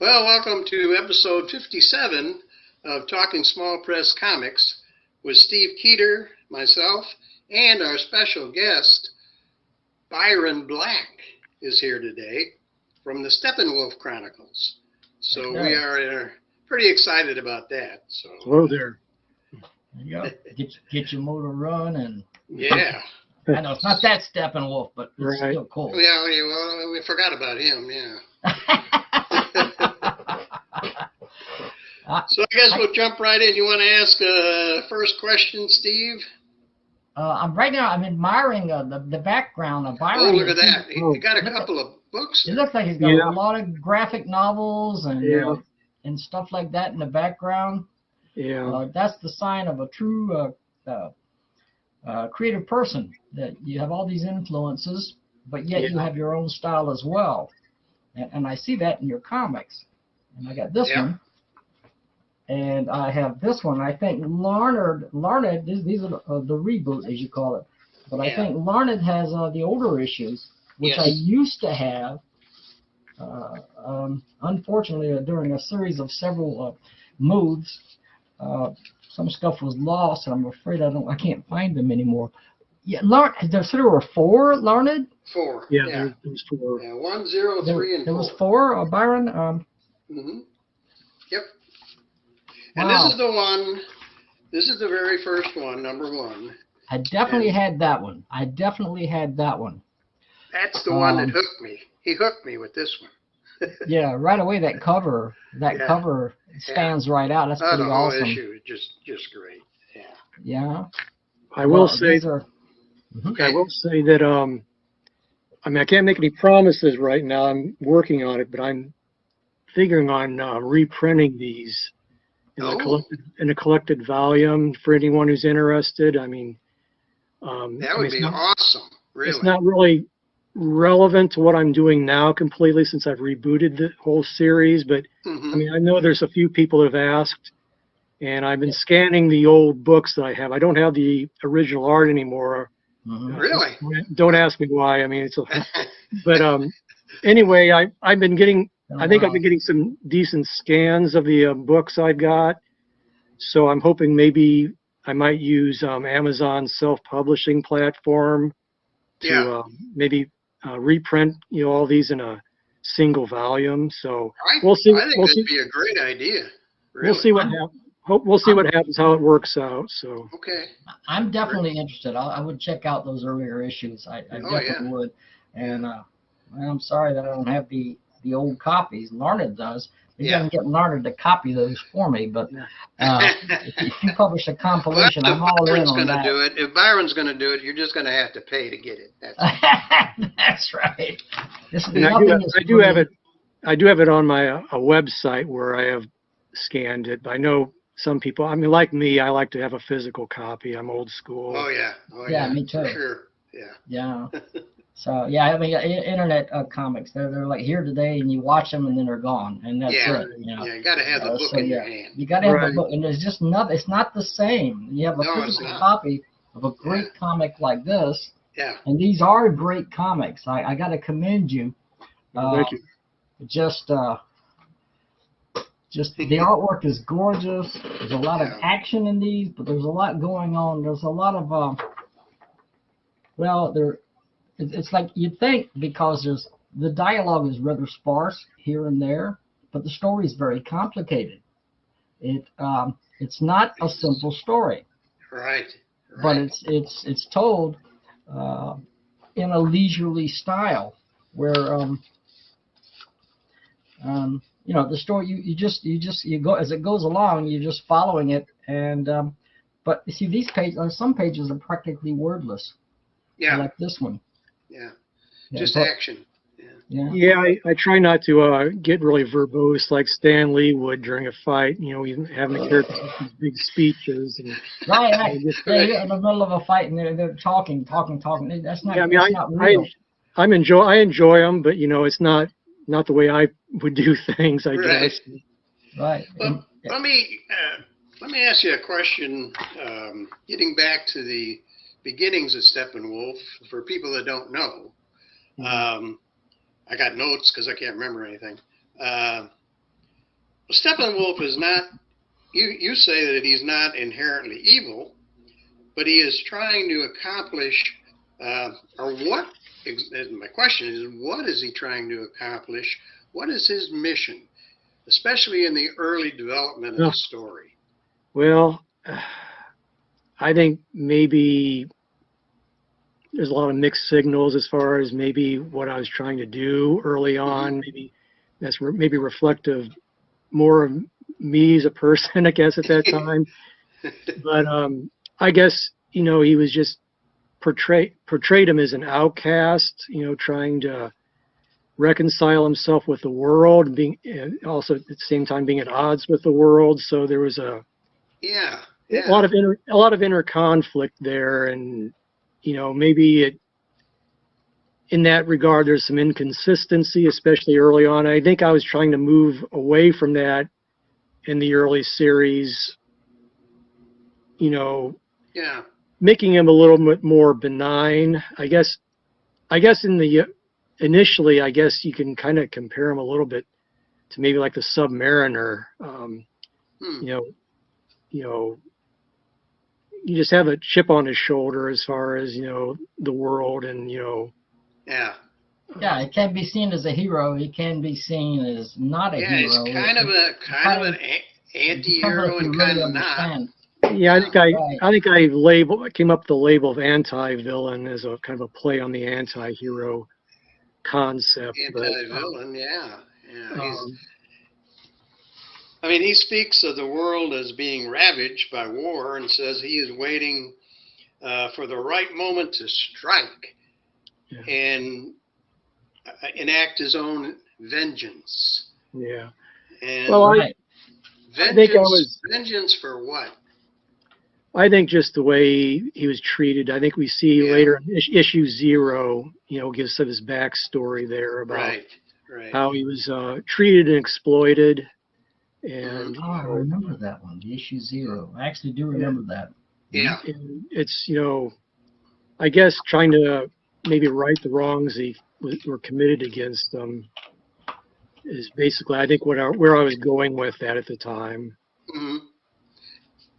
Well, welcome to episode 57 of Talking Small Press Comics with Steve Keeter, myself, and our special guest, Byron Black, is here today from the Steppenwolf Chronicles. So we are pretty excited about that. So hello there. There you go. Get your motor run yeah. I know it's not that Steppenwolf, but it's still cool. Yeah, well, we forgot about him, yeah. So I guess we'll jump right in. You want to ask first question, Steve? Right now I'm admiring the background of Byron. Oh, look at that. He got a couple of books. It looks like he's got a lot of graphic novels and stuff like that in the background. Yeah. That's the sign of a true creative person, that you have all these influences, but yet you have your own style as well. And I see that in your comics. And I got this one. And I have this one. I think Larned, these are the reboot, as you call it. But I think Larned has the older issues, which I used to have. Unfortunately, during a series of several moves, some stuff was lost, and I'm afraid I can't find them anymore. Yeah, there were 4 Larned? 4. Yeah, there was 4. Yeah, 1, 0, 3, and 4. There was 4, Byron? Yep. And this is the one, this is the very first one, number 1. I definitely had that one. That's the one that hooked me. He hooked me with this one. Yeah, right away that cover stands right out. That's pretty awesome. The whole issue is just great. Yeah. I will say that I mean, I can't make any promises right now. I'm working on it, but I'm figuring on reprinting these in a collected volume for anyone who's interested. I mean, that would be awesome. Really, it's not really relevant to what I'm doing now completely, since I've rebooted the whole series, but I mean, I know there's a few people that have asked, and I've been scanning the old books that I have. I don't have the original art anymore. Really? Don't ask me why. I mean, but anyway, I've been getting some decent scans of the books I got, so I'm hoping maybe I might use Amazon's self-publishing platform to maybe reprint all these in a single volume. So we'll see. I think that'd be a great idea. Really. We'll see what happens. We'll see what happens, how it works out. So I'm definitely interested. I would check out those earlier issues. I definitely would. And I'm sorry that I don't have the old copies. Larned does. Maybe I can get Larned to copy those for me. But if you publish a compilation, I'm all in on that. If Byron's going to do it, you're just going to have to pay to get it. That's right. I do have it on my a website where I have scanned it. But I know some people, I mean, like me, I like to have a physical copy. I'm old school. Oh yeah, me too. For sure. Yeah. So I mean, internet comics, they're like here today, and you watch them, and then they're gone, and that's it. You got to have the book in your hand. You got to have the book, and it's just not. It's not the same. You have a physical copy of a great comic like this. Yeah. And these are great comics. I got to commend you. Thank you. Just the artwork is gorgeous. There's a lot of action in these, but there's a lot going on. There's a lot of it's like you'd think, because the dialogue is rather sparse here and there, but the story is very complicated. It's not a simple story. Right. But it's told in a leisurely style, where the story you go as it goes along, you're just following it, and but you see, these pages, some pages are practically wordless. Yeah. Like this one. Yeah. Just action. Yeah, I try not to get really verbose like Stan Lee would during a fight. Even having the characters make these big speeches. And, right. You're in the middle of a fight and they're talking. That's not. Yeah, not real. I enjoy them, but it's not the way I would do things, I guess. Right. Well, let me ask you a question. Getting back to the beginnings of Steppenwolf, for people that don't know. I got notes because I can't remember anything. Steppenwolf is not. You say that he's not inherently evil, but he is trying to accomplish, or what? My question is, what is he trying to accomplish? What is his mission, especially in the early development of the story? Well, I think maybe there's a lot of mixed signals as far as maybe what I was trying to do early on. Maybe that's maybe reflective more of me as a person, I guess, at that time. But I guess, you know, he was just portrayed him as an outcast, you know, trying to reconcile himself with the world, being also at the same time being at odds with the world. So there was a lot of inner conflict there, and you know, maybe in that regard there's some inconsistency, especially early on. I think I was trying to move away from that in the early series, you know, making him a little bit more benign. I guess in the initially, I guess you can kind of compare him a little bit to maybe like the Submariner. You know, you just have a chip on his shoulder as far as, you know, the world, and you know. Yeah, it can be seen as a hero. It can be seen as not a hero. He's kind of an anti-hero and kind of not. Yeah, I think I came up with the label of anti-villain as a kind of a play on the anti-hero concept. Anti-villain, I mean, he speaks of the world as being ravaged by war and says he is waiting for the right moment to strike and enact his own vengeance. Yeah. And well, vengeance for what? I think just the way he was treated. I think we see later in issue 0, you know, gives some of his backstory there about how he was treated and exploited. And I remember that one, the issue 0. I actually do remember that. Yeah. And it's, you know, I guess trying to maybe right the wrongs he were committed against them is basically, I think, where I was going with that at the time.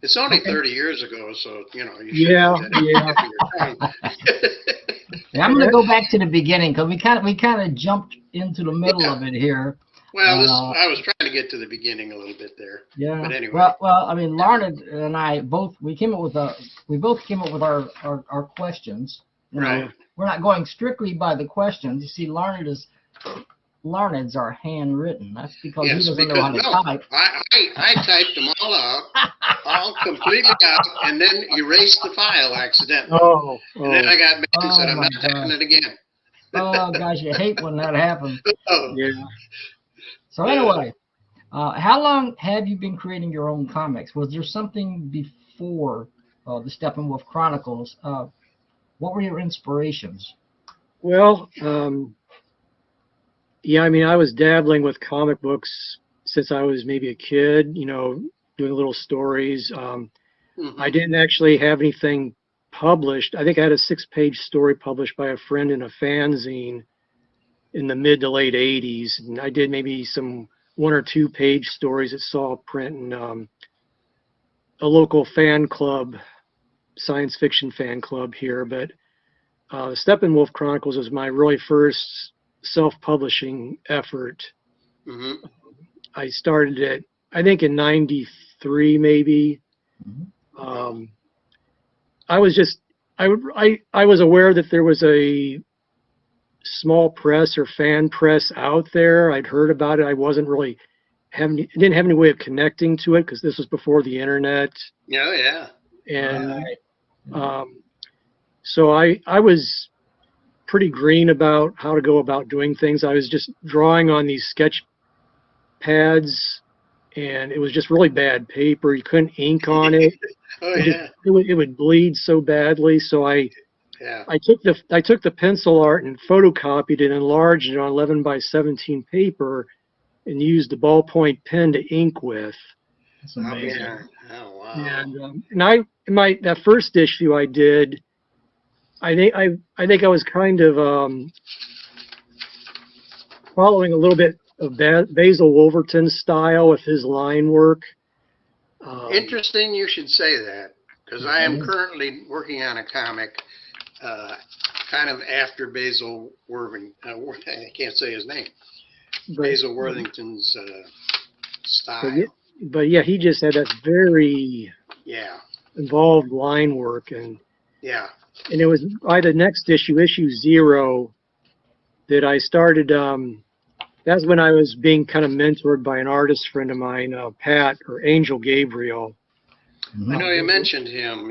It's only 30 years ago, so, you know. I'm going to go back to the beginning because we kind of jumped into the middle of it here. Well, I was trying to get to the beginning a little bit there. Yeah. But anyway. Well, I mean, Larned and I both came up with our questions. You know, we're not going strictly by the questions. You see, Larned's are handwritten. That's because he doesn't know how to type. I typed them all out, all completely out, and then erased the file accidentally. And then I got mad and said, I'm not typing it again. Oh, gosh, you hate when that happens. Yeah. So anyway, how long have you been creating your own comics? Was there something before the Steppenwolf Chronicles? What were your inspirations? Well, yeah, I mean, I was dabbling with comic books since I was maybe a kid, you know, doing little stories. I didn't actually have anything published. I think I had a 6-page story published by a friend in a fanzine in the mid to late 80s. And I did maybe some 1 or 2 page stories that saw print in a local fan club, science fiction fan club here. But Steppenwolf Chronicles was my really first self-publishing effort. I started it, I think, in '93 maybe. I was aware that there was a small press or fan press out there. I'd heard about it. I wasn't really didn't have any way of connecting to it because this was before the internet. And so I was pretty green about how to go about doing things. I was just drawing on these sketch pads, and it was just really bad paper. You couldn't ink on it. It would bleed so badly. So I took the pencil art and photocopied it, enlarged it on 11 by 17 paper, and used the ballpoint pen to ink with. That's amazing. Oh wow! And that first issue I did, I think I was kind of following a little bit of Basil Wolverton's style with his line work. Interesting you should say that, because I am currently working on a comic kind of after Basil Worthington, I can't say his name, Basil Worthington's style. But yeah, he just had that very involved line work, and it was by the next issue, issue 0, that I started. That's when I was being kind of mentored by an artist friend of mine, Pat, or Angel Gabriel. I know you mentioned him.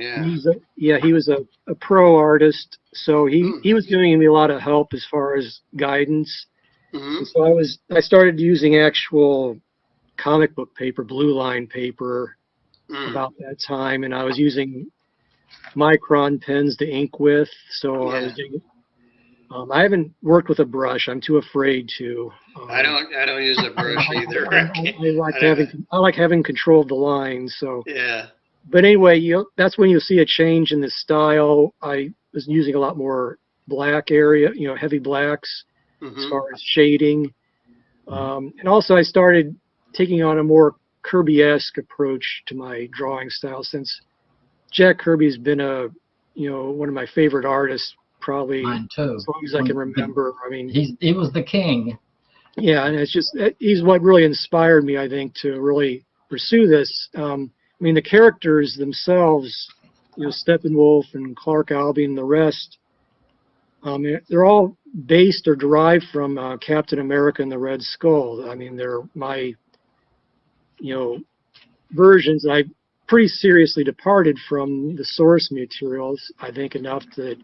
He was a pro artist, so he was giving me a lot of help as far as guidance. So I started using actual comic book paper, blue line paper, about that time, and I was using micron pens to ink with. So I was doing. I haven't worked with a brush. I'm too afraid to. I don't use a brush either. I like having control of the lines. So. Yeah. But anyway, that's when you'll see a change in the style. I was using a lot more black area, heavy blacks as far as shading. And also I started taking on a more Kirby-esque approach to my drawing style, since Jack Kirby's been one of my favorite artists, probably mine too, as long as I can remember. I mean, he was the king. Yeah, and he's what really inspired me, I think, to really pursue this. I mean, the characters themselves, Steppenwolf and Clark Albie and the rest, they're all based or derived from Captain America and the Red Skull. I mean, they're my, versions. I pretty seriously departed from the source materials, I think, enough that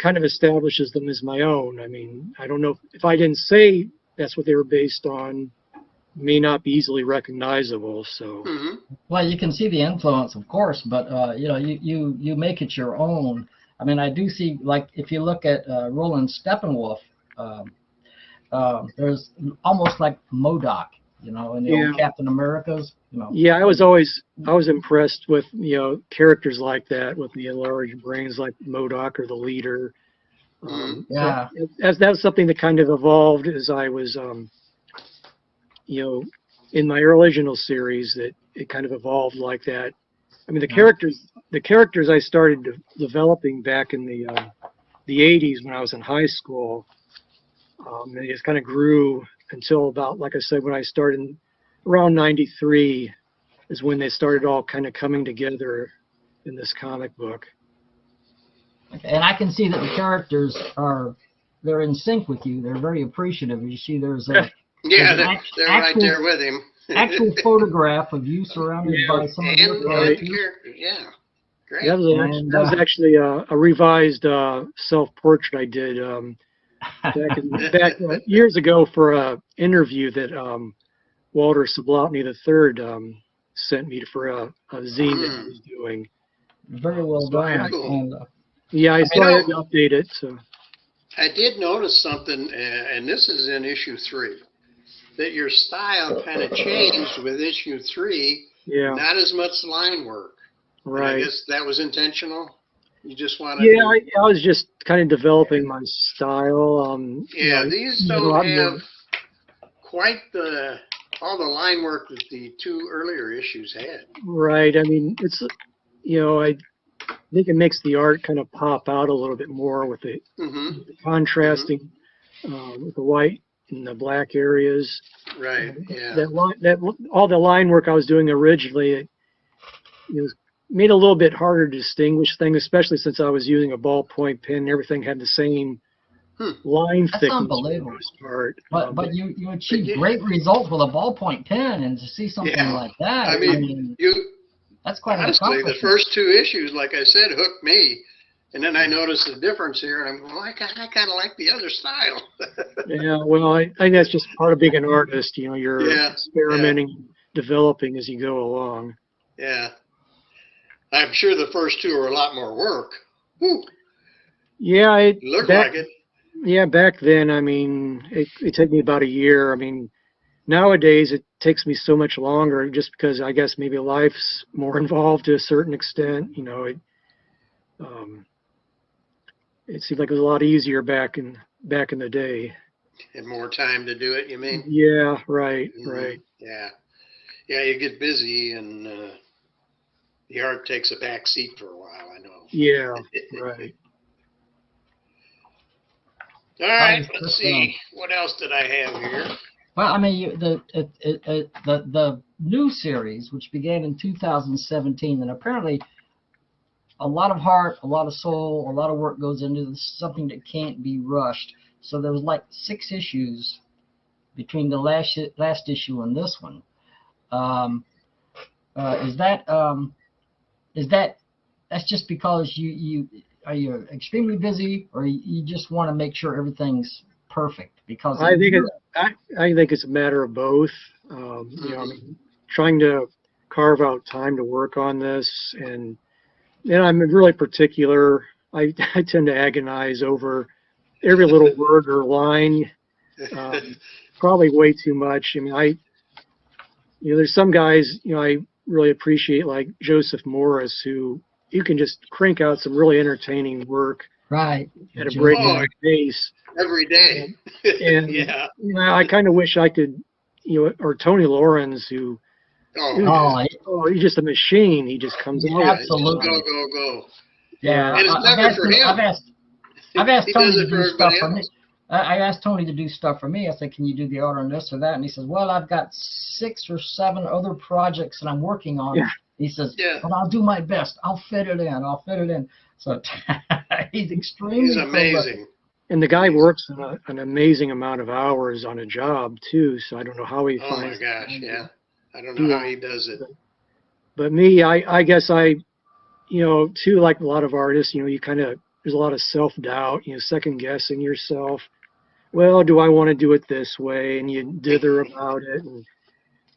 kind of establishes them as my own. I mean, I don't know if I didn't say that's what they were based on, may not be easily recognizable. So well, you can see the influence, of course, but you make it your own. I mean, I do see, like, if you look at Roland Steppenwolf, there's almost like MODOK, in the old Captain Americas. Yeah, I was impressed with characters like that with the enlarged brains, like MODOK or the Leader. That's something that kind of evolved as I was in my original series, that it kind of evolved like that. I mean, the characters I started developing back in the 80s when I was in high school, they just kind of grew until about, like I said, when I started around 93 is when they started all kind of coming together in this comic book. Okay. And I can see that the characters they're in sync with you. They're very appreciative. You see there's a they're right there with him. Actual photograph of you surrounded by some of your characters. Yeah, great. That was actually a revised self-portrait I did back years ago for an interview that Walter Sublotny III sent me for a zine that he was doing. Very well done. Cool. I started to update it. So I did notice something, and this is in issue 3. That your style kind of changed with issue 3. Not as much line work. Right. And I guess that was intentional. You just wanted. I was just kind of developing my style. These don't have quite all the line work that the 2 earlier issues had. Right. I mean, it's I think it makes the art kind of pop out a little bit more with the contrasting with the white in the black areas. Right. All the line work I was doing originally, it made it a little bit harder to distinguish things, especially since I was using a ballpoint pen and everything had the same line thickness. That's unbelievable. But you achieved great results with a ballpoint pen, and to see something like that, I mean that's quite honestly, the first 2 issues, like I said, hooked me. And then I noticed the difference here, and I'm going, I kind of like the other style. Well, I think that's just part of being an artist. You're experimenting, developing as you go along. Yeah. I'm sure the first 2 are a lot more work. Whew. Yeah, it looked like it. Yeah, back then, I mean, it took me about a year. I mean, nowadays it takes me so much longer, just because I guess maybe life's more involved to a certain extent. It seemed like it was a lot easier back in the day. And more time to do it, you mean? Yeah, right, right. Yeah. Yeah, you get busy and the art takes a back seat for a while, I know. Yeah, right. All right, let's see. What else did I have here? Well, I mean, the new series, which began in 2017, and apparently a lot of heart, a lot of soul, a lot of work goes into this, something that can't be rushed. So there was like 6 issues between the last issue and this one. That's just because you're extremely busy, or you just want to make sure everything's perfect? Because I think it's a matter of both. You know, I mean, trying to carve out time to work on this, and I'm really particular. I tend to agonize over every little word or line, probably way too much. I mean, there's some guys, I really appreciate, like Joseph Morris, who you can just crank out some really entertaining work right at a breakneck pace every day. And yeah, I kind of wish I could, or Tony Lawrence, who he's just a machine. He just comes out. Absolutely. Go. Yeah, and it's never for him. I've asked Tony to do stuff for me. I asked Tony to do stuff for me. I said, "Can you do the art on this or that?" And he says, "Well, I've got 6 or 7 other projects that I'm working on." Yeah. He says, "But I'll do my best. I'll fit it in." So he's extremely. He's amazing. And the guy works an amazing amount of hours on a job too. So I don't know how he finds. Oh my gosh, yeah. I don't know how he does it. But me, I guess too, like a lot of artists, there's a lot of self-doubt, second guessing yourself. Well, do I want to do it this way? And you dither about it. And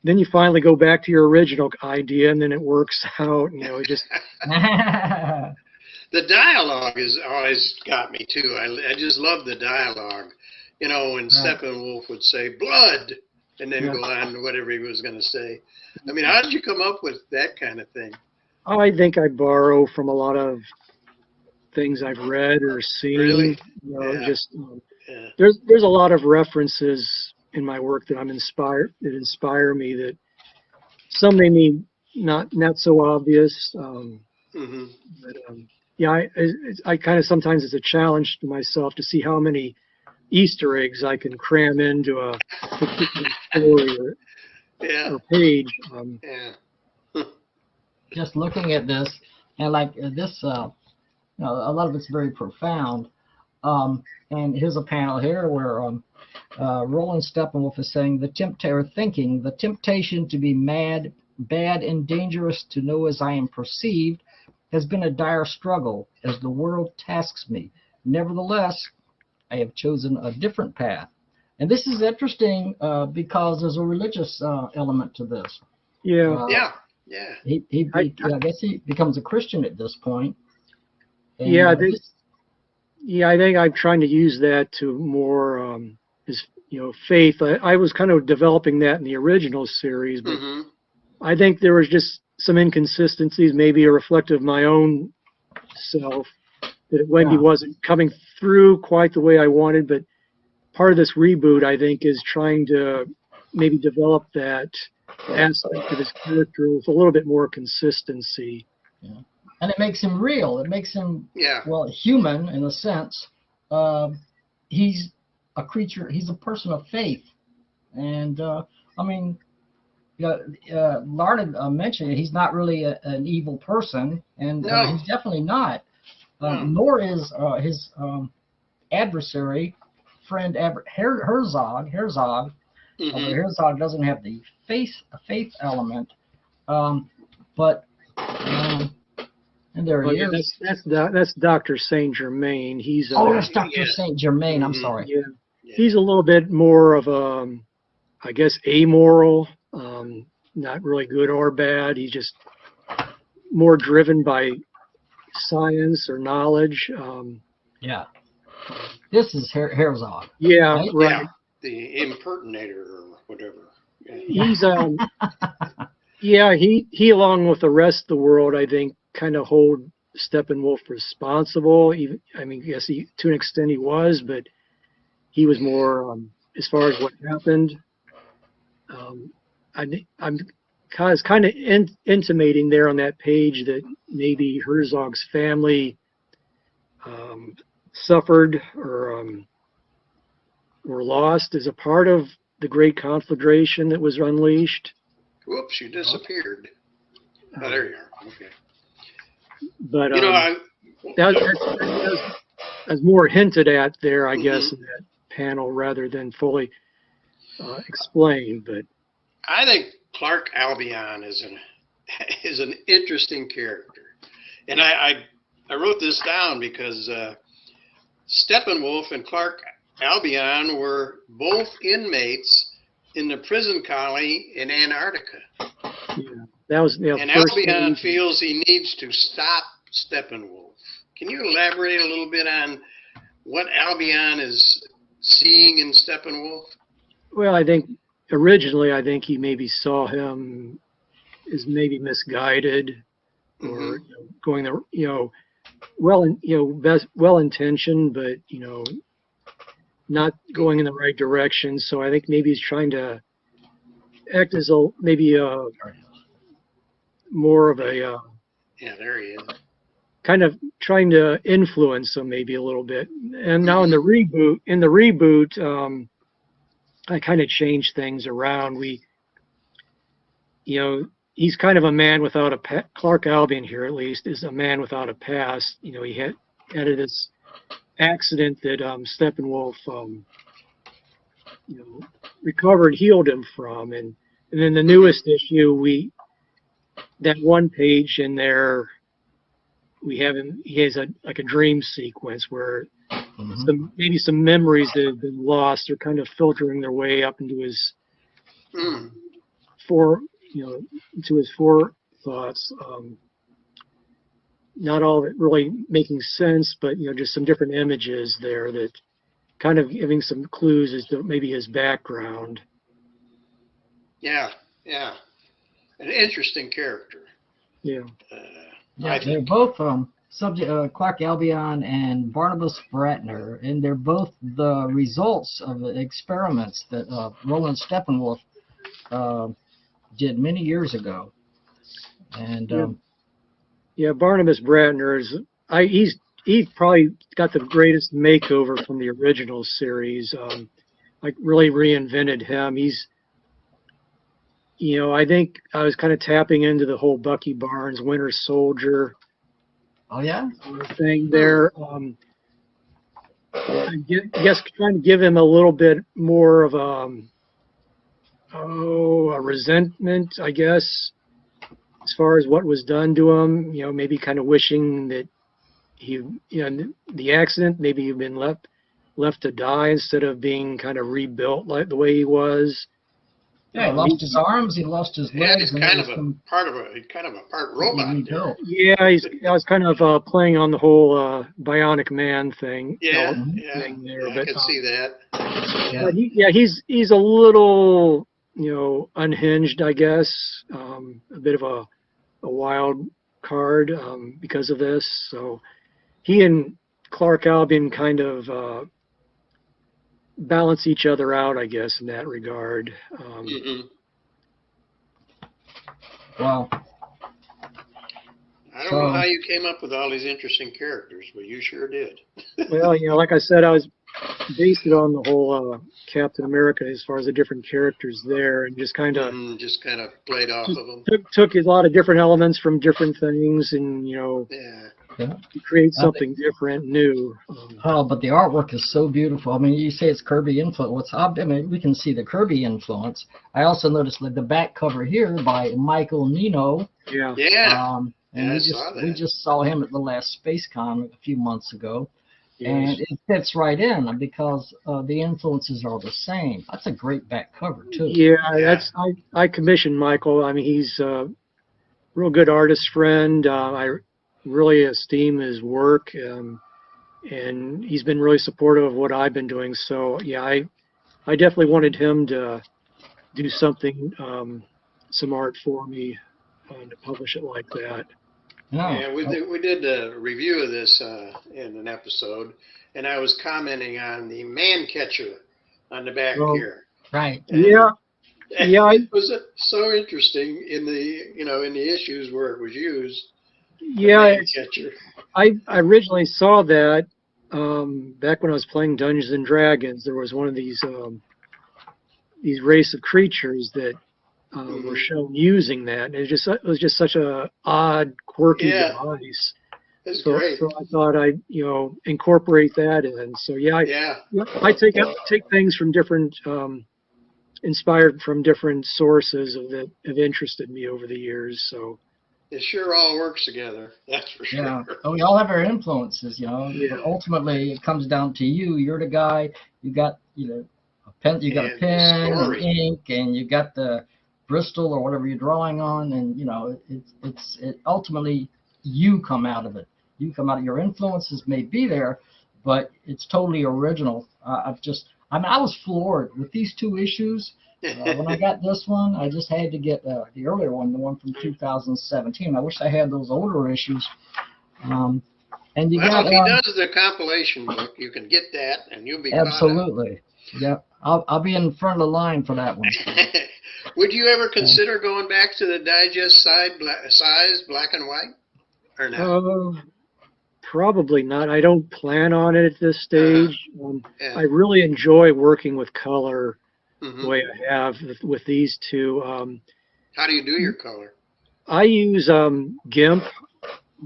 then you finally go back to your original idea, and then it works out. It just. The dialogue has always got me too. I just love the dialogue. When Steppenwolf would say blood, and then go on to whatever he was going to say. I mean, how did you come up with that kind of thing? I think I borrow from a lot of things I've read or seen. Really? There's a lot of references in my work that inspire me, that some may be not so obvious. But I kind of sometimes, it's a challenge to myself to see how many Easter eggs I can cram into a particular story or page. Just looking at this, and like this, a lot of it's very profound. And here's a panel here where Roland Steppenwolf is saying, the temptation to be mad, bad, and dangerous to know as I am perceived has been a dire struggle as the world tasks me. Nevertheless, I have chosen a different path. And this is interesting because there's a religious element to this. Yeah. I guess he becomes a Christian at this point. And, I think I'm trying to use that to more faith. I was kind of developing that in the original series, but I think there was just some inconsistencies, maybe a reflective of my own self, that Wendy wasn't coming through quite the way I wanted. But part of this reboot, I think, is trying to maybe develop that aspect of his character with a little bit more consistency. Yeah. And it makes him real. It makes him, human in a sense. He's a creature. He's a person of faith. And, Larned mentioned he's not really an evil person. And he's definitely not. Nor is his adversary, friend Herzog. Herzog doesn't have the faith element. And there he is. That's Dr. Saint Germain. He's that's Dr. Saint Germain. I'm sorry. Yeah. He's a little bit more of I guess, amoral. Not really good or bad. He's just more driven by science or knowledge. This is Herzog. Yeah, right? Right. Yeah, the impersonator or whatever. He's he along with the rest of the world, I think, kind of hold Steppenwolf responsible. Even, yes, to an extent he was, but he was more as far as what happened. I'm kind of intimating there on that page that maybe Herzog's family suffered or were lost as a part of the great conflagration that was unleashed. Whoops, you disappeared. Oh, there you are. Okay. But that's more hinted at there, I guess, in that panel rather than fully explained. But I think Clark Albion is an interesting character, and I wrote this down because Steppenwolf and Clark Albion were both inmates in the prison colony in Antarctica. Yeah, that was and Albion feels he needs to stop Steppenwolf. Can you elaborate a little bit on what Albion is seeing in Steppenwolf? Well, I think originally, he maybe saw him as maybe misguided or going the well intentioned, but not going in the right direction. So I think maybe he's trying to act as more of a yeah, there he is. Kind of trying to influence him maybe a little bit. And now in the reboot, I kind of changed things around. He's kind of a man without a past. Clark Albion here, at least, is a man without a past. He had this accident that Steppenwolf, recovered, healed him from. And then the newest issue, that one page in there, he has a dream sequence where maybe some memories that have been lost are kind of filtering their way up into his into his forethoughts. Not all of it really making sense, but just some different images there that kind of giving some clues as to maybe his background. Yeah, an interesting character. Yeah. They're both Clark Albion and Barnabas Bratner, and they're both the results of the experiments that Roland Steppenwolf did many years ago. And Barnabas Bratner he's probably got the greatest makeover from the original series. Really reinvented him. He's I think I was kind of tapping into the whole Bucky Barnes Winter Soldier thing there. I guess trying to give him a little bit more of a resentment, I guess, as far as what was done to him. Maybe kind of wishing that the accident, maybe he'd been left to die instead of being kind of rebuilt like the way he was. Yeah, he lost his arms, he lost his legs. He's kind of a part robot there. Yeah, I was kind of playing on the whole bionic man thing. Thing there, I can see that. But he's a little unhinged, I guess. A bit of a wild card because of this. So he and Clark Albion kind of balance each other out, I guess, in that regard. Wow. I don't know how you came up with all these interesting characters, but you sure did. Well, like I said, I was based it on the whole Captain America as far as the different characters there, and just kind of played off of them. Took a lot of different elements from different things, and to create something different, new. But the artwork is so beautiful. I mean, you say it's Kirby influence. I mean, we can see the Kirby influence. I also noticed the back cover here by Michael Nino. Yeah. And we just saw him at the last SpaceCon a few months ago. Yes. And it fits right in because the influences are the same. That's a great back cover too. Yeah, I commissioned Michael. I mean, he's a real good artist friend. I really esteem his work, and he's been really supportive of what I've been doing. So yeah, I definitely wanted him to do something, some art for me, to publish it like that. Yeah, we did a review of this in an episode, and I was commenting on the Man Catcher on the back Well, here. Right. Yeah, yeah, It was so interesting in the, in the issues where it was used. The yeah. man catcher. I originally saw that back when I was playing Dungeons and Dragons. There was one of these race of creatures that were shown using that, and it was just such a odd, quirky Yeah, device. it's So great. I thought I'd incorporate that in. So yeah, Yeah, I take things from different inspired from different sources that have interested me over the years. So it sure all works together. That's for sure. Yeah. Oh, we all have our influences, you know. Yeah. But ultimately, it comes down to you. You're the guy. You got, a pen. You got a And the pen and story. ink, and you got the Bristol or whatever you're drawing on, and it ultimately you come out of it. You come out of your influences may be there, but it's totally original. I was floored with these two issues. When I got this one, I just had to get the earlier one, the one from 2017. I wish I had those older issues. And you Well, got if he does the compilation book, you can get that, and you'll be absolutely. Yeah, I'll be in front of the line for that one. Would you ever consider going back to the digest size, black and white, or no? Probably not. I don't plan on it at this stage. Yeah. I really enjoy working with color Mhm. the way I have with these two. How do you do your color? I use GIMP.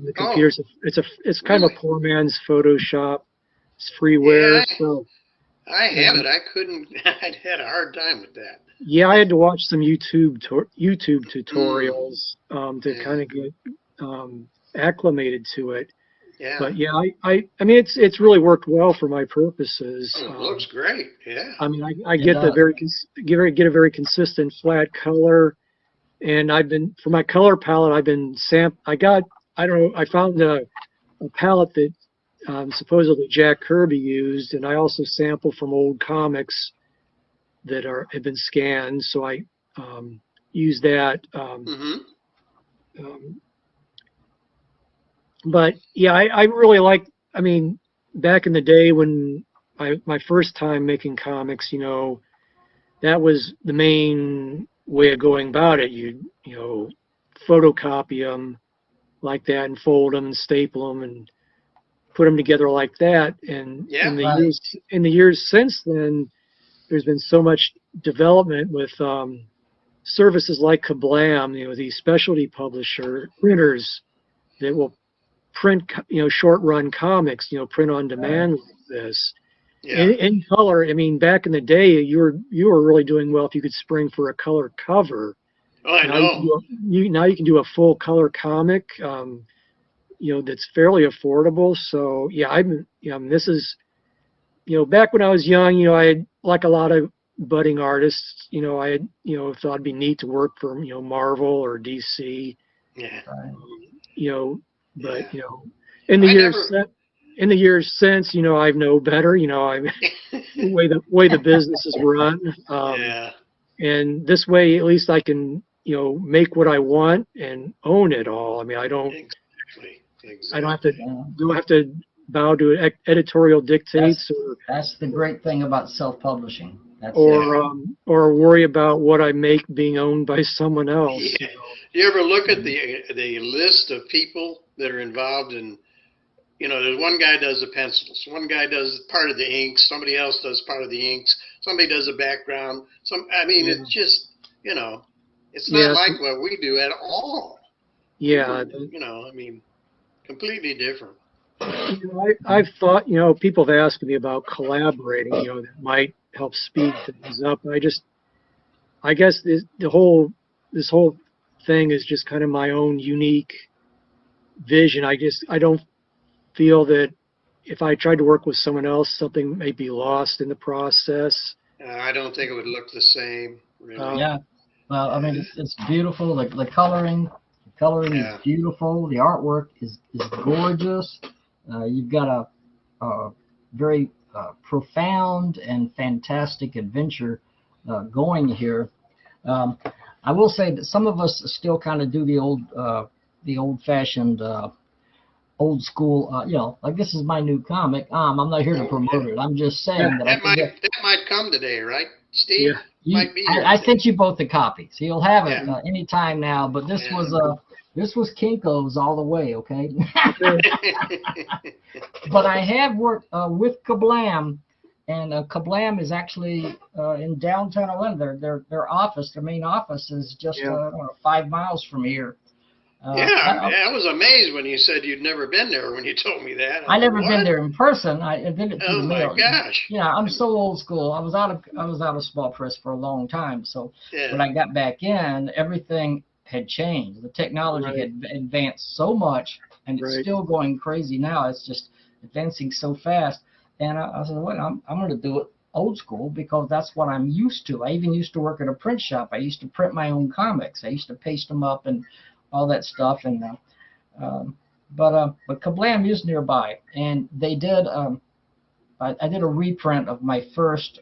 The computers. It's kind of a poor man's Photoshop. It's freeware. Yeah, So I have it. I couldn't. I'd had a hard time with that. yeah, I had to watch some YouTube tutorials to kind of get acclimated to it. Yeah. But yeah, I mean it's really worked well for my purposes. Oh, it looks great. Yeah. I mean I get the get a very consistent flat color, and for my color palette I found a palette that supposedly Jack Kirby used, and I also sampled from old comics that have been scanned, so I use that. But yeah, I really like. I mean, back in the day when my first time making comics, that was the main way of going about it. You photocopy them like that and fold them and staple them and put them together like that. And in the years since then, there's been so much development with services like Kablam, these specialty printers that will print, short run comics, print on demand like this. Yeah. In color, I mean, back in the day, you were really doing well if you could spring for a color cover. Oh, I know. Now you can do a full color comic, that's fairly affordable. So yeah, this is, back when I was young, I had, like a lot of budding artists, I had, thought it'd be neat to work for, Marvel or DC. Yeah. But in the years since, I know better. The way the business is run. And this way, at least I can, make what I want and own it all. I mean, I don't. Exactly. I don't have to bow to editorial dictates that's the great thing about self-publishing. Or worry about what I make being owned by someone else. Yeah. You ever look at the list of people that are involved in, there's one guy does the pencils, one guy does part of the inks, somebody else does part of the inks, somebody does the background. It's just, it's not like what we do at all. Yeah. Completely different. I've thought, people have asked me about collaborating, that might help speed things up. I guess this whole thing is just kind of my own unique vision. I don't feel that if I tried to work with someone else, something may be lost in the process. I don't think it would look the same. Really. Yeah. Well, I mean, it's beautiful. The coloring is beautiful. The artwork is gorgeous. You've got a very profound and fantastic adventure going here. I will say that some of us still kind of do the old-fashioned, old school. Like this is my new comic. I'm not here to promote it. I'm just saying that might might come today, right, Steve? Yeah. Might be here I today. sent you both the copies, so you'll have it Yeah. any time now. But this Yeah. was Kinko's all the way, okay? But I have worked with Kablam, and Kablam is actually in downtown Atlanta. Their office, their main office, is just 5 miles from here. I was amazed when you said you'd never been there when you told me that. I never been there in person. I did it through the mail. Oh my gosh! Yeah, I'm so old school. I was out of small press for a long time. So when I got back in, everything had changed. The technology had advanced so much, and it's still going crazy now. It's just advancing so fast. And I said, well, I'm going to do it old school because that's what I'm used to. I even used to work at a print shop. I used to print my own comics. I used to paste them up and all that stuff. And but Kablam is nearby, and they did. I did a reprint of my first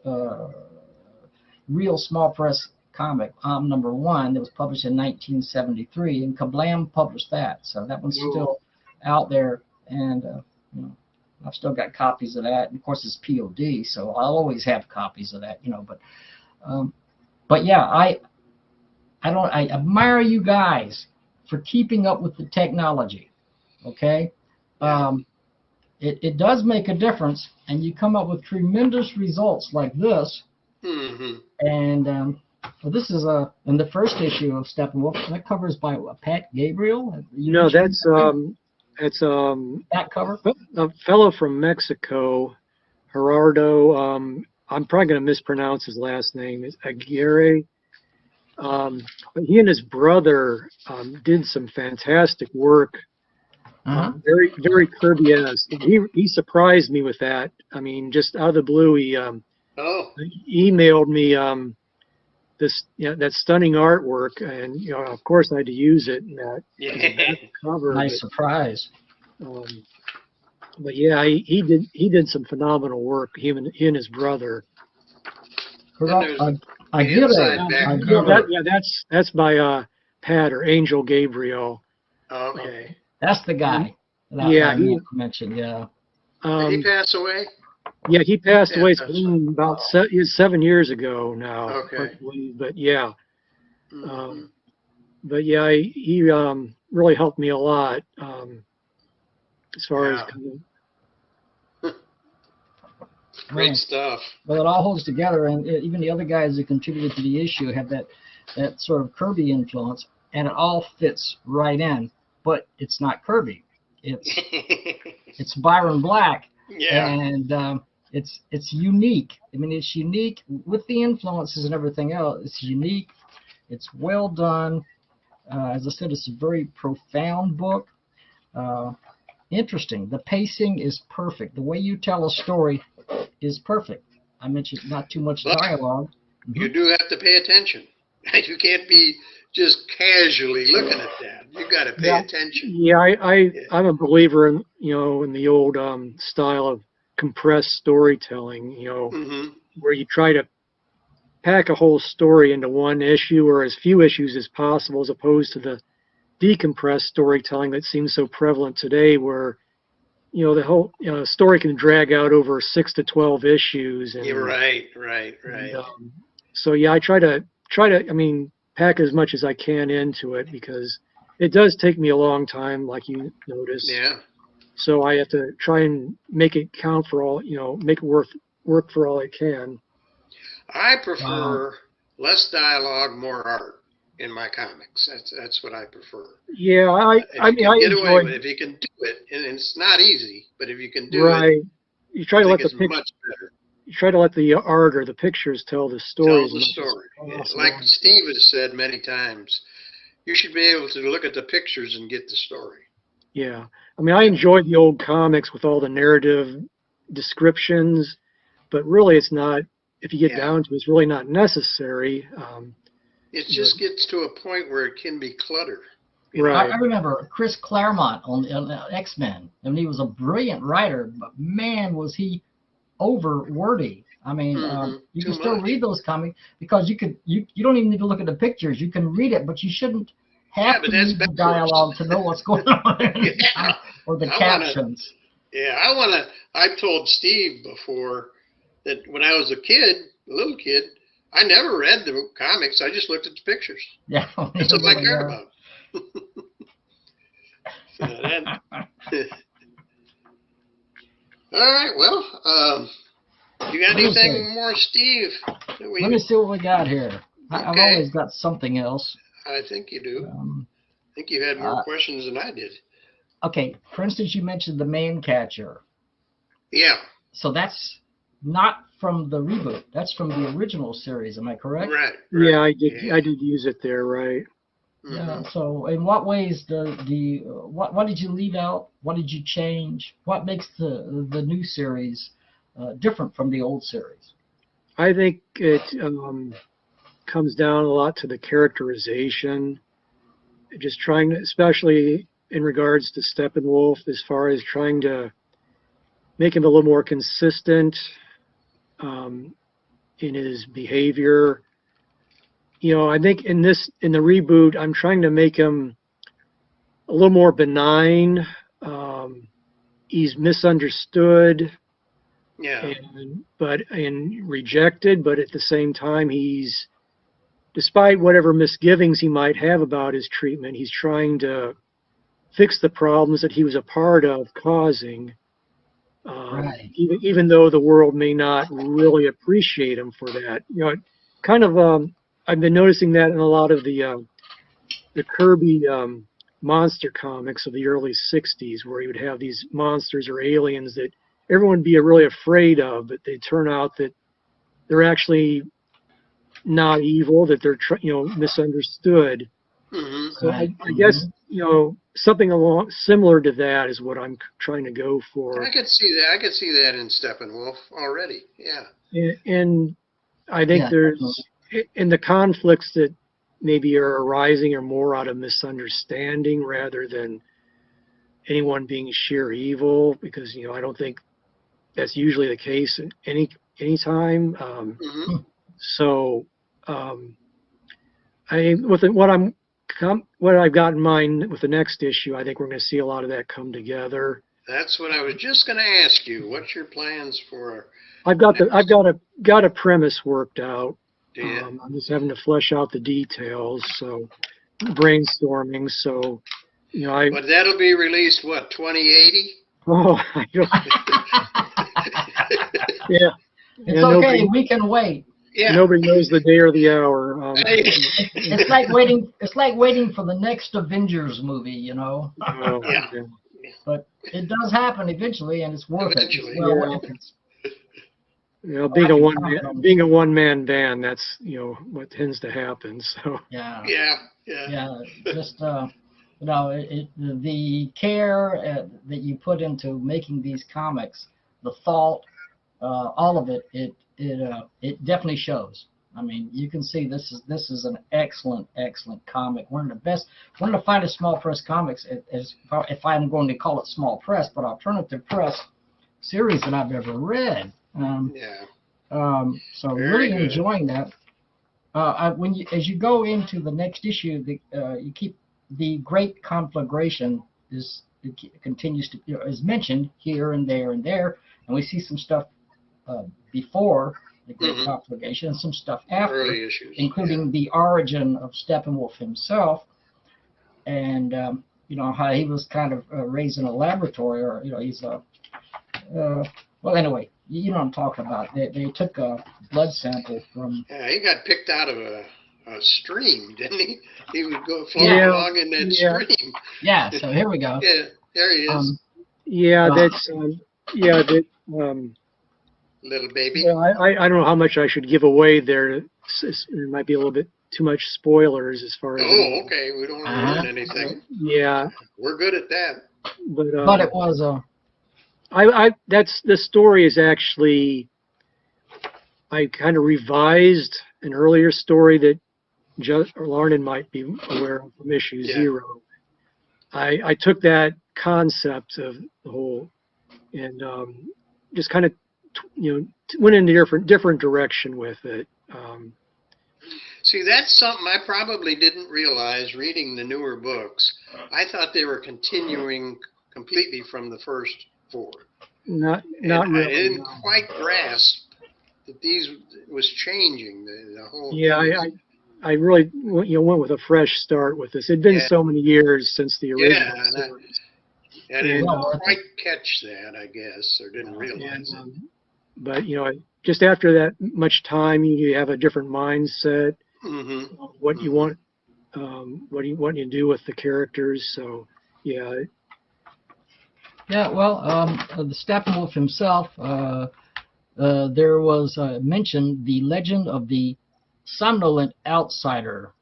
real small press comic, #1, that was published in 1973, and Kablam published that. So that one's still out there, and you know, I've still got copies of that. And of course, it's POD, so I'll always have copies of that, you know. But yeah, I admire you guys for keeping up with the technology. Okay, it does make a difference, and you come up with tremendous results like this. Mm-hmm. And well, this is in the first issue of Steppenwolf. That covers by Pat Gabriel. No, that's that cover. A fellow from Mexico, Gerardo. I'm probably going to mispronounce his last name. It's Aguirre. But he and his brother did some fantastic work. Very, very Kirby-esque. He surprised me with that. I mean, just out of the blue, he emailed me that stunning artwork, and you know, of course, I had to use it in that cover. Nice surprise. But yeah, he did some phenomenal work. He and his brother. I get it. That's by Pat or Angel Gabriel. Okay. That's the guy. I mentioned. Yeah. Did he pass away? Yeah, he passed away about 7 years ago now. Okay. But yeah. Mm-hmm. But yeah, he really helped me a lot as far as great stuff. Well, it all holds together, and even the other guys that contributed to the issue have that sort of Kirby influence, and it all fits right in. But it's not Kirby. It's Byron Black, and it's unique. I mean, it's unique with the influences and everything else. It's unique. It's well done. As I said, it's a very profound book. Interesting. The pacing is perfect. The way you tell a story is perfect. I mentioned not too much dialogue. You do have to pay attention. You can't be just casually looking at that. You got to pay attention. Yeah, I'm a believer in in the old style of compressed storytelling. Where you try to pack a whole story into one issue or as few issues as possible, as opposed to the decompressed storytelling that seems so prevalent today, where the whole story can drag out over 6 to 12 issues. And, you're right. And, so yeah, I try to pack as much as I can into it, because it does take me a long time, like you noticed. Yeah. So I have to try and make it count for all, make it work for all it can. I prefer less dialogue, more art in my comics. That's what I prefer. Yeah, if you can do it, and it's not easy, but if you can do it, you try to let the much better. You try to let the art or the pictures tell the story. Tell the story. Like Steve has said many times, you should be able to look at the pictures and get the story. Yeah, I mean, I enjoyed the old comics with all the narrative descriptions, but really, it's not. If you get down to it, it's really not necessary. It just gets to a point where it can be clutter. Right. I remember Chris Claremont on X-Men. I mean, he was a brilliant writer, but man, was he over wordy. I mean, you can still read those comics because you don't even need to look at the pictures. You can read it, but you shouldn't have to read the dialogue to know what's going on or the captions. I've told Steve before, that when I was a little kid, I never read the comics. I just looked at the pictures. Yeah. That's what I cared about. So that, all right. Well, you got anything more, Steve? Let me see what we got here. I've Okay. always got something else. I think you do. I think you had more questions than I did. Okay. For instance, you mentioned the main catcher. Yeah. So that's not from the reboot. That's from the original series. Am I correct? Right. Yeah, I did. Yeah. I did use it there, right? Yeah. So, in what ways what did you leave out? What did you change? What makes the new series different from the old series? I think it comes down a lot to the characterization. Just trying to, especially in regards to Steppenwolf, as far as trying to make him a little more consistent in his behavior. You know, I think in the reboot, I'm trying to make him a little more benign. He's misunderstood, Yeah. and rejected, but at the same time, despite whatever misgivings he might have about his treatment, he's trying to fix the problems that he was a part of causing. Right. Even though the world may not really appreciate him for that. You know, kind of. I've been noticing that in a lot of the Kirby monster comics of the early '60s, where he would have these monsters or aliens that everyone would be really afraid of, but they turn out that they're actually not evil, that they're misunderstood. Mm-hmm. So I guess something similar to that is what I'm trying to go for. I could see that. I could see that in Steppenwolf already. Yeah. And I think there's in the conflicts that maybe are arising are more out of misunderstanding rather than anyone being sheer evil, because I don't think that's usually the case in any time. Mm-hmm. So what I've got in mind with the next issue, I think we're going to see a lot of that come together. That's what I was just going to ask you. What's your plans for? I've got a premise worked out. Yeah. I'm just having to flesh out the details. So brainstorming. So But that'll be released 2080? Oh, I don't. Yeah. It's okay. We can wait. Yeah. Nobody knows the day or the hour. It's like waiting. It's like waiting for the next Avengers movie. Oh, yeah. But it does happen eventually, and it's worth Eventually. it. Well, being a one-man band, that's what tends to happen. So yeah. Just the care that you put into making these comics, the thought, all of it, it definitely shows. I mean, you can see this is an excellent comic. One of the finest small press comics, if I'm going to call it small press, but alternative press series that I've ever read. So really enjoying that. As you go into the next issue, you keep the great conflagration continues to is mentioned here and there, and we see some stuff before the great conflagration and some stuff after, early issues, including the origin of Steppenwolf himself, and how he was kind of raised in a laboratory, or he's a well, anyway, you know what I'm talking about. They took a blood sample from. Yeah, he got picked out of a stream, didn't he? He would go float along in that stream. Yeah. So here we go. Yeah, there he is. Little baby. Well, I don't know how much I should give away there. It might be a little bit too much spoilers as far as. Oh, okay. We don't want to ruin anything. Yeah. We're good at that. But it was a. The story is actually, I kind of revised an earlier story that Larned might be aware of from issue 0. I took that concept of the whole and just kind of went in a different direction with it. See, that's something I probably didn't realize reading the newer books. I thought they were continuing completely from the first 4. Not really. I didn't quite grasp these was changing the whole. Yeah, I really went with a fresh start with this. It'd been so many years since the original series. I didn't quite catch that, I guess, or didn't realize it. But just after that much time, you have a different mindset. Mm-hmm. What you want, what you do with the characters. So yeah. Yeah, well, the Steppenwolf himself, there was mentioned the legend of the somnolent outsider.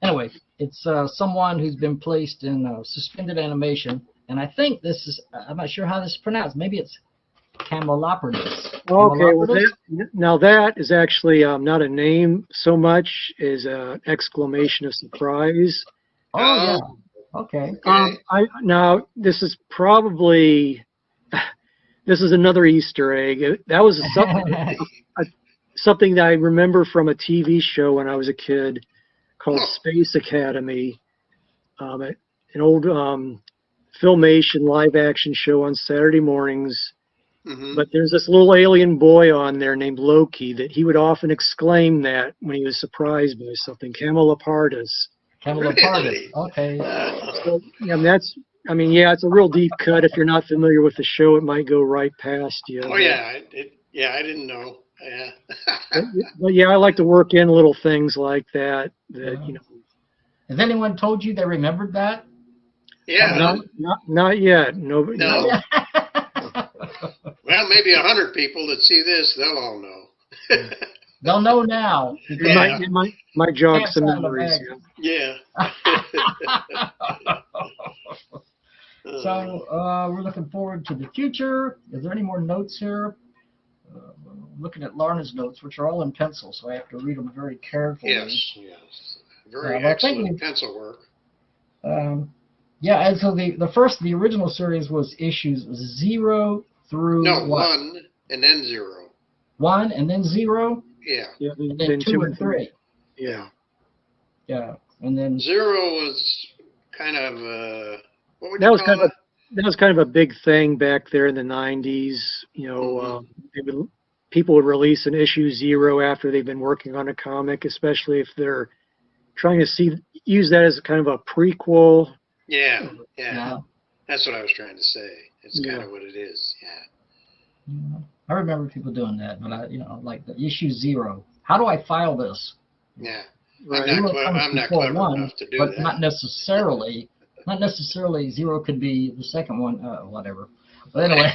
Anyway, it's someone who's been placed in suspended animation, and I think this is, I'm not sure how this is pronounced, maybe it's Camelopardus. Okay, well that is actually not a name so much as an exclamation of surprise. Oh, yeah. Okay. Now this is probably another Easter egg. That was something that I remember from a TV show when I was a kid called Space Academy, an old Filmation live action show on Saturday mornings. Mm-hmm. But there's this little alien boy on there named Loki that he would often exclaim that when he was surprised by something. Camelopardus. Camelopardus. Really? Okay. So, it's a real deep cut. If you're not familiar with the show, it might go right past you. Oh, yeah. I didn't know. Yeah. but yeah, I like to work in little things like that. Has anyone told you they remembered that? Yeah. Not yet. Nobody. No. Well, maybe 100 people that see this, they'll all know. They'll know now. It might jog some memories. Yeah. So we're looking forward to the future. Is there any more notes here? Looking at Larna's notes, which are all in pencil, so I have to read them very carefully. Yes. Very excellent pencil work. Yeah, and so the original series was issues 0 through what? 1 and then 0. 1 and then 0? Yeah. And then 2 and 3. Yeah. Yeah. And then 0 was kind of what would you call it? That was kind of a big thing back there in the 90s. People would release an issue 0 after they've been working on a comic, especially if they're trying to use that as kind of a prequel. Yeah. That's what I was trying to say. It's kind of what it is. Yeah. I remember people doing that, but like the issue 0. How do I file this? Yeah. Right. I'm not clever enough to do but that. Not necessarily 0 could be the second one, whatever. But anyway,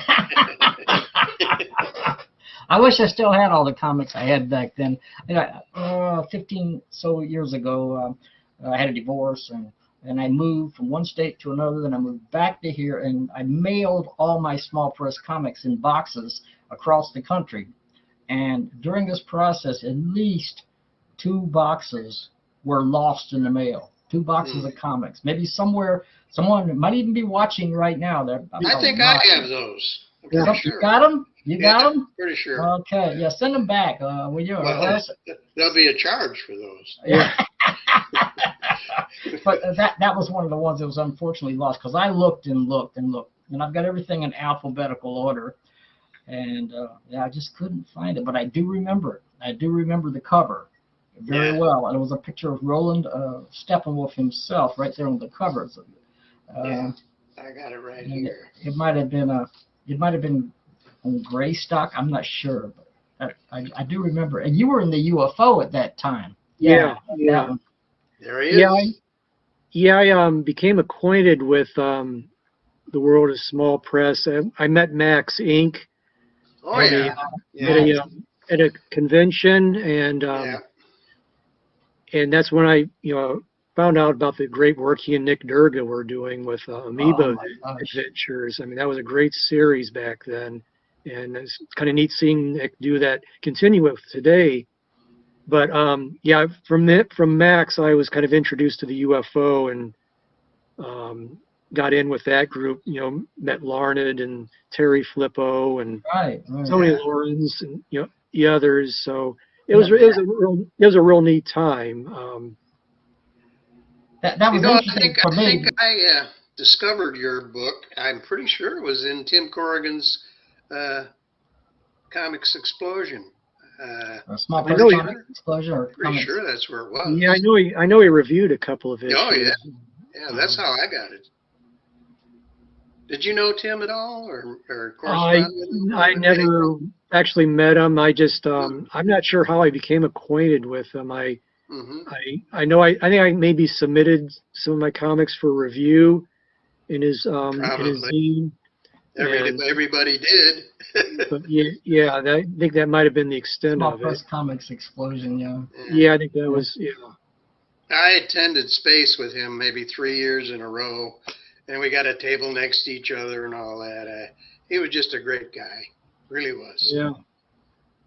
I wish I still had all the comics I had back then. 15 so years ago, I had a divorce and I moved from one state to another. Then I moved back to here, and I mailed all my small press comics in boxes across the country. And during this process, at least 2 boxes were lost in the mail. 2 boxes of comics. Maybe somewhere, someone might even be watching right now. I think I have those. I'm pretty sure. You got them? You got them? Pretty sure. Okay. Yeah, send them back. There'll be a charge for those. Yeah. But that was one of the ones that was unfortunately lost, because I looked and looked and looked, and I've got everything in alphabetical order, and I just couldn't find it. But I do remember it. I do remember the cover very well, and it was a picture of Roland Steppenwolf himself right there on the cover. So, I got it right here. It might have been on gray stock. I'm not sure, but I do remember. And you were in the UFO at that time. Yeah. There he is. I became acquainted with the world of small press. I met Max Inc. Oh, at a convention, and that's when I found out about the great work he and Nick Durga were doing with Amoeba Adventures. I mean, that was a great series back then, and it's kind of neat seeing Nick do that, continue with today. But from Max, I was kind of introduced to the UFO and got in with that group. Met Larned and Terry Flippo and Tony Lawrence and the others. So it was a real neat time. That was interesting for me. I think I discovered your book. I'm pretty sure it was in Tim Corrigan's Comics Explosion. A small I know press he- comic explosion or Pretty comics. sure that's where it was. Yeah, I know he reviewed a couple of issues. Oh, yeah. Yeah, that's how I got it. Did you know Tim at all, or correspond with him? I never actually met him. I just I'm not sure how I became acquainted with him. Mm-hmm. I know I think I maybe submitted some of my comics for review in his zine. Everybody did. But yeah, I think that might have been the extent Small of it. press comics explosion, yeah. Yeah, I think that was I attended Space with him maybe 3 years in a row, and we got a table next to each other and all that. He was just a great guy, really was. Yeah.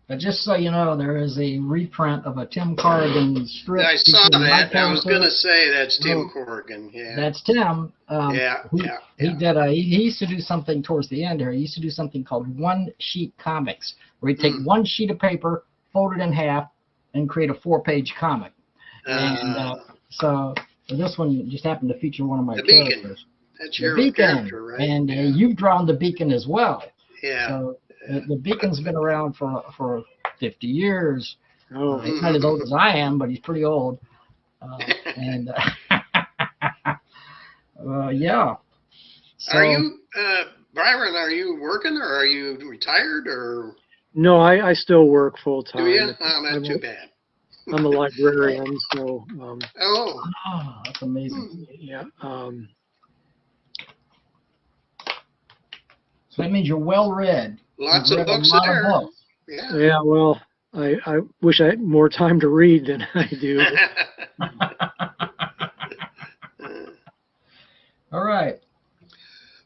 But just so you know, there is a reprint of a Tim Corrigan strip. I saw featuring my that. I was character. going to say that's Tim Corrigan. Yeah. That's Tim. He Yeah. used to do something towards the end here. He used to do something called one-sheet comics, where he'd take one sheet of paper, fold it in half, and create a 4-page comic. So this one just happened to feature one of my The Beacon. characters. That's The your Beacon. character, right? And yeah. you've drawn the Beacon as well. Yeah. So the Beacon's been around for 50 years. Oh. He's not as old as I am, but he's pretty old. Yeah. So, Are you, Byron, are you working, or are you retired, or No, I still work full time. do you? Oh, not too bad. I'm a librarian, so Oh, that's amazing. yeah. So that means you're well read. lots You've of read a books lot there. of books. Yeah. Yeah, well, I wish I had more time to read than I do. All right.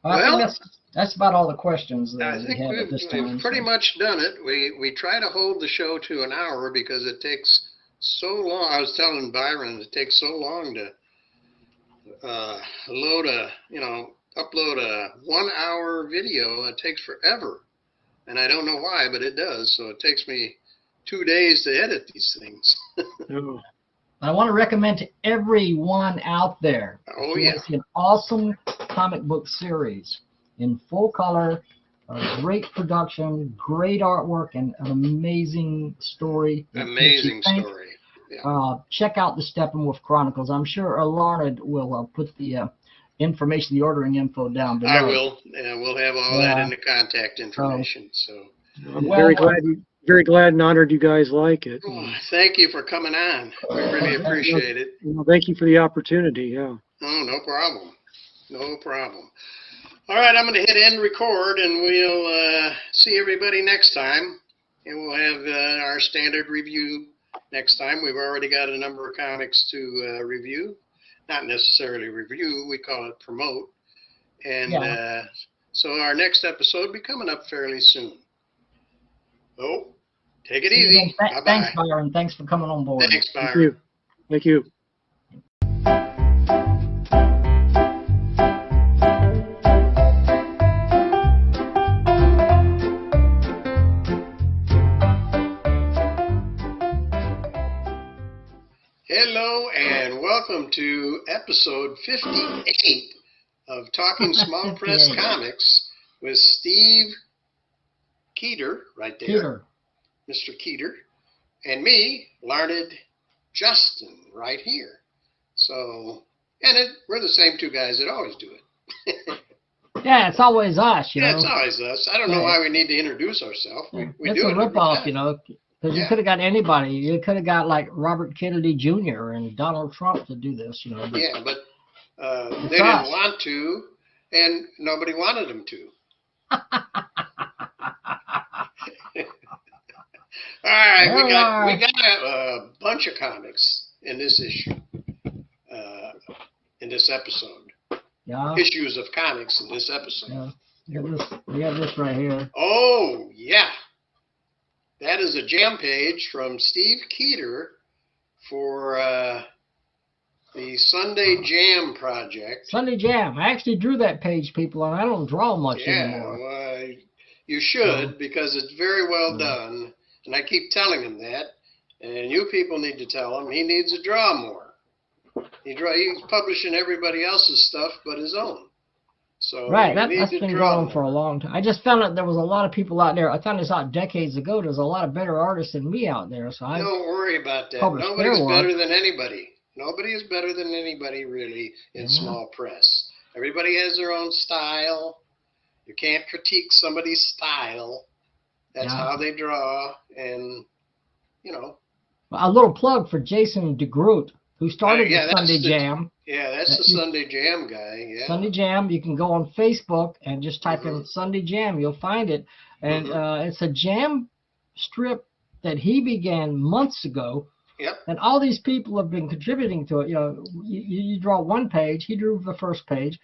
I Well, think that's about all the questions that I we think have at this time. we've pretty much done it. We try to hold the show to an hour because it takes so long. I was telling Byron it takes so long to upload a 1 hour video. It takes forever, and I don't know why, but it does. So it takes me 2 days to edit these things. Oh, I want to recommend to everyone out there. Oh, if you yeah. want to see an awesome comic book series in full color, great production, great artwork, and an amazing story. that makes you Amazing think. story. Yeah. Check out the Steppenwolf Chronicles. I'm sure Larned will put the information, the ordering info down below. I will. Yeah, we'll have all that in the contact information. So, I'm very glad and honored you guys like it. Thank you for coming on. We really appreciate it. Well, thank you for the opportunity. Yeah. Oh, no problem. No problem. All right, I'm going to hit end record, and we'll see everybody next time. And we'll have our standard review next time. We've already got a number of comics to review. Not necessarily review, we call it promote. And so our next episode will be coming up fairly soon. Oh, take it easy. Bye-bye. Thanks, Byron. Thanks for coming on board. Thanks, Thank Byron. you. Thank you. Hello and welcome to episode 58 of Talking Small Press 58. Comics with Steve Keeter, right there, Peter. Mr. Keeter, and me, Larned Justin, right here. So, we're the same two guys that always do it. Yeah, it's always us, you know. It's always us. I don't know why we need to introduce ourselves. We It's do a it every ripoff, time. you know, because you Yeah. could have got anybody. You could have got like Robert Kennedy Jr. and Donald Trump to do this, you know. But Yeah, but It's they didn't us. want to, and nobody wanted them to. All right, we got a bunch of comics in this issue, in this episode. yeah, Issues of comics in this episode. yeah. We have this right here. Oh, yeah. That is a jam page from Steve Keeter for the Sunday Jam project. Sunday Jam. I actually drew that page, people, and I don't draw much Yeah, anymore. well, you should, because it's very well done. And I keep telling him that. And you people need to tell him he needs to draw more. He's publishing everybody else's stuff but his own. So Right, you need that's to been draw going on for a more. long time. I just found out there was a lot of people out there. I found this out decades ago. There's a lot of better artists than me out there, so I Don't worry about that. published their Nobody's work. better than anybody. Nobody is better than anybody, really, in Yeah. small press. Everybody has their own style. You can't critique somebody's style. That's Yeah. how they draw, and, you know. A little plug for Jason DeGroot, who started yeah, the Sunday Jam. Yeah, that's the Sunday Jam guy, yeah. Sunday Jam. You can go on Facebook and just type in Sunday Jam. You'll find it. And it's a jam strip that he began months ago. Yep. And all these people have been contributing to it. You know, you draw one page. He drew the first page.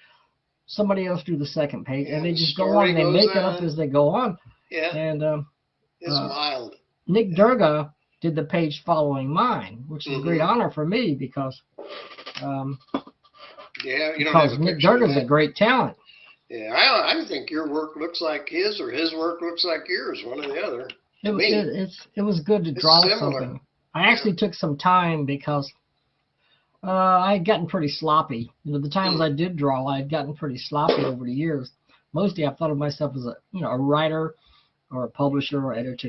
Somebody else drew the second page. Yeah, and they the just go story on. And they goes make it on. up as they go on. Yeah, And it's wild. Nick Durga did the page following mine, which is a great honor for me because Yeah, you don't have a Nick picture of Durga's a that. great talent. Yeah, I think your work looks like his, or his work looks like yours, one or the other. It was good to It's draw similar. something. I actually took some time because I had gotten pretty sloppy. You know, the times I did draw, I had gotten pretty sloppy over the years. Mostly, I thought of myself as a writer or a publisher or editor.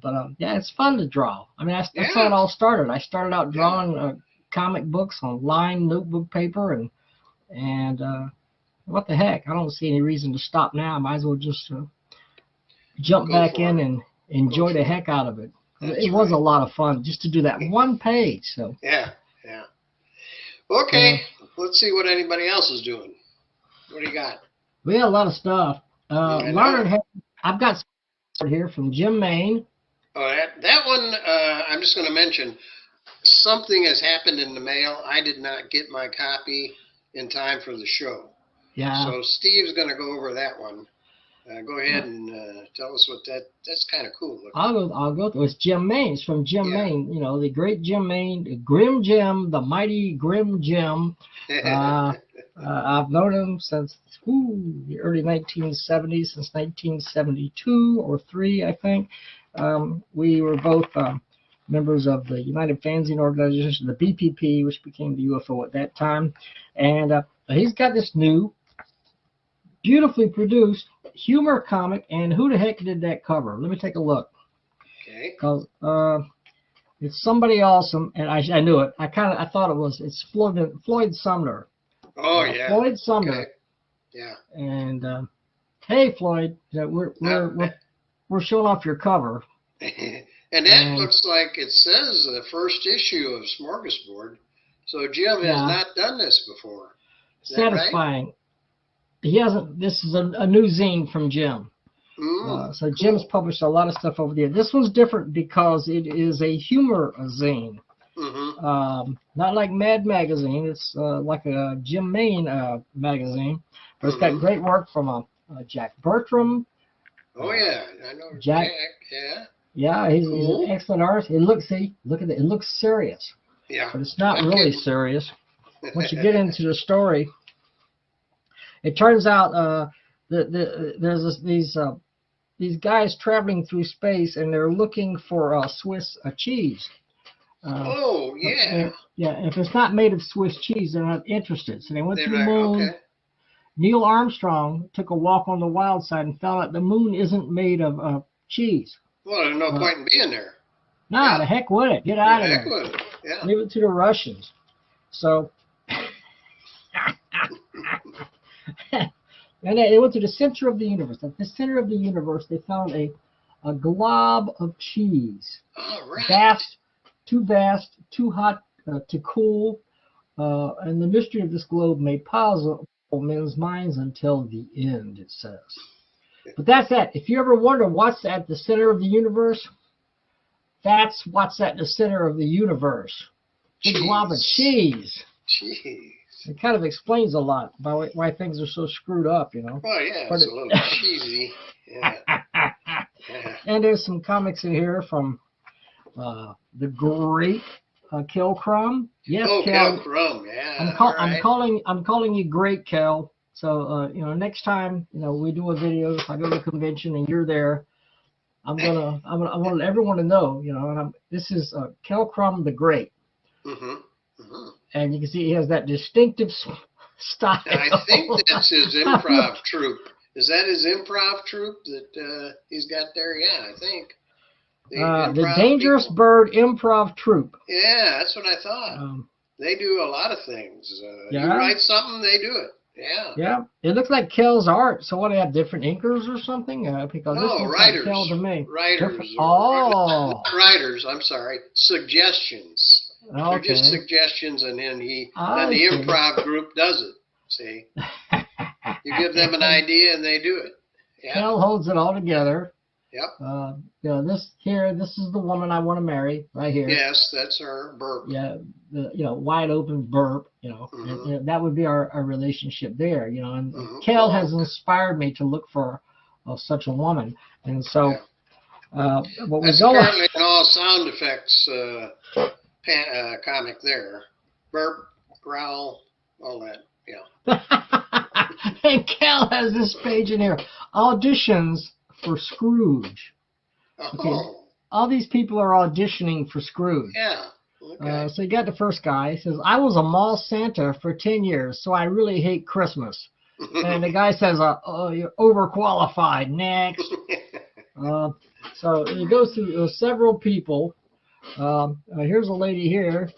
But yeah, it's fun to draw. I mean, that's how it all started. I started out drawing comic books on lined notebook paper, and what the heck? I don't see any reason to stop now. I might as well just jump back in and enjoy the heck out of it. It was a lot of fun just to do that one page. So yeah. Okay, let's see what anybody else is doing. What do you got? we had a lot of stuff. I've got some here from Jim Main. Oh, that one, I'm just going to mention, something has happened in the mail. I did not get my copy in time for the show. Yeah. So Steve's going to go over that one. Go ahead and tell us what that's kind of cool. I'll go through. It's Jim Main. It's from Jim Main. You know, the great Jim Main, the Grim Jim, the mighty Grim Jim. I've known him since the early 1970s, since 1972 or 3, I think. We were both members of the United Fanzine Organization, the BPP, which became the UFO at that time. And he's got this new, beautifully produced humor comic. And who the heck did that cover? Let me take a look. Okay. Because it's somebody awesome, and I knew it. I thought it's Floyd Sumner. Oh yeah. Floyd Sumner. Okay. Yeah. And hey, Floyd, we're showing off your cover. And that looks like it says the first issue of Smorgasbord. So Jim has not done this before. Is that satisfying. right? He hasn't. This is a new zine from Jim. So Jim's published a lot of stuff over there. This one's different because it is a humor zine. Not like Mad Magazine. It's like a Jim Main magazine. But it's got great work from Jack Bertram. Oh yeah, I know Jack. Yeah. Yeah, he's an excellent artist. Look at it. It looks serious. Yeah. But it's not really serious. Once you get into the story, it turns out there's these guys traveling through space, and they're looking for Swiss cheese. Oh yeah. Yeah. If it's not made of Swiss cheese, they're not interested. So they went to the moon. Okay. Neil Armstrong took a walk on the wild side and found out the moon isn't made of cheese. Well, there's no point in being there. Nah, the heck with it. Get out of The heck there. with it. Yeah. Leave it to the Russians. So, and they went to the center of the universe. At the center of the universe, they found a glob of cheese. All right. Vast, too hot to cool. And the mystery of this globe may puzzle men's minds until the end, it says. But that's it. If you ever wonder what's at the center of the universe, that's what's at the center of the universe. Big glob of cheese. Jeez. It kind of explains a lot about why things are so screwed up, you know. Oh yeah, it's a little cheesy. Yeah. And there's some comics in here from the great Kel Crum. Yes, Kel Crum. Yeah. I'm calling you great, Kel. So next time we do a video, if I go to a convention and you're there, I want everyone to know, and this is Kel Crum the Great. And you can see he has that distinctive style. I think that's his improv troupe. Is that his improv troupe that he's got there? Yeah, I think. The Dangerous people. Bird Improv Troupe. Yeah, that's what I thought. They do a lot of things. Yeah. You write something, they do it. Yeah. Yeah. It looks like Kel's art. So what, they have different inkers or something? Because this looks writers. like Kel to me. Writers. Oh. Writers, I'm sorry. Suggestions. Okay. They're just suggestions, and then the improv group does it. See? You give them an idea, and they do it. Yeah. Kel holds it all together. Yep. This is the woman I want to marry, right here. Yes, that's her burp. Yeah, wide open burp, and that would be our relationship there, and Kel has inspired me to look for such a woman. And so, what we that's go apparently an all sound effects comic there. Burp, growl, all that, and Kel has this page in here, auditions for Scrooge. Okay. All these people are auditioning for Scrooge. Yeah. Okay. So you got the first guy. He says, I was a mall Santa for 10 years, so I really hate Christmas. And the guy says, you're overqualified. Next. So it goes through several people. Here's a lady here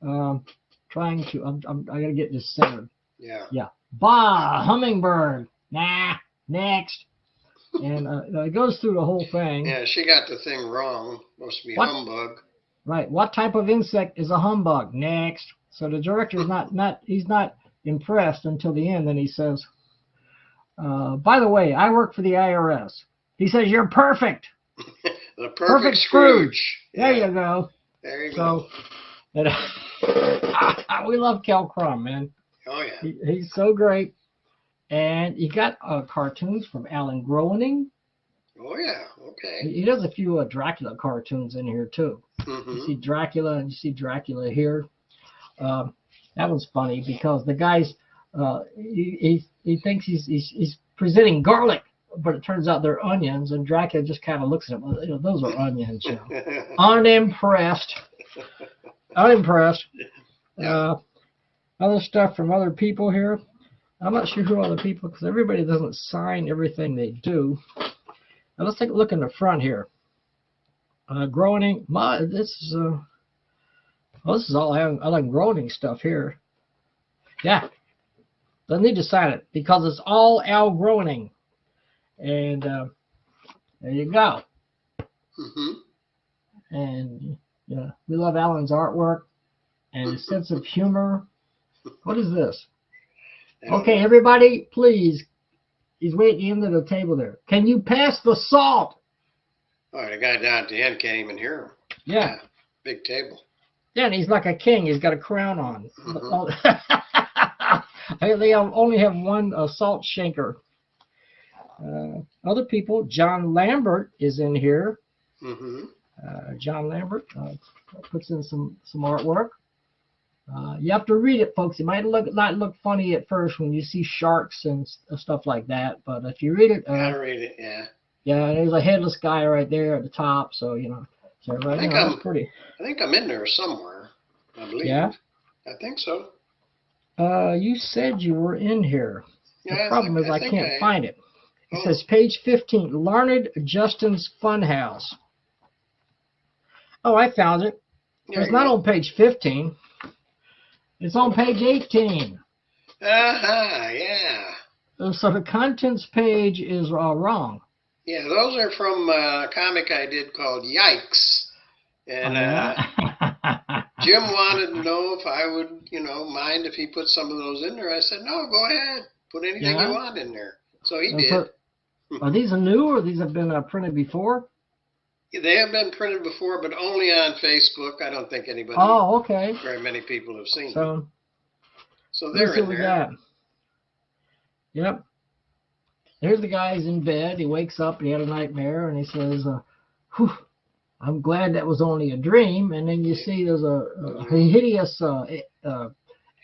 trying to, I got to get this centered. Yeah. Yeah. Bah, hummingbird. Nah. Next. And it goes through the whole thing. Yeah, she got the thing wrong. Supposed to be humbug. Right. What type of insect is a humbug? Next. So the director's he's not impressed until the end. Then he says, by the way, I work for the IRS. He says, you're perfect. The perfect Scrooge. There you go. There you go. We love Kel Crum, man. Oh, yeah. He's so great. And you got cartoons from Alan Groening. Oh, yeah. Okay. He does a few Dracula cartoons in here, too. You see Dracula, and you see Dracula here. That one's funny because the guy's, he thinks he's presenting garlic, but it turns out they're onions, and Dracula just kind of looks at him. Those are onions. Unimpressed. Unimpressed. Other stuff from other people here. I'm not sure who are the people because everybody doesn't sign everything they do. Now let's take a look in the front here. Groening, this is all Alan Groening stuff here. Yeah, doesn't need to sign it because it's all Al Groening. And there you go. And we love Alan's artwork and his sense of humor. What is this? Okay, everybody, please. He's way at the end of the table there. Can you pass the salt? All right, the guy down at the end can't even hear him. Yeah. Big table. Yeah, and he's like a king. He's got a crown on. They only have one salt shaker. Other people, John Lambert is in here. John Lambert puts in some artwork. You have to read it, folks. It might not look funny at first when you see sharks and stuff like that, but if you read it, gotta read it, yeah. Yeah, there's a headless guy right there at the top, so So that's pretty. I think I'm in there somewhere. I believe. Yeah. I think so. You said you were in here. Yeah, the problem is I can't find it. It says page 15, Larned Justin's Funhouse. Oh, I found it. It's not on page 15. It's on page 18. Yeah. So the contents page is wrong. Yeah, those are from a comic I did called Yikes. And Jim wanted to know if I would, mind if he put some of those in there. I said, no, go ahead. Put anything you want in there. So he did. Are these new or these have been printed before? They have been printed before, but only on Facebook. I don't think anybody. Oh, okay. Very many people have seen them. So they're in there. Yep. Here's the guy. He's in bed. He wakes up and he had a nightmare, and he says, "Whew, I'm glad that was only a dream." And then you see there's a hideous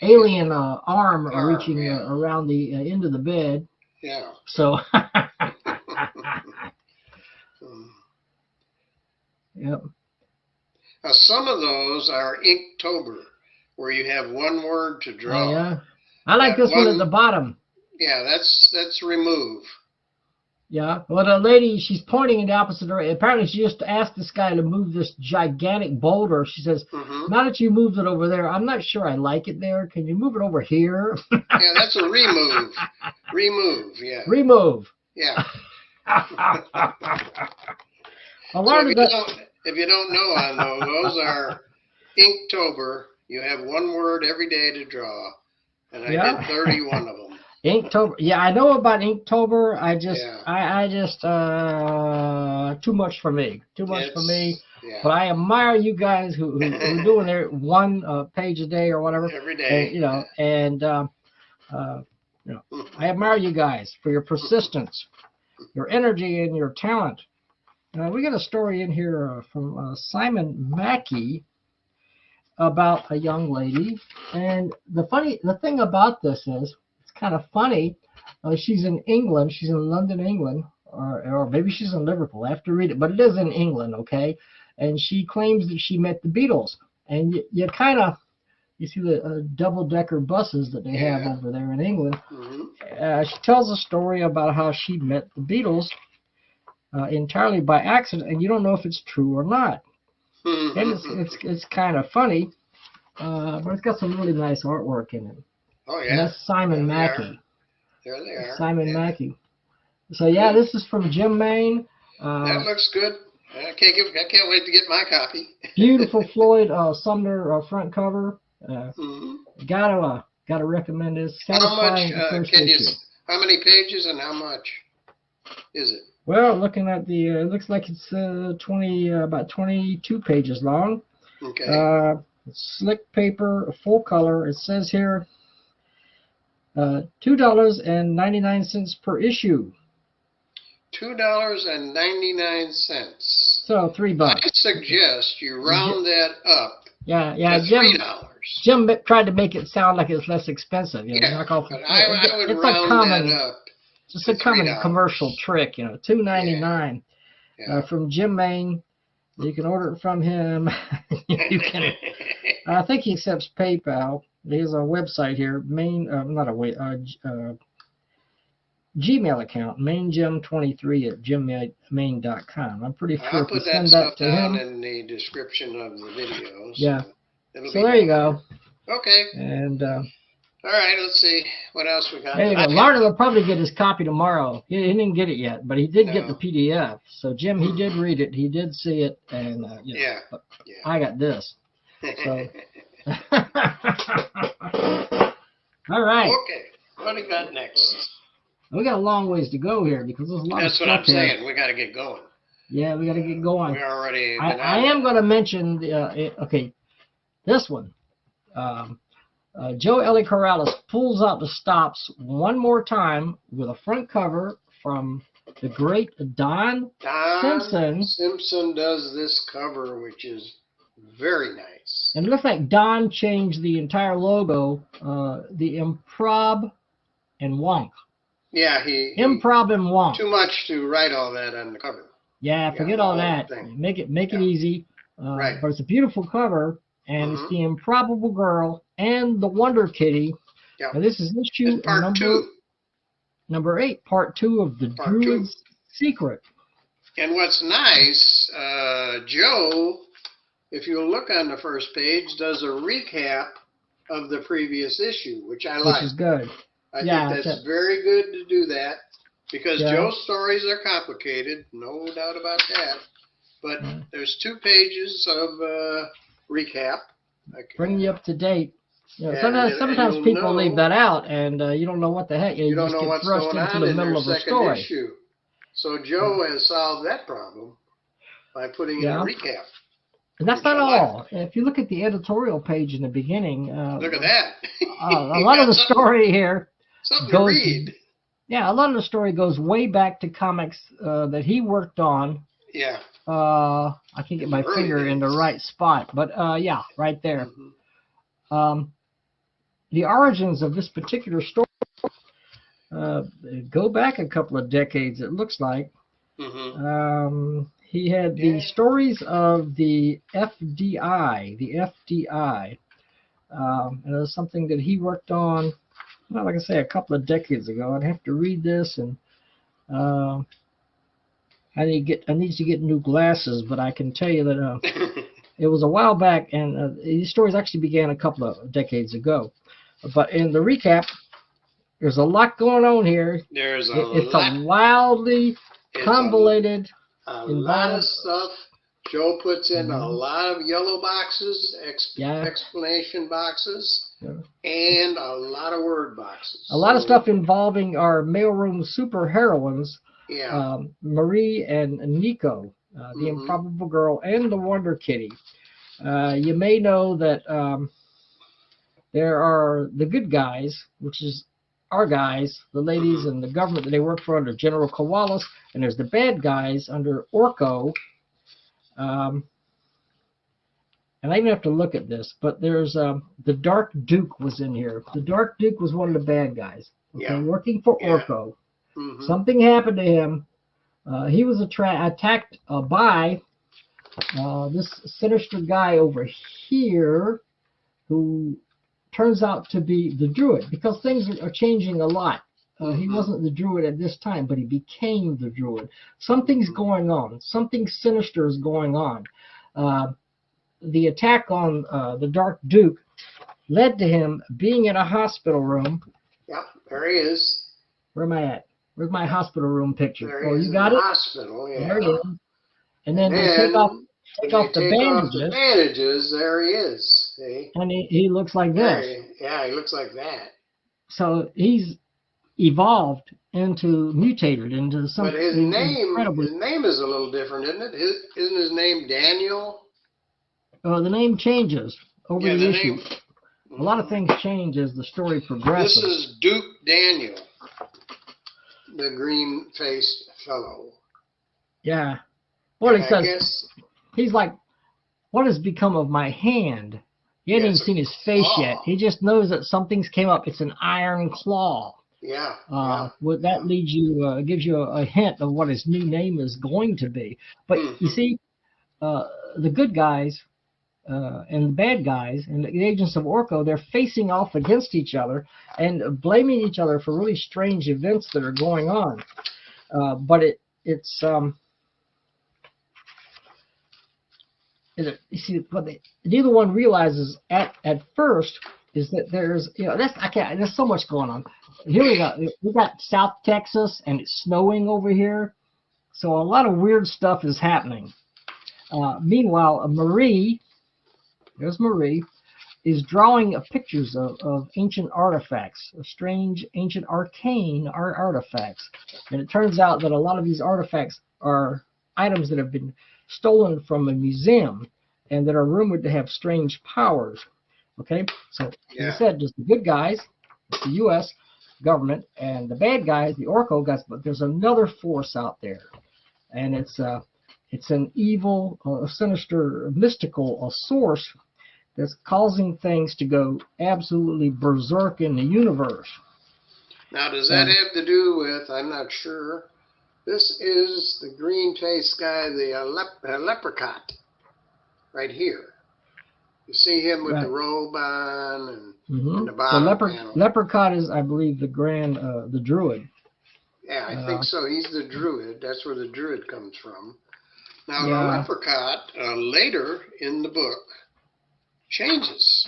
alien arm reaching around the end of the bed. Yeah. So. Yep. Some of those are Inktober, where you have one word to draw. Oh, yeah. I like this one at the bottom. Yeah, that's remove. Yeah. Well, the lady, she's pointing in the opposite direction. Apparently, she just asked this guy to move this gigantic boulder. She says, now that you moved it over there, I'm not sure I like it there. Can you move it over here? Yeah, that's a remove. Remove, yeah. Remove. Yeah. If you don't know on those are Inktober. You have one word every day to draw. And I did 31 of them. Inktober. Yeah, I know about Inktober. I just too much for me. Too much for me. Yeah. But I admire you guys who are doing their one page a day or whatever. Every day. And, I admire you guys for your persistence, your energy, and your talent. We got a story in here from Simon Mackey about a young lady. And the thing about this is, kind of funny. She's in England. She's in London, England, or maybe she's in Liverpool. I have to read it, but it is in England, okay? And she claims that she met the Beatles. And you see the double-decker buses that they have over there in England. She tells a story about how she met the Beatles entirely by accident, and you don't know if it's true or not. And it's kind of funny, but it's got some really nice artwork in it. Oh, yeah. And that's Simon Mackey. There they are. Simon Mackey. So, yeah, this is from Jim, Maine. That looks good. I can't wait to get my copy. Beautiful Floyd Sumner front cover. Gotta recommend this. How much how many pages and how much is it? Well, looking at the, it looks like it's about 22 pages long. Okay. Slick paper, full color. It says here, $2.99 per issue. $2.99. So $3. I suggest you round that up. Yeah, to $3. Jim tried to make it sound like it's less expensive. Knock off. But I would round that up. It's a common commercial trick, $2.99 from Jim, Maine. You can order it from him. You can. I think he accepts PayPal. He has a website here, Gmail account, mainegym23@gmail.com. I'm pretty sure I'll put send that to him in the description of the video. Yeah. So there you go. Okay. And all right, let's see what else we got. There you go. Larned will probably get his copy tomorrow. He didn't get it yet, but he did get the PDF. So Jim, he did read it. He did see it, and I got this. So. All right. Okay. What do we got next? We got a long ways to go here because there's a lot of stuff. That's what I'm saying. We got to get going. Yeah, we got to get going. We already. I am going to mention this one. Joe Ely Carrales pulls out the stops one more time with a front cover from the great Don Simpson. Simpson does this cover, which is very nice. And it looks like Don changed the entire logo, the Improv and Wonk. Yeah, Improv and Wonk. Too much to write all that on the cover. Yeah, forget all that. Make it easy. Right. But it's a beautiful cover, and it's the Improbable Girl and the Wonder Kitty. Yeah. And this is issue number 8, part 2 of the Druid's Secret. And what's nice, Joe, if you look on the first page, does a recap of the previous issue, which I like. Which is good. I think that's very good to do that, because Joe's stories are complicated, no doubt about that. But there's 2 pages of recap. Bring you up to date. Sometimes people leave that out, and you don't know what the heck. You don't know what's going on in the second issue. So Joe has solved that problem by putting in a recap. And that's not all. If you look at the editorial page in the beginning, look at that. A lot of the story here to read. Yeah, a lot of the story goes way back to comics that he worked on. Yeah. I can't get my finger in the right spot, but yeah, right there. The origins of this particular story go back a couple of decades, it looks like. He had the stories of the FDI, and it was something that he worked on well, like I say, a couple of decades ago. I'd have to read this, and I need to get new glasses. But I can tell you that it was a while back, and these stories actually began a couple of decades ago. But in the recap, there's a lot going on here. There's It's a wildly convoluted, a lot of stuff. Joe puts in a lot of yellow boxes, explanation boxes, and a lot of word boxes. A lot of stuff involving our mailroom super heroines, Marie and Nico, the Improbable Girl, and the Wonder Kitty. You may know that there are the good guys, which is our guys, the ladies and the government that they work for under General Kowalis, and there's the bad guys under Orko. And I even have to look at this, but there's the Dark Duke was in here. The Dark Duke was one of the bad guys, working for Orko. Something happened to him. He was attacked by this sinister guy over here, who turns out to be the Druid, because things are changing a lot. He wasn't the Druid at this time, but he became the Druid. Something's going on. Something sinister is going on. The attack on the Dark Duke led to him being in a hospital room. Yep, there he is. Where am I at? Where's my hospital room picture? There he is, you got it? Hospital, yeah. There he is. And then they take off the bandages. There he is. See? And he looks like this. Yeah, he looks like that. So he's evolved mutated into something. But his name is a little different, isn't it? Isn't his name Daniel? The name changes over the issue. A lot of things change as the story progresses. This is Duke Daniel, the green-faced fellow. Yeah. Well, he says, he's like, what has become of my hand? He hasn't even seen his face yet. He just knows that something's came up. It's an iron claw. Yeah. That leads you, gives you a hint of what his new name is going to be. But you see, the good guys and the bad guys and the agents of Orko, they're facing off against each other and blaming each other for really strange events that are going on. But it's you see, what neither one realizes at first is that there's there's so much going on. Here we got South Texas and it's snowing over here, so a lot of weird stuff is happening. Meanwhile, there's Marie, is drawing pictures of ancient artifacts, of strange ancient arcane artifacts, and it turns out that a lot of these artifacts are items that have been stolen from a museum and that are rumored to have strange powers. Okay, so as I said, just the good guys, the U.S. government, and the bad guys, the Orko guys. But there's another force out there, and it's an evil, sinister, mystical source that's causing things to go absolutely berserk in the universe. Now, does that have to do with? I'm not sure. This is the green-faced guy, the leprechaun, right here. You see him with the robe on and the bottom panel. Leprechaun is, I believe, the Druid. Yeah, I think so. He's the Druid. That's where the Druid comes from. Now, the leprechaun, later in the book, changes.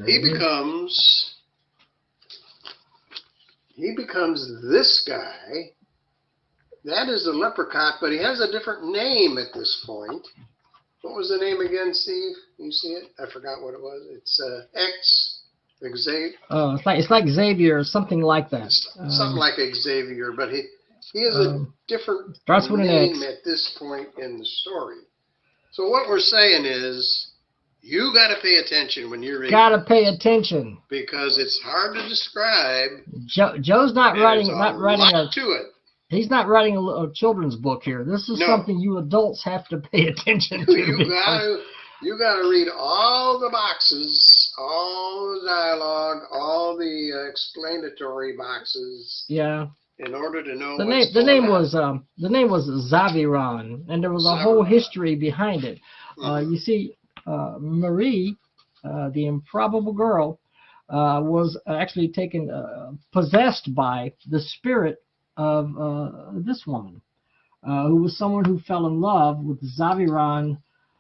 He becomes this guy. That is the leprechaun, but he has a different name at this point. What was the name again, Steve? You see it? I forgot what it was. It's Xavier. Oh, it's like Xavier or something like that. Something like Xavier, but he has a different name at this point in the story. So what we're saying is, you got to pay attention when you're reading. Got to pay attention because it's hard to describe. Joe's not writing to it. He's not writing a children's book here. This is something you adults have to pay attention to. You got to read all the boxes, all the dialogue, all the explanatory boxes. Yeah. In order to know the name was Zaviran, and there was a whole history behind it. You see, Marie, the Improbable Girl, was actually taken, possessed by the spirit of this woman, who was someone who fell in love with Zaviran,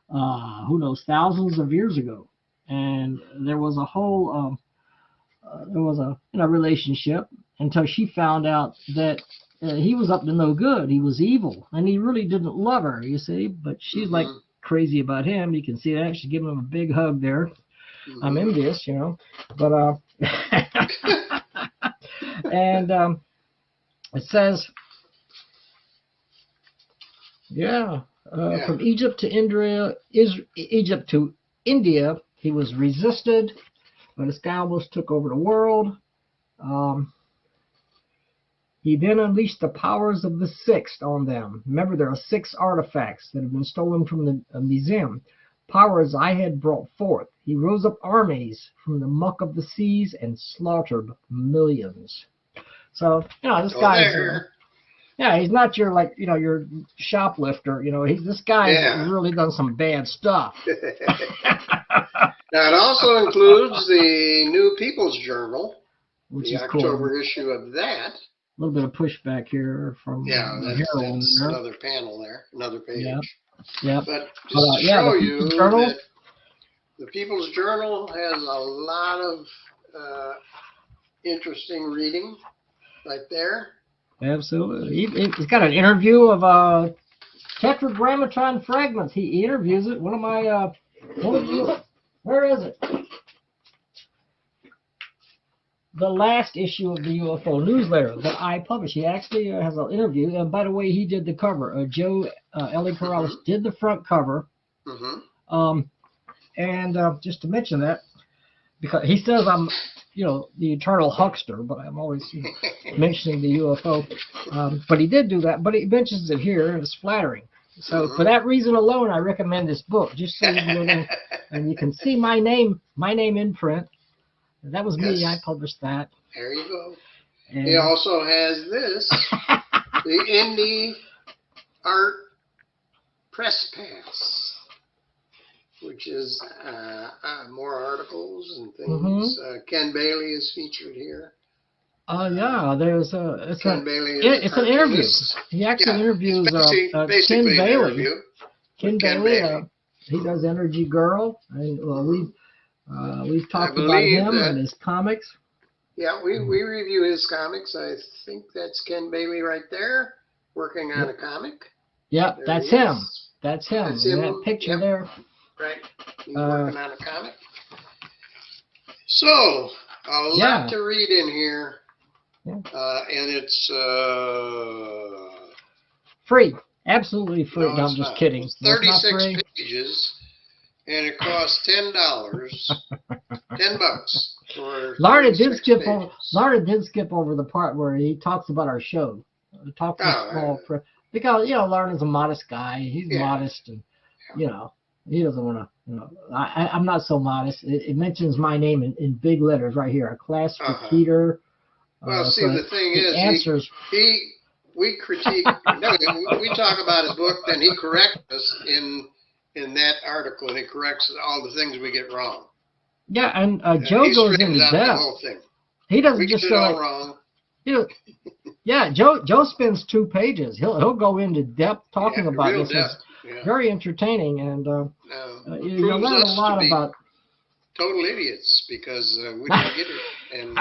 who knows, thousands of years ago. And there was a whole, relationship until she found out that he was up to no good. He was evil, and he really didn't love her, you see. But she's like crazy about him. You can see that. She's giving him a big hug there. I'm envious, But and it says, from Egypt to India, he was resisted, but his guy almost took over the world. He then unleashed the powers of the sixth on them. Remember, there are 6 artifacts that have been stolen from the museum. Powers I had brought forth. He rose up armies from the muck of the seas and slaughtered millions. So, this guy's, he's not your, your shoplifter. This guy has really done some bad stuff. Now, it also includes the New People's Journal, which the is October cool. issue of that. A little bit of pushback here from that's another panel there, another page. Yeah. But just to show you Journal, that the People's Journal has a lot of interesting reading right there. Absolutely. He's got an interview of tetragrammaton fragments. He interviews it. One of my, where is it? The last issue of the UFO newsletter that I published. He actually has an interview. And by the way, he did the cover. Ely Carrales did the front cover. And just to mention that, because he says I'm, the eternal huckster, but I'm always mentioning the UFO. But he did do that. But he mentions it here, and it's flattering. So for that reason alone, I recommend this book. Just so you can go there, and you can see my name in print. That was me. I published that. There you go. And he also has this, the Indie Art Press Pass, which is more articles and things. Ken Bailey is featured here. There's Ken Bailey it's an interview. He actually interviews Ken Bailey. Ken Bailey. He does Energy Girl, and we've talked about him and his comics. Yeah, we review his comics. I think that's Ken Bailey right there, working on a comic. Yep, that's him. That's him. That's him. That picture there. Right. He's working on a comic. So, a lot to read in here. And it's free. Absolutely free. No, I'm just kidding. It's 36 pages. And it costs $10, $10. Larned did skip over the part where he talks about our show. Talk to small press, because Larned is a modest guy. He's modest, and he doesn't want to. I'm not so modest. It mentions my name in big letters right here. A class for Peter. Well, see, the thing is, we critique. We talk about his book, then he corrects us in that article, and he corrects all the things we get wrong. Yeah, and Joe goes into depth. He doesn't just go all wrong. Joe spends 2 pages. He'll go into depth talking about this. It's very entertaining, and you learn a lot about total idiots because we don't get it, and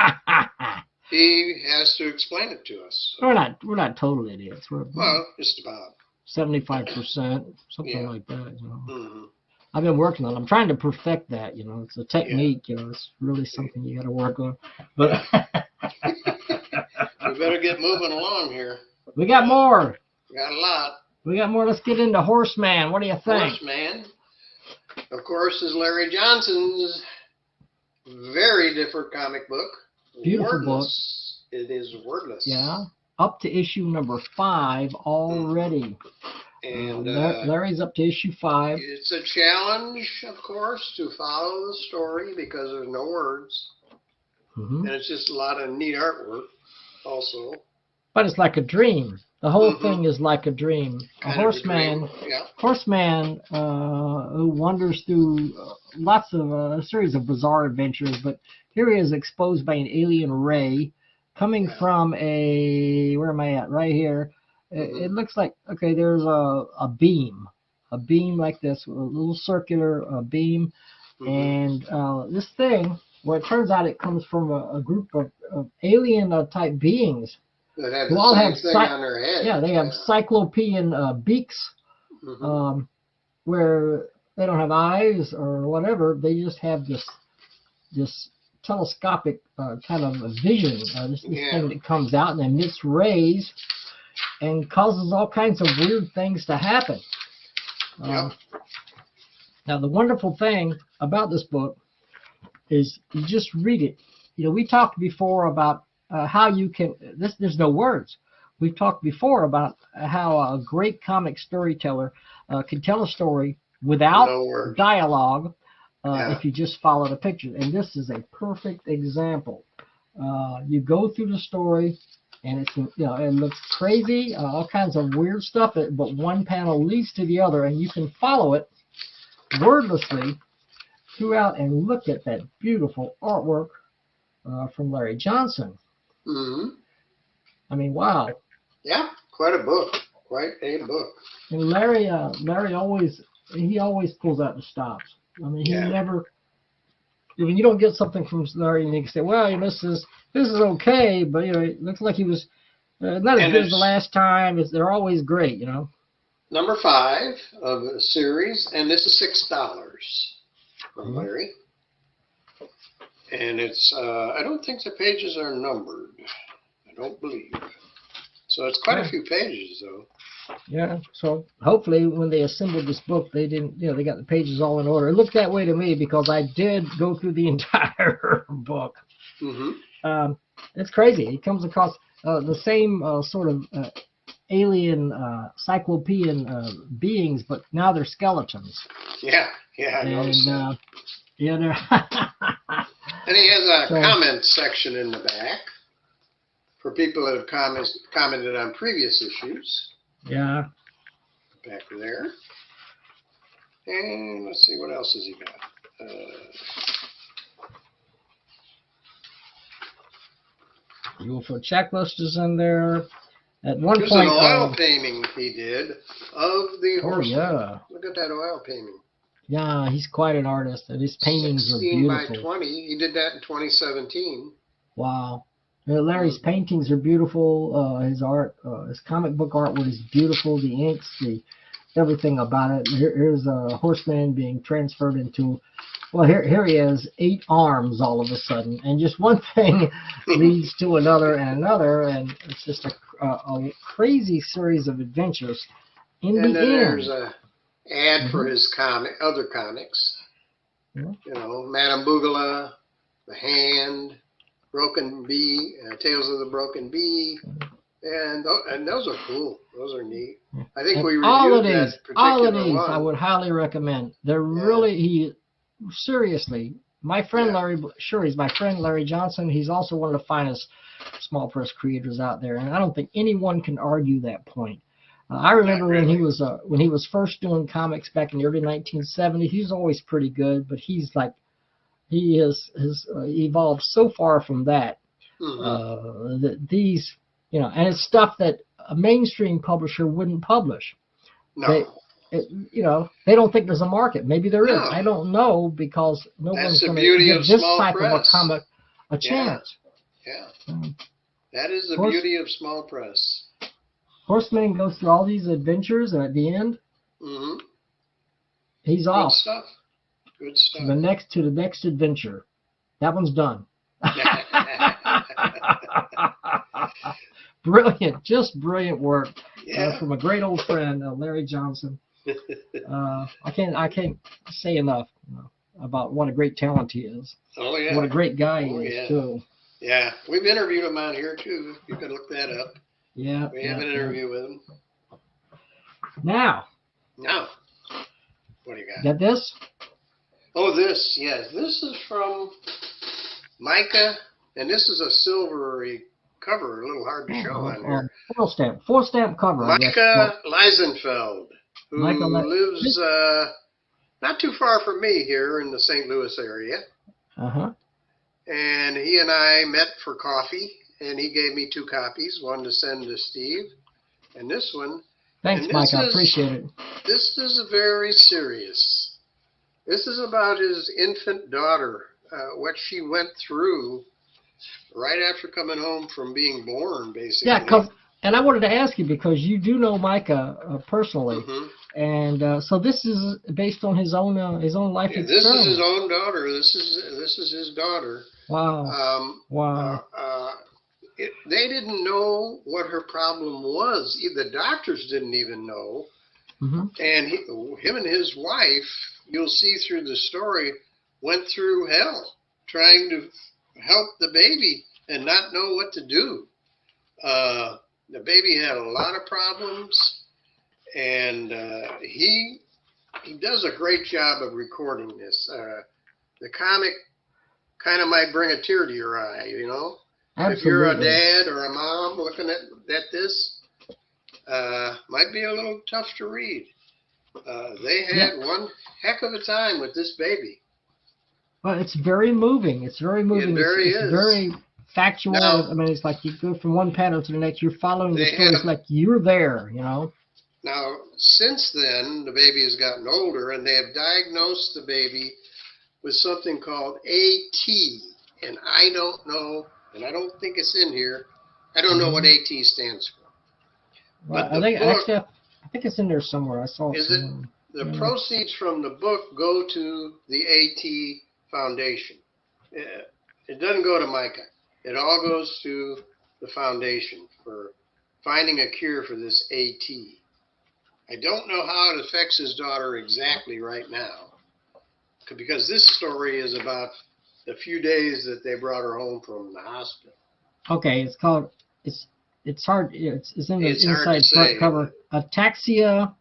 he has to explain it to us. So. We're not total idiots. Well, just about 75%, something like that. I've been working on it. I'm trying to perfect that. It's a technique. It's really something you got to work on. But we better get moving along here. We got more. We got a lot. We got more. Let's get into Horseman. What do you think? Horseman, of course, is Larry Johnson's very different comic book. Beautiful book. It is wordless. Yeah. Up to issue number 5 already. And Larry's up to issue 5. It's a challenge, of course, to follow the story because there's no words. And it's just a lot of neat artwork also. But it's like a dream. The whole thing is like a dream. A Kind of a dream. horseman who wanders through lots of a series of bizarre adventures, but here he is exposed by an alien ray coming from where am I at? Right here. It looks like, okay, there's a beam like this, a little circular beam, and this thing, well, it turns out it comes from a group of alien type beings. That have who the all same have thing on their head. Yeah, they have cyclopean beaks, where they don't have eyes or whatever. They just have this telescopic kind of a vision. This thing that comes out and emits rays and causes all kinds of weird things to happen. Now, the wonderful thing about this book is you just read it. You know, we talked before about how you can, there's no words. We've talked before about how a great comic storyteller can tell a story without dialogue if you just follow the pictures. And this is a perfect example. You go through the story, and it's, you know, it looks crazy, all kinds of weird stuff, but one panel leads to the other, and you can follow it wordlessly throughout. And look at that beautiful artwork from Larry Johnson. I mean, wow. Yeah, quite a book. Quite a book. And Larry always pulls out the stops. I mean, he never. I mean, you don't get something from Larry and you can say, well, you know, this is okay, but you know, it looks like he was not as good as the last time. They're always great, you know. Number 5 of a series, and this is $6 from Larry. And it's, I don't think the pages are numbered. I don't believe. So it's quite a few pages, though. Yeah, so hopefully when they assembled this book, they didn't, you know, they got the pages all in order. It looked that way to me because I did go through the entire book. It's crazy. It comes across the same sort of alien cyclopean beings, but now they're skeletons. Yeah, I noticed that. Yeah, they're and he has a comment section in the back for people that have commented on previous issues. Yeah. Back there. And let's see, what else has he got? UFO checklist is in there. At one There's point, an oil painting he did of the horse. Oh, yeah. Look at that oil painting. Yeah, he's quite an artist, and his paintings are beautiful. 16 by 20. He did that in 2017. Wow. Larry's paintings are beautiful. His art, his comic book artwork is beautiful. The inks, everything about it. Here's a horseman being transferred into, well, here he is, 8 arms all of a sudden. And just one thing leads to another and another, and it's just a crazy series of adventures. In the end, there's a ad for his other comics. You know, Madame Boogala, The Hand, Broken Bee, Tales of the Broken Bee, and those are cool. Those are neat. I think we reviewed all of these one. I would highly recommend. They're really, seriously, my friend Larry, he's my friend Larry Johnson. He's also one of the finest small press creators out there, and I don't think anyone can argue that point. I remember when he was first doing comics back in the early 1970s. He was always pretty good, but he has evolved so far from that. That these, you know, and it's stuff that a mainstream publisher wouldn't publish. No. You know, they don't think there's a market. Maybe there is. I don't know, because no one's going to give this type of a comic a chance. Yeah. That is the beauty of small press. Horseman goes through all these adventures, and at the end, he's off. Good stuff. To the next adventure. That one's done. Brilliant, just brilliant work from a great old friend, Larry Johnson. I can't say enough about what a great talent he is. Oh yeah. What a great guy he is too. Yeah, we've interviewed him out here too. You can look that up. Yeah. We have an interview with him. Now. What do you got? Got this? Oh, this, yes. This is from Micah, and this is a silvery cover, a little hard to show on here. Foil stamp cover. I guess. Micah Liesenfeld, who Micah lives not too far from me here in the St. Louis area. Uh-huh. And he and I met for coffee, and he gave me 2 copies, one to send to Steve, and this one. Thanks, Mike. I appreciate it. This is very serious. This is about his infant daughter, what she went through right after coming home from being born, basically. Yeah, and I wanted to ask you, because you do know Micah personally, and so this is based on his own life experience. This is his own daughter. This is his daughter. Wow. Wow. They didn't know what her problem was. The doctors didn't even know. And him and his wife, you'll see through the story, went through hell trying to help the baby and not know what to do. The baby had a lot of problems, and he does a great job of recording this. The comic kind of might bring a tear to your eye, you know. Absolutely. If you're a dad or a mom looking at this, might be a little tough to read. They had one heck of a time with this baby. Well, it's very moving. It's very moving. It's very factual. Now, I mean, it's like you go from one panel to the next. You're following the story. It's like you're there, you know. Now, since then, the baby has gotten older, and they have diagnosed the baby with something called AT. And I don't know, and I don't think it's in here. I don't know what AT stands for. Well, I think it's in there somewhere. I saw it. Is it? The proceeds from the book go to the AT Foundation. It doesn't go to Micah. It all goes to the foundation for finding a cure for this AT. I don't know how it affects his daughter exactly right now, because this story is about the few days that they brought her home from the hospital. Okay, it's called, it's hard, it's in the inside front cover. Ataxia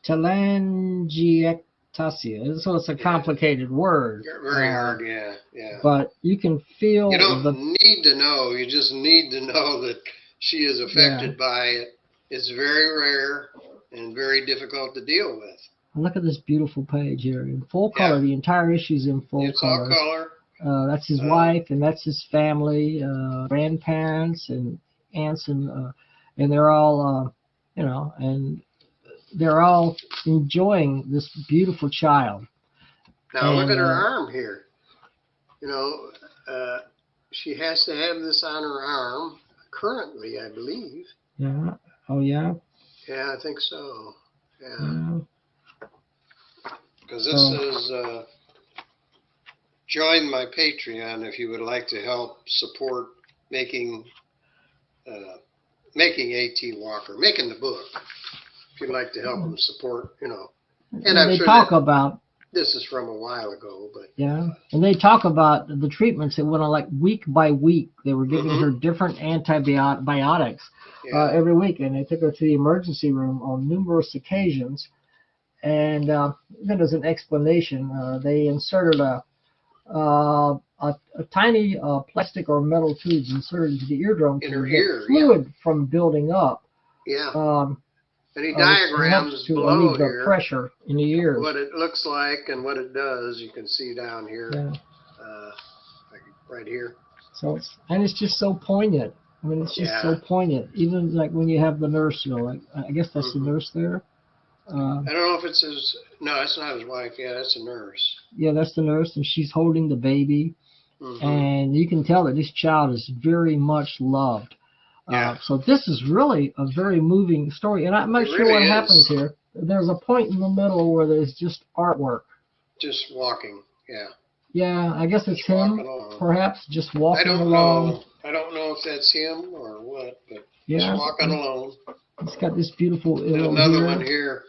telangiectasia. So it's a complicated word. Very hard, yeah. But you can feel. You don't need to know. You just need to know that she is affected by it. It's very rare and very difficult to deal with. Look at this beautiful page here in full color. The entire issue's in full color. It's all color. That's his wife, and that's his family, grandparents and aunts, and they're all, you know, and they're all enjoying this beautiful child. Now look at her arm here. You know, she has to have this on her arm currently, I believe. Yeah. Oh yeah. Yeah, I think so. Yeah. Because this is join my Patreon if you would like to help support making AT Walker, making the book. If you'd like to help them support, you know. And I'm they sure talk about. This is from a while ago, but and they talk about the treatments that went on like week by week. They were giving her different antibiotics every week, and they took her to the emergency room on numerous occasions. And then as an explanation, they inserted a tiny plastic or metal tubes inserted into the eardrum in her to ear, get fluid from building up. And he diagrams to below the here pressure in the ears. what it looks like and what it does. You can see down here, like right here. So it's just so poignant. I mean, it's just so poignant. Even like when you have the nurse, you know, like I guess that's the nurse there. I don't know if it's his. No, that's not his wife. Yeah, that's a nurse. Yeah, that's the nurse, and she's holding the baby, and you can tell that this child is very much loved. So this is really a very moving story, and I'm not sure what happens here. There's a point in the middle where there's just artwork. Just walking, Yeah, I guess it's him, perhaps, just walking along. I don't know if that's him or what, but just walking alone. It's got this beautiful. There's another one here.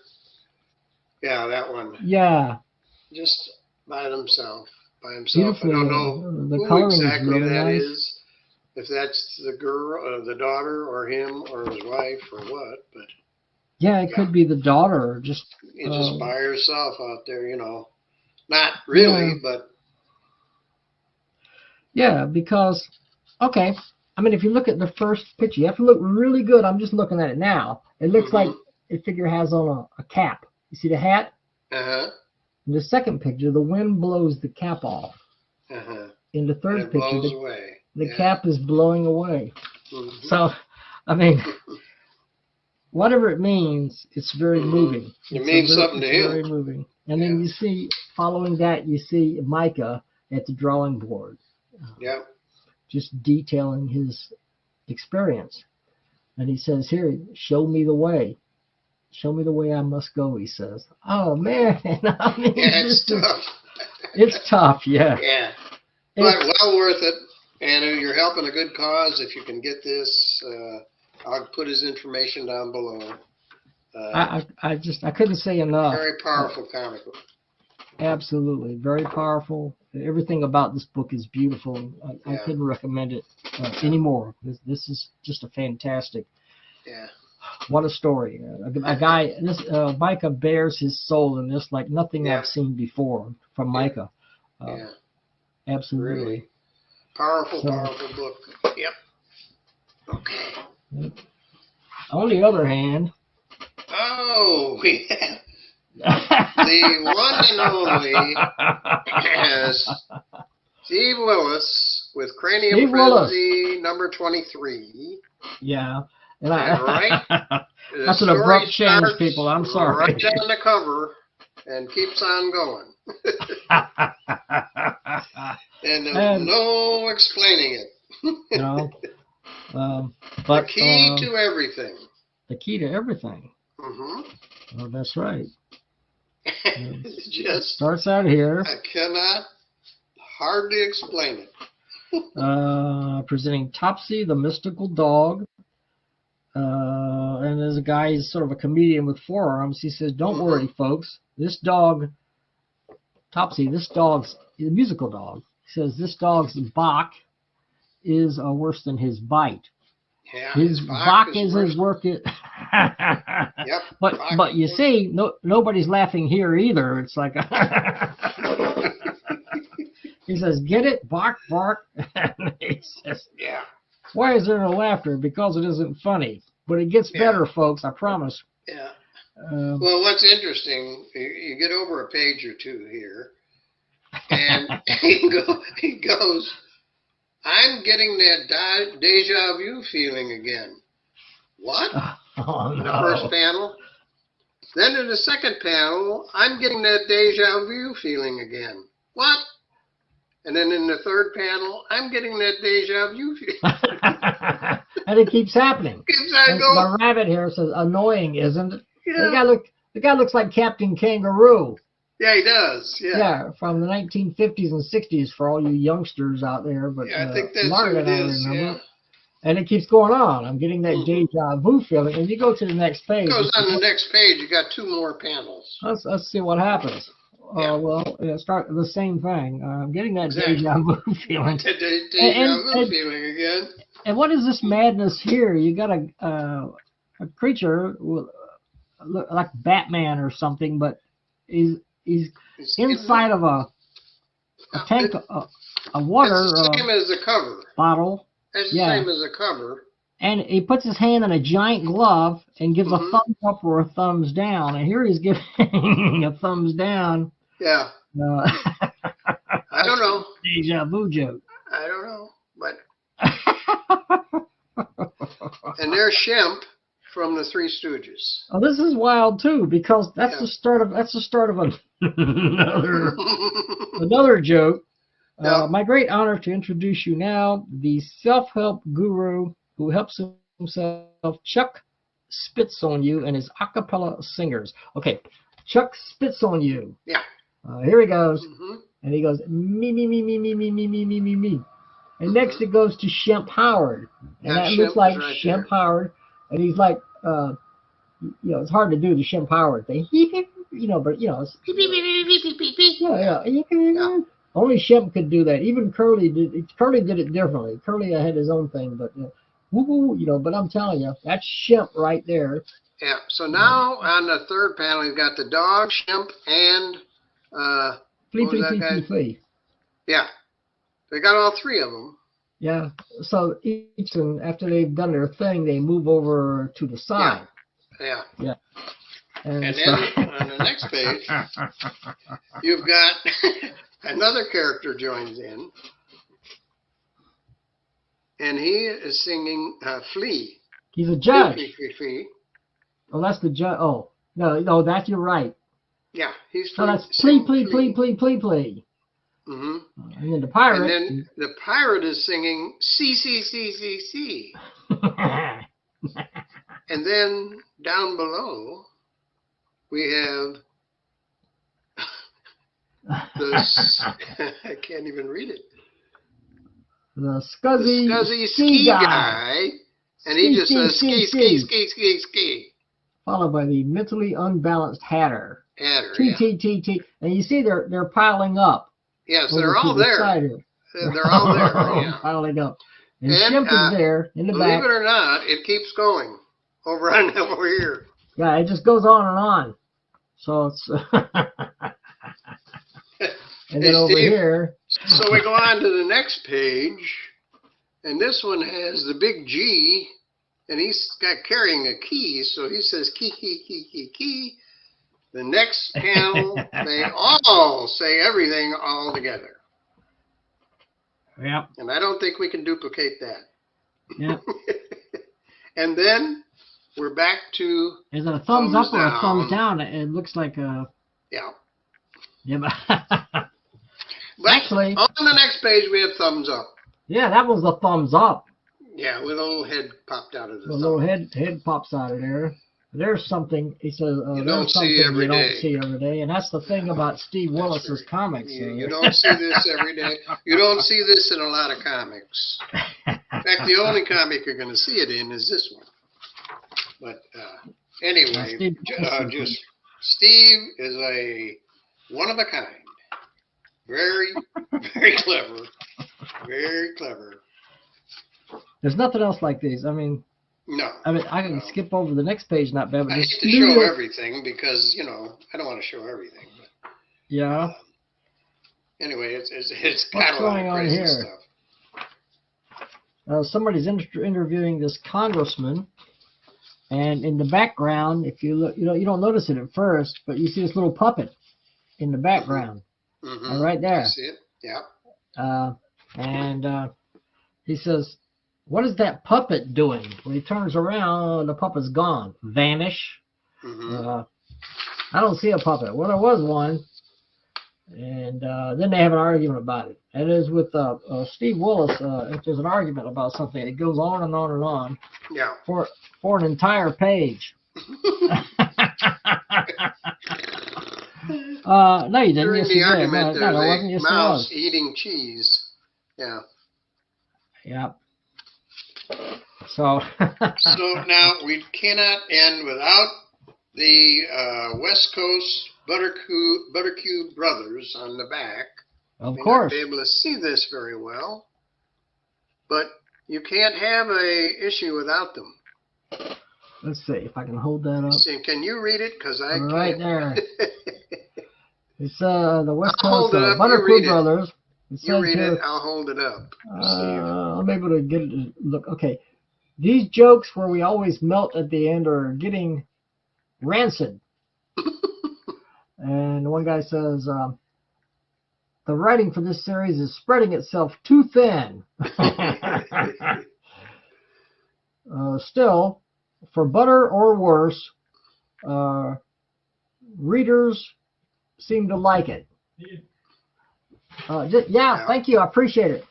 Yeah, that one. Yeah. Just by himself. Beautiful. I don't know the who exactly is really that nice. is. If that's the girl, the daughter, or him, or his wife, or what, but it could be the daughter, just by herself out there, you know. Not really, but because I I mean, if you look at the first picture, you have to look really good. I'm just looking at it now. It looks like the figure has on a cap. You see the hat? Uh-huh. In the second picture, the wind blows the cap off. Uh-huh. In the third it picture, blows away. the cap is blowing away. Mm-hmm. So, I mean, whatever it means, it's very moving. It means something to him. Very moving. And then you see, following that, you see Micah at the drawing board. Yep. Just detailing his experience. And he says, here, show me the way. Show me the way I must go, he says. Oh, man. I mean, it's tough. It's tough, yeah. Yeah. But well worth it. And you're helping a good cause. If you can get this, I'll put his information down below. I couldn't say enough. Very powerful comic book. Absolutely. Very powerful. Everything about this book is beautiful. I couldn't recommend it anymore. This is just a fantastic. Yeah. What a story. A guy, Micah bears his soul in this like nothing I've seen before from Micah. Absolutely. Really powerful book. Yep. Okay. On the other hand. Oh, we have the one and only is Steve Willis with Cranium Frenzy number 23. Yeah. And right? That's an abrupt change, people. I'm sorry. Right on the cover and keeps on going. And there's no explaining it. No. But the key to everything. The key to everything. Mm-hmm. Oh, that's right. Just starts out here. I cannot hardly explain it. Presenting Topsy, the mystical dog. And there's a guy, he's sort of a comedian with forearms. He says, don't worry, folks. This dog, Topsy, this dog's a musical dog. He says, this dog's bark is worse than his bite. Yeah, his bark is his work. Yep. But you see, nobody's laughing here either. It's like he says, get it? Bark, bark. He says, yeah. Why is there no laughter? Because it isn't funny. But it gets better, folks, I promise. Yeah. Well, what's interesting, you get over a page or two here, and he goes, I'm getting that deja vu feeling again. What? Oh, in the no. first panel. Then in the second panel, I'm getting that deja vu feeling again. What? And then in the third panel, I'm getting that deja vu feeling. And it keeps happening. Keeps on going. My rabbit here says, annoying, isn't it? Yeah. The guy looks like Captain Kangaroo. Yeah, he does. Yeah. Yeah, from the 1950s and 60s for all you youngsters out there. But yeah, I think that's Margaret, what it is. remember. Yeah. And it keeps going on. I'm getting that deja vu feeling. And you go to the next page. It goes on the next page. You got two more panels. Let's see what happens. Well, start the same thing. I'm getting that deja vu feeling. Deja vu feeling again. And what is this madness here? You got a creature like Batman or something, but he's inside of a tank of water. It's the same as the cover. Bottle. It's the same as the cover. And he puts his hand in a giant glove and gives a thumbs up or a thumbs down. And here he's giving a thumbs down. Yeah. I don't know. Deja vu joke. I don't know, but. And there's Shemp from the Three Stooges. Oh, this is wild too, because that's the start of another joke. My great honor to introduce you now, the self-help guru who helps himself. Chuck spits on you and his a cappella singers. Okay, Chuck spits on you. Yeah. Here he goes, and he goes me me me me me me me me me me me. And next it goes to Shemp Howard, and that looks like Shemp Howard, and he's like, it's hard to do the Shemp Howard thing, but yeah. Only Shemp could do that. Even Curly did it differently. Curly had his own thing, but but I'm telling you, that's Shemp right there. Yeah. So now on the third panel, you've got the dog, Shemp, and Flea. Yeah. They got all three of them. Yeah. So each and after they've done their thing, they move over to the side. Yeah. Yeah. And then on the next page, you've got another character joins in, and he is singing Flea. He's a judge. Flea. Oh, that's the judge. Oh, no, that's you're right. Yeah, he's So that's plea. Mm-hmm. And then the pirate. And then the pirate is singing C. And then down below, we have I can't even read it. The scuzzy ski guy. And he just says ski. Followed by the mentally unbalanced hatter. T. And you see they're piling up. Yes, they're all there. They're all there. Yeah. Piling up. And Shemp is there in the back. Believe it or not, it keeps going over here. Yeah, it just goes on and on. So it's and then over here. So we go on to the next page, and this one has the big G, and he's carrying a key, so he says key. The next panel, they all say everything all together. Yep. And I don't think we can duplicate that. Yep. And then we're back to is it a thumbs up or a thumbs down? It looks like a. Yeah. Yeah, but actually, on the next page we have thumbs up. Yeah, that was a thumbs up. Yeah, with a little head popped out of the thumb. A little head pops out of there. There's something, he says, you don't see every day. And that's the thing about Steve Willis's comics. You don't see this every day. You don't see this in a lot of comics. In fact, the only comic you're going to see it in is this one. But anyway, Steve is a one of a kind. Very, very clever. Very clever. There's nothing else like these. I mean, no. I mean, I can skip over the next page, not bad. But I hate to show everything because, I don't want to show everything. But, yeah. Anyway, it's got a lot of crazy stuff. Somebody's interviewing this congressman, and in the background, if you look, you don't notice it at first, but you see this little puppet in the background, right there. I see it. Yeah. And he says, "What is that puppet doing?" When he turns around, the puppet's gone, vanish. I don't see a puppet. Well, there was one. And then they have an argument about it. And it is with Steve Willis. If there's an argument about something, it goes on and on and on. Yeah. For an entire page. No, you didn't. During yes, the you argument, did. there's No, a wasn't. Yes, mouse eating cheese. Yeah. Yeah. So. So now we cannot end without the West Coast Buttercube Brothers on the back. Of May course. not be able to see this very well, but you can't have a issue without them. Let's see if I can hold that up. See, can you read it? Because I can't. Right there. It's the West I'll Coast hold it up. Buttercube Brothers. You read it. I'll hold it up. I'm able to get it to look. Okay. These jokes where we always melt at the end are getting rancid. And one guy says, the writing for this series is spreading itself too thin. Still, for better or worse, readers seem to like it. Yeah, thank you. I appreciate it.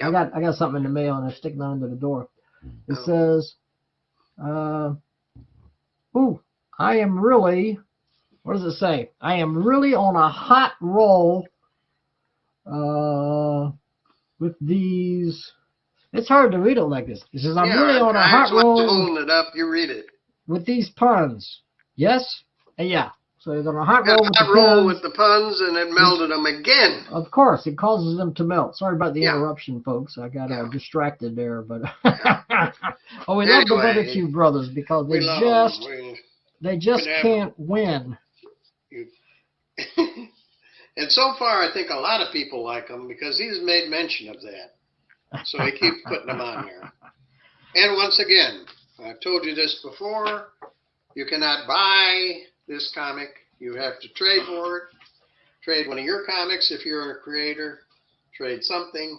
I got something in the mail and I'm sticking it under the door. It says, ooh, I am really, what does it say? I am really on a hot roll with these. It's hard to read it like this. It says, I'm really on a hot roll. Holding it up, you read it. With these puns. Yes? Yeah. So he's on a hot roll with the puns, and it melted them again. Of course, it causes them to melt. Sorry about the interruption, folks. I got distracted there, but oh, we love the Buttercube Brothers because they just can't win. And so far, I think a lot of people like him because he's made mention of that. So he keeps putting them on there. And once again, I've told you this before, you cannot buy this comic. You have to trade for it. Trade one of your comics if you're a creator. Trade something.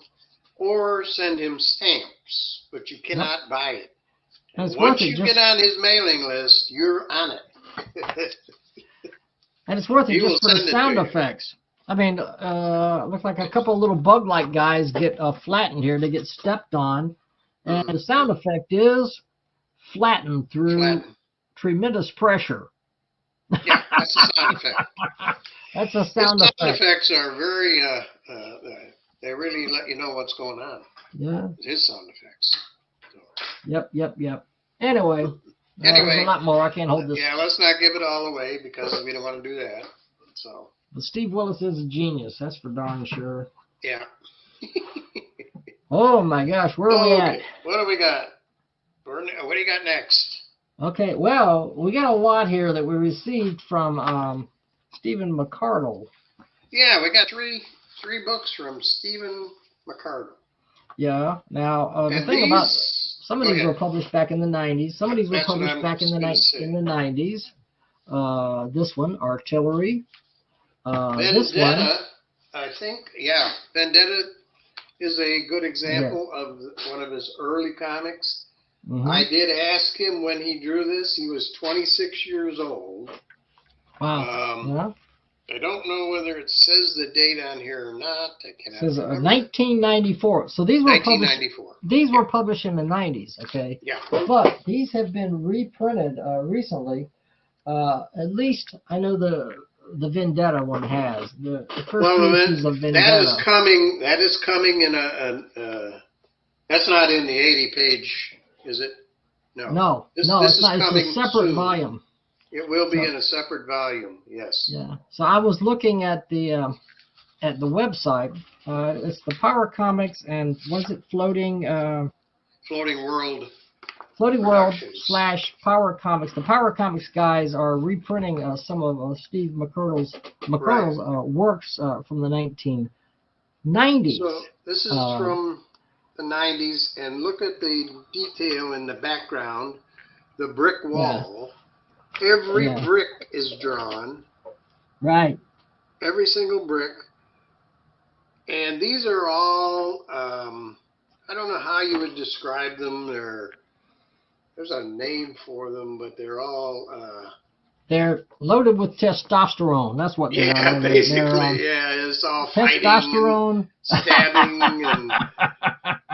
Or send him stamps. But you cannot buy it. And Once you get on his mailing list, you're on it. And it's worth it He will just for the send it sound to you. effects. I mean, looks like a couple of little bug-like guys get flattened here. They get stepped on. And the sound effect is flattened through tremendous pressure. Yeah, that's a sound effect. That's a His sound sound effect. effects are very, they really let you know what's going on. Yeah. His sound effects. So, Yep. Anyway, there's Anyway, a lot more. I can't hold this. yeah, let's not give it all away because we don't want to do that. So, But Steve Willis is a genius. That's for darn sure. yeah. Oh my gosh, where are we at? Okay, what do we got? What do you got next? Okay, well, we got a lot here that we received from Stephen McArdle. Yeah, we got three books from Stephen McArdle. Yeah. Now, the And thing about some of go these ahead. were published back in the 90s. Some of these were That's what published I'm back in gonna say. the 90s. This one, Artillery. This one, Vendetta, I think, yeah, Vendetta is a good example of one of his early comics. mhm. I did ask him when he drew this. He was 26 years old. Wow. Yeah. I don't know whether it says the date on here or not. I It cannot says remember. 1994. So these were published. 1994. These were published in the 90s. Okay. Yeah. But these have been reprinted recently. At least I know the Vendetta one has the first Well, issues of that Vendetta. is coming. That is coming in a that's not in the 80-page, is it? No. No, This it's is not. It's coming a separate soon. volume. It will be So- in a separate volume. Yes. Yeah. So I was looking at the website. It's the Power Comics and was it Floating Floating World. World Productions. / Power Comics. The Power Comics guys are reprinting some of Steve McArdle's works from the 1990s. So this is from the 90s, and look at the detail in the background, the brick wall. Every Yeah. brick is drawn, Right. every single brick. And these are all, I don't know how you would describe them. There's a name for them, but they're all, They're loaded with testosterone. That's what they yeah, are. basically, yeah, it's all fighting and testosterone. stabbing and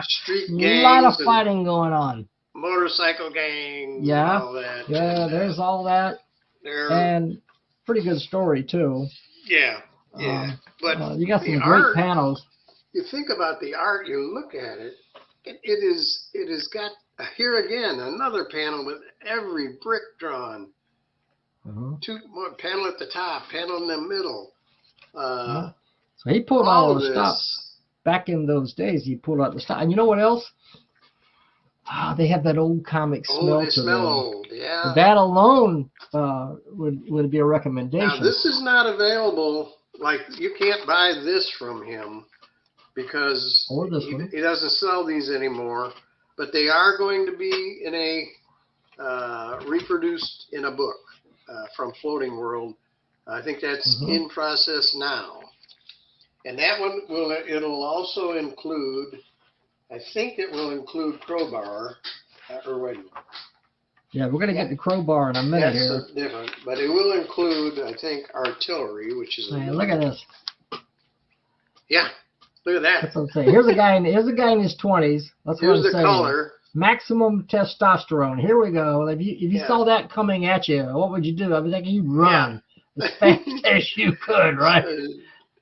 street A gangs lot of and fighting going on. motorcycle gangs Yeah. and all that. Yeah, And, there's all that, they're, and pretty good story too. yeah. But You got the some great art, panels. you think about the art, you look at it, it has got, here again, another panel with every brick drawn. One panel at the top, panel in the middle. So he pulled all the stuff. Back in those days, he pulled out the stuff. And you know what else? They have that old comic smell they to smell them. old, yeah. That alone would be a recommendation. Now, this is not available, like, you can't buy this from him because Or this one. he doesn't sell these anymore, but they are going to be in a, reproduced in a book from Floating World. I think that's in process now. And that one it'll also include, I think it will include Crowbar, or wait a minute. Yeah, we're gonna get the Crowbar in a minute here. That's different, but it will include, I think, Artillery, which is. Man, look at this. Yeah, look at that. That's what I'm saying. Here's a guy in his 20s. That's what Here's I'm the saying. color. Maximum testosterone. Here we go. If you Yeah. saw that coming at you, what would you do? I would think you'd run as fast as you could, right?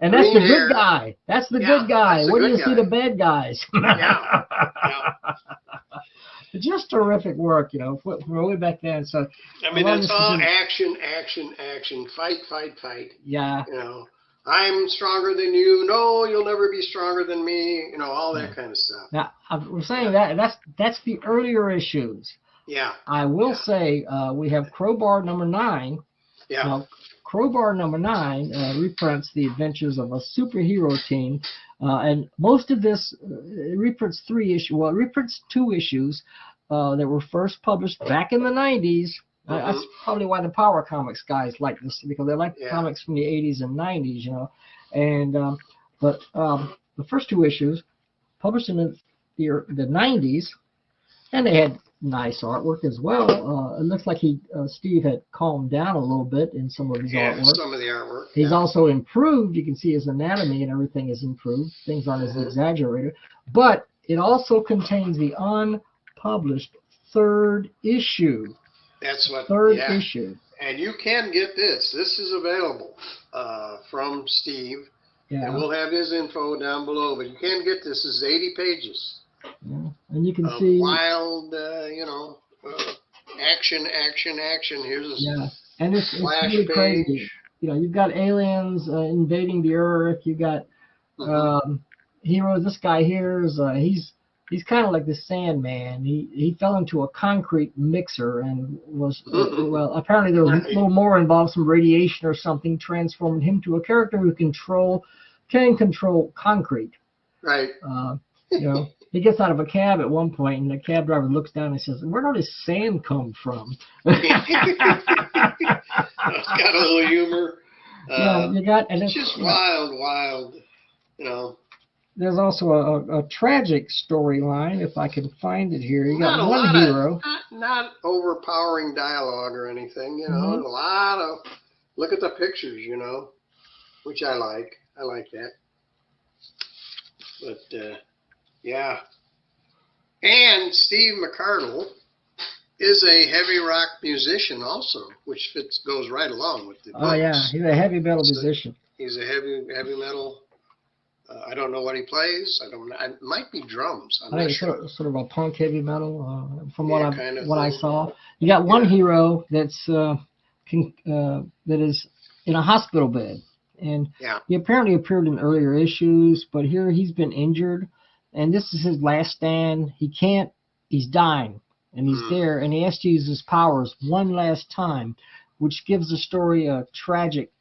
And that's the Green hair. good guy. That's the Yeah, good guy. that's the When do good you see guy. the bad guys? Yeah. Just terrific work, from way back then. So I mean, Well, it's this all is- action, fight. yeah, I'm stronger than you. No, you'll never be stronger than me. All that kind of stuff. now we're saying that's the earlier issues. Yeah, I will say we have Crowbar number 9. yeah. Now, Crowbar number 9 reprints the adventures of a superhero team And most of this it reprints 3 issues. Well, it reprints 2 issues that were first published back in the 90s. That's probably why the Power Comics guys like this, because they like the comics from the 80s and 90s, you know. And but the first 2 issues published in the 90s, and they had nice artwork as well. It looks like Steve had calmed down a little bit in some of his artwork. Some of the artwork. He's also improved. You can see his anatomy and everything is improved. Things aren't as exaggerated. But it also contains the unpublished 3rd issue. That's what. 3rd issue. And you can get this. This is available from Steve. Yeah. And we'll have his info down below. But you can get this. This is 80 pages. Yeah. And you can see wild, action. Here's a and it's really crazy. You know, you've got aliens invading the Earth. You got heroes. This guy here is he's kind of like the Sandman. He fell into a concrete mixer and was well. Apparently there was a little more involved, some radiation or something, transforming him to a character who can control concrete. Right. You know. He gets out of a cab at one point, and the cab driver looks down and says, "Where did all this sand come from?" It's got a little humor. You got, and it's just wild, you know. There's also a tragic storyline, if I can find it here. You got one hero. Not overpowering dialogue or anything, you know. A lot of, look at the pictures, you know, which I like. I like that. But, yeah. And Steve McArdle is a heavy rock musician also, which goes right along with the books. Oh, yeah. He's a heavy metal musician. He's a heavy metal. I don't know what he plays. It might be drums. I'm not sure. Sort of a punk heavy metal, from what I saw. You got one hero that is in a hospital bed, and he apparently appeared in earlier issues, but here he's been injured. And this is his last stand. He's dying, and he's there, and he has to use his powers one last time, which gives the story a tragic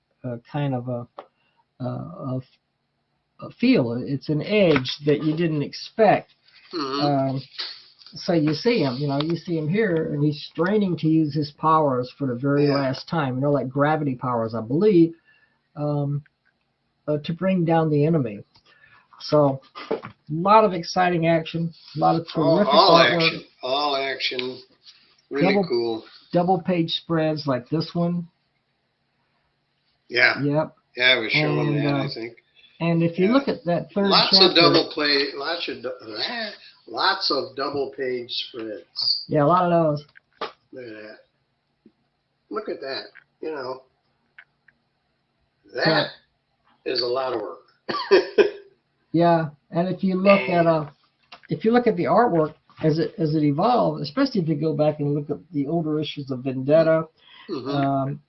kind of a feel. It's an edge that you didn't expect. So you see him, here, and he's straining to use his powers for the very last time, like gravity powers, I believe, to bring down the enemy. So, a lot of exciting action, a lot of terrific artwork. All action, really cool. Double page spreads like this one. Yeah. Yep. Yeah, we showed them that, I think. And if you look at that third lots chapter, lots of double page spreads. Yeah, a lot of those. Look at that. Look at that. You know, that is a lot of work. Yeah, and if you look at the artwork as it evolved, especially if you go back and look at the older issues of Vendetta,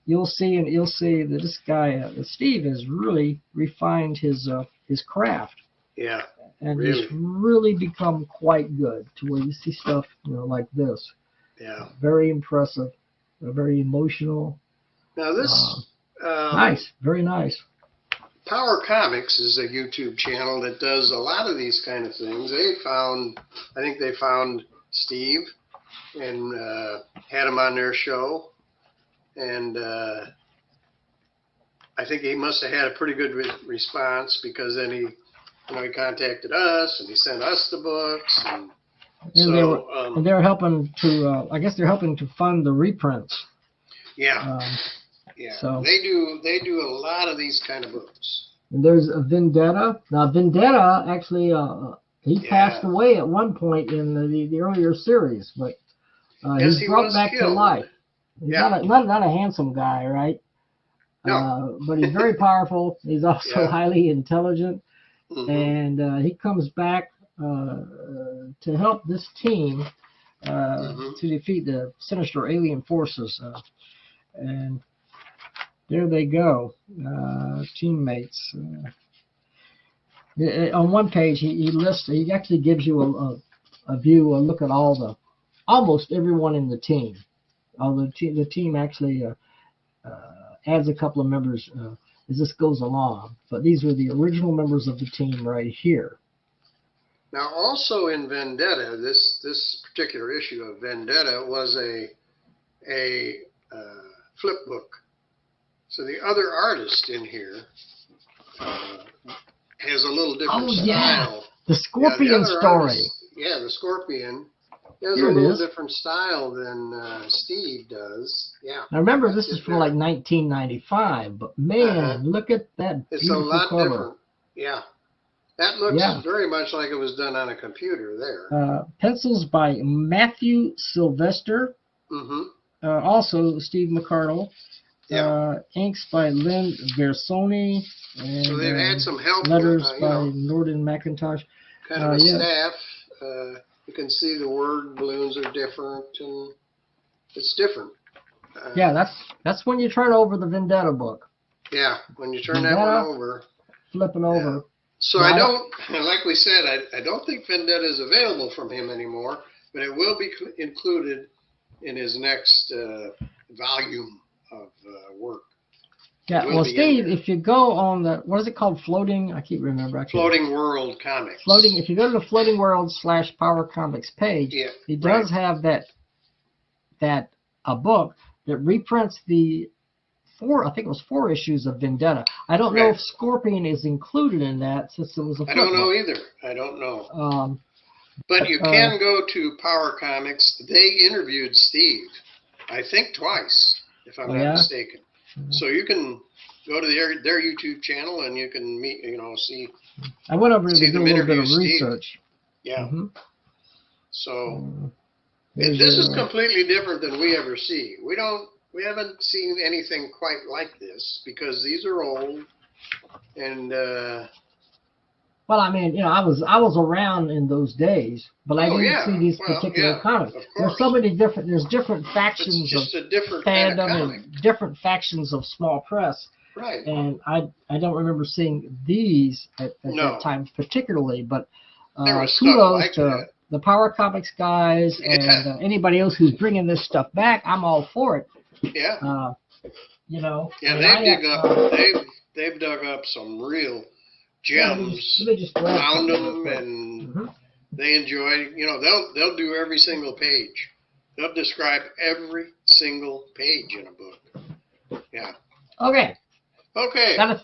you'll see that this guy Steve has really refined his craft. Yeah, and he's really become quite good to where you see stuff like this. Yeah, very impressive, very emotional. Now this nice, very nice. Power Comics is a YouTube channel that does a lot of these kind of things. I think they found Steve and had him on their show. And I think he must have had a pretty good response, because then he contacted us and he sent us the books. And they're helping to, I guess they're helping to fund the reprints. Yeah. Yeah, so they do a lot of these kind of books. There's a Vendetta. Now, Vendetta actually he passed away at one point in the earlier series, but he's brought back to life. He's not a handsome guy, right? No. But he's very powerful. He's also highly intelligent, and he comes back to help this team to defeat the sinister alien forces, and there they go, teammates. On one page, he actually gives you a look at almost everyone in the team. Although the team actually adds a couple of members as this goes along. But these are the original members of the team right here. Now, also in Vendetta, this particular issue of Vendetta was a flip book. So the other artist in here has a little different style. The Scorpion story. The Scorpion. Has Here a it little is. different style than Steve does. Yeah. Now remember, this is from like 1995, but man, look at that It's a beautiful lot cover. different. Yeah. That looks very much like it was done on a computer there. Pencils by Matthew Sylvester. Also Steve McArdle. Inks by Lynn Versoni. And, so they've had some help. Letters by Norden McIntosh. Kind of a staff. You can see the word balloons are different, and it's different. That's when you turn over the Vendetta book. Yeah, when you turn that one over. Flip it over. So I don't, like we said, I don't think Vendetta is available from him anymore, but it will be included in his next volume of work. Yeah, well, Steve, if you go on the, what is it called, Floating? I can't remember. Floating World Comics. If you go to the Floating World / Power Comics page, he does have a book that reprints the I think it was 4 issues of Vendetta. I don't know if Scorpion is included in that since it was a flip I don't know book. either. I don't know. But you can go to Power Comics. They interviewed Steve, I think twice, if I'm not mistaken. So you can go to their YouTube channel and you can see. I went over to do a little bit of Steve. research. Yeah. So this is completely different than we ever see. We haven't seen anything quite like this because these are old and. Well, I mean, I was around in those days, but I didn't see these particular comics. There's so many different. There's different factions of fandom kind of and different factions of small press. Right. And I don't remember seeing these at that time particularly, but kudos to the Power Comics guys and anybody else who's bringing this stuff back. I'm all for it. Yeah. Yeah, they've dug up some real gems, found them, and they enjoy. They'll do every single page. They'll describe every single page in a book. Yeah. Okay.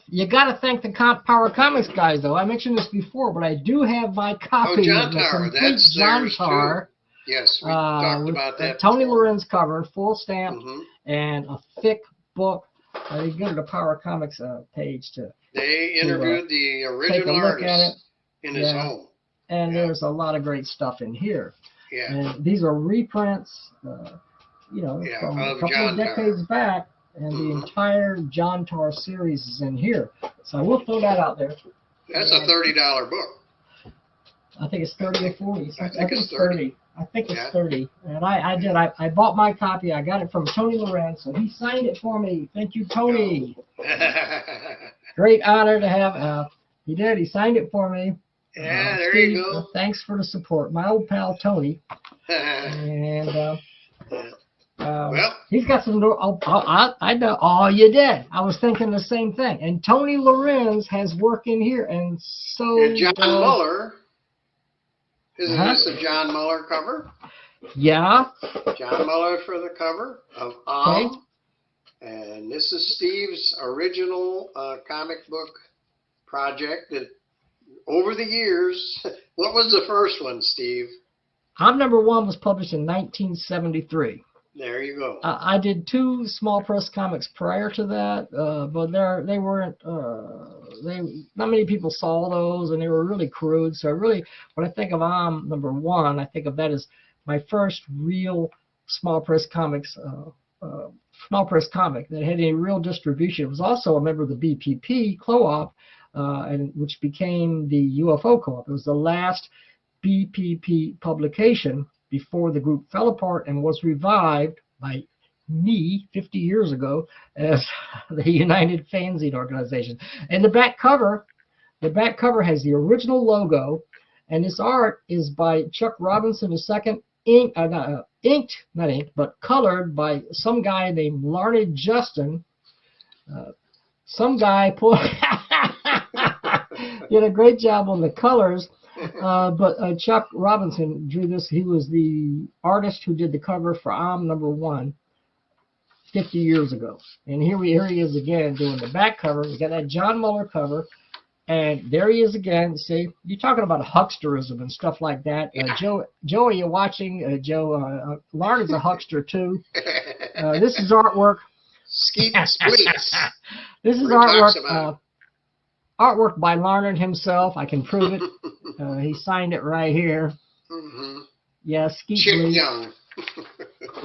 You gotta thank the Power Comics guys, though. I mentioned this before, but I do have my copy of the complete John Tar. Yes, we talked about that. Tony Lorenz cover, full stamp, and a thick book. You go to the Power Comics page to. They interviewed the original artist in his home. And there's a lot of great stuff in here. Yeah. And these are reprints, from a couple of decades back. And the entire John Tar series is in here. So I will throw that out there. That's a $30 book. I think it's 30 or 40. I think it's 30. I think it's 30. And I bought my copy. I got it from Tony Lorenz, so he signed it for me. Thank you, Tony. Great honor to have. He did. He signed it for me. Yeah, there Steve, you go. Thanks for the support. My old pal, Tony. And well, he's got some. I know. Oh, you did. I was thinking the same thing. And Tony Lorenz has work in here, and so. And John Muller. Isn't this a John Muller cover? Yeah. John Muller for the cover of and this is Steve's original comic book project that over the years. What was the first one, Steve? I'm Number One was published in 1973. There you go. I did 2 small press comics prior to that, but they weren't. Not many people saw those, and they were really crude. So when I think of Number One, I think of that as my first real small press comics, small press comic that had any real distribution. It was also a member of the BPP co-op, and which became the UFO co-op. It was the last BPP publication before the group fell apart and was revived by me 50 years ago as the United Fanzine Organization. And the back cover has the original logo, and this art is by Chuck Robinson II, colored by some guy named Larned Justin. some guy did a great job on the colors. But Chuck Robinson drew this. He was the artist who did the cover for #1 50 years ago. And here he is again doing the back cover. We got that John Muller cover. And there he is again. See, you're talking about hucksterism and stuff like that. Joe, you're watching. Joe, Larned is a huckster too. This is artwork. Skeet Squeaks. This is artwork by Larned himself. I can prove it. He signed it right here. Mm-hmm. Yeah, Skeet Chip Bleak. Young.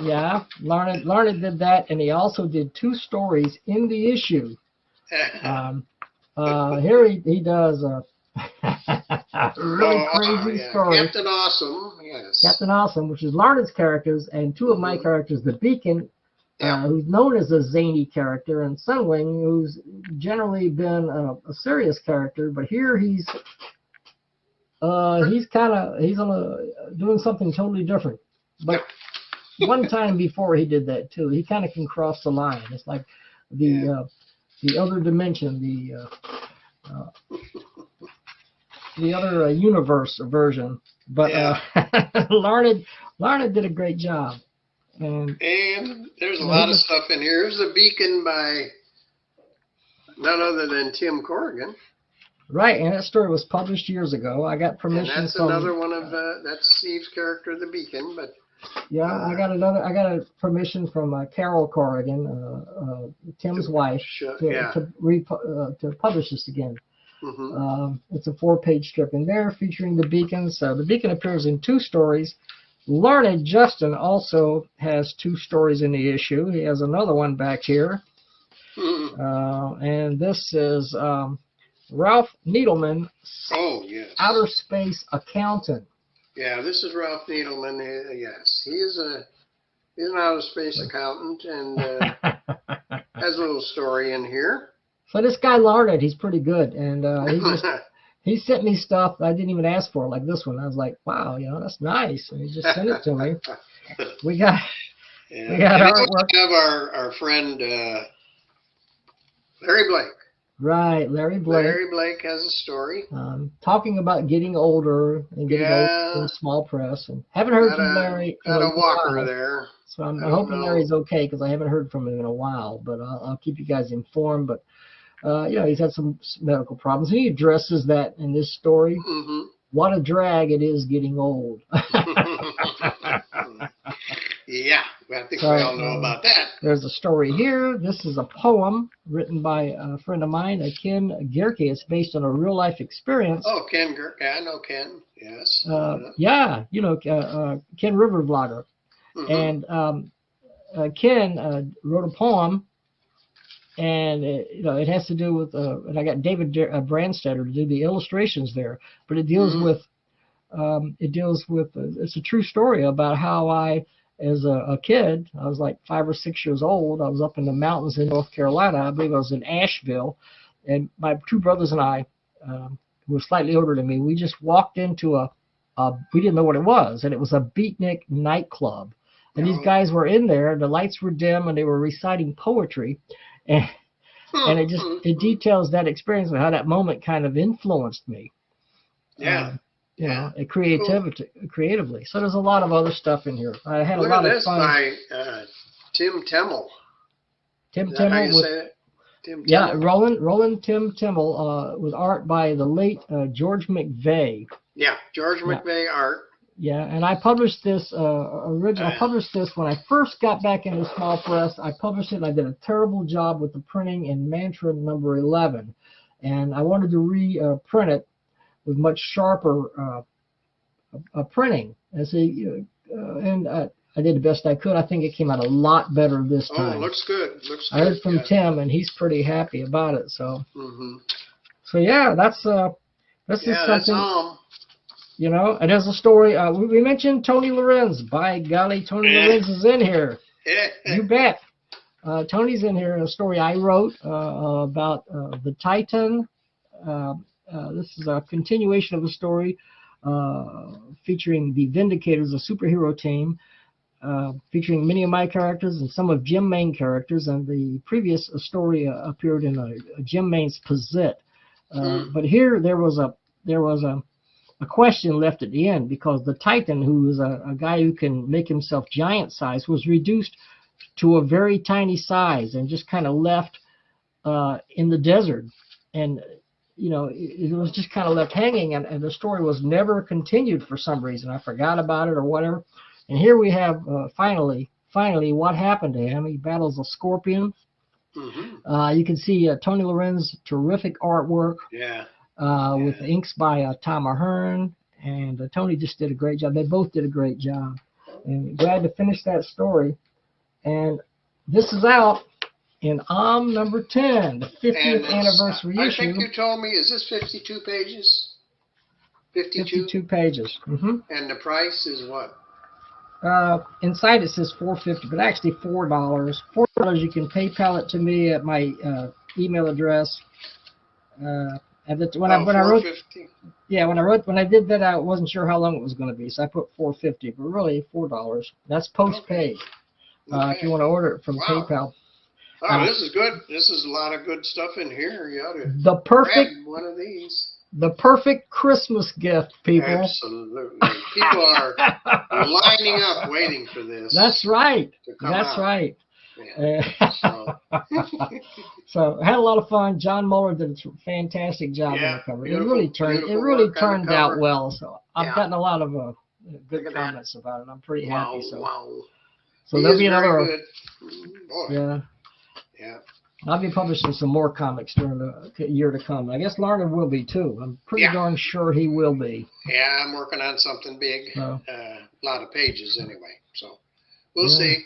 Yeah, Larned did that, and he also did 2 stories in the issue. Here he does a really crazy story. Captain Awesome, yes. Captain Awesome, which is Larned's characters, and 2 of my characters, the Beacon, who's known as a zany character, and Sunwing, who's generally been a serious character, but here he's doing something totally different. But one time before he did that too, he kind of can cross the line. It's like the other dimension, the other universe version. But Larned did a great job. And there's a lot of stuff in here. Here's a Beacon by none other than Tim Corrigan. Right, and that story was published years ago. I got permission. And that's another one of that's Steve's character, the Beacon. But yeah, I got a permission from Carol Corrigan, Tim's wife, to publish this again. Mm-hmm. It's a 4-page strip in there featuring the Beacons. The Beacon appears in 2 stories. Larned Justin also has 2 stories in the issue. He has another one back here. Mm-hmm. And this is Ralph Needleman, Outer Space Accountant. Yeah, this is Ralph Needleman. Yes, he's an outer space accountant, and has a little story in here. So this guy Larned, he's pretty good, and he sent me stuff I didn't even ask for, like this one. I was like, wow, that's nice, and he just sent it to me. We got artwork. We have our friend Larry Blake. Right, Larry Blake. Larry Blake has a story. Talking about getting older and getting older in small press. And haven't heard from Larry. Got a walker there. So I'm hoping Larry's okay, because I haven't heard from him in a while. But I'll keep you guys informed. But he's had some medical problems. And he addresses that in this story. Mm-hmm. What a drag it is getting old. Yeah, I think we all know about that. There's a story here. This is a poem written by a friend of mine, Ken Gerke. It's based on a real-life experience. Oh, Ken Gerke. I know Ken, yes. Ken River Vlogger. Mm-hmm. And Ken wrote a poem, and it has to do with, and I got David Brandstetter to do the illustrations there, but it deals with, it's a true story about how I, as a kid, I was like 5 or 6 years old. I was up in the mountains in North Carolina. I believe I was in Asheville. And my 2 brothers and I, who were slightly older than me, we just walked into we didn't know what it was. And it was a beatnik nightclub. And these guys were in there. The lights were dim and they were reciting poetry. And it details that experience and how that moment kind of influenced me. Yeah. Creatively. So there's a lot of other stuff in here. I had a lot of fun. By Tim Temmel. Tim Temmel. Yeah, Roland Tim Temmel with art by the late George McVeigh. Yeah, George McVeigh art. Yeah, and I published this I published this when I first got back into small press. I published it and I did a terrible job with the printing in Mantra number 11. And I wanted to reprint it with much sharper printing. I did the best I could. I think it came out a lot better this time. Oh, looks good. I heard from Tim, and he's pretty happy about it. So, so yeah, this is something. And there's a story. We mentioned Tony Lorenz. By golly, Tony Lorenz is in here. You bet. Tony's in here in a story I wrote about the Titan. This is a continuation of a story featuring the Vindicators, a superhero team. featuring many of my characters and some of Jim Main characters. And the previous story appeared in a Jim Main's Pizzette. But here there was a question left at the end, because the Titan, who is a guy who can make himself giant size, was reduced to a very tiny size and just kind of left in the desert. And it was just kind of left hanging, and the story was never continued for some reason. I forgot about it or whatever. And here we have finally what happened to him. He battles a scorpion. You can see Tony Loren's terrific artwork. Yeah. With inks by Tom Ahern, and Tony just did a great job. They both did a great job. And glad to finish that story. And this is out in number 10, the 50th anniversary issue. I think you told me, is this 52 pages? 52 pages. And the price is what? Inside it says $4.50, but actually $4. $4. You can PayPal it to me at my email address. When I did that, I wasn't sure how long it was going to be, so I put $4.50, but really $4. That's post-paid. If you want to order it from PayPal. Oh, this is good. This is a lot of good stuff in here. You ought to grab one of these. The perfect Christmas gift, people. Absolutely. People are lining up waiting for this. That's right. That's right. Yeah. So I had a lot of fun. John Muller did a fantastic job on the cover. It really turned out well. So I've gotten a lot of good comments about it. I'm pretty happy. So there'll be another. Yeah. I'll be publishing some more comics during the year to come. I guess Larned will be too. I'm pretty darn sure he will be. Yeah, I'm working on something big. A lot of pages anyway. So we'll see.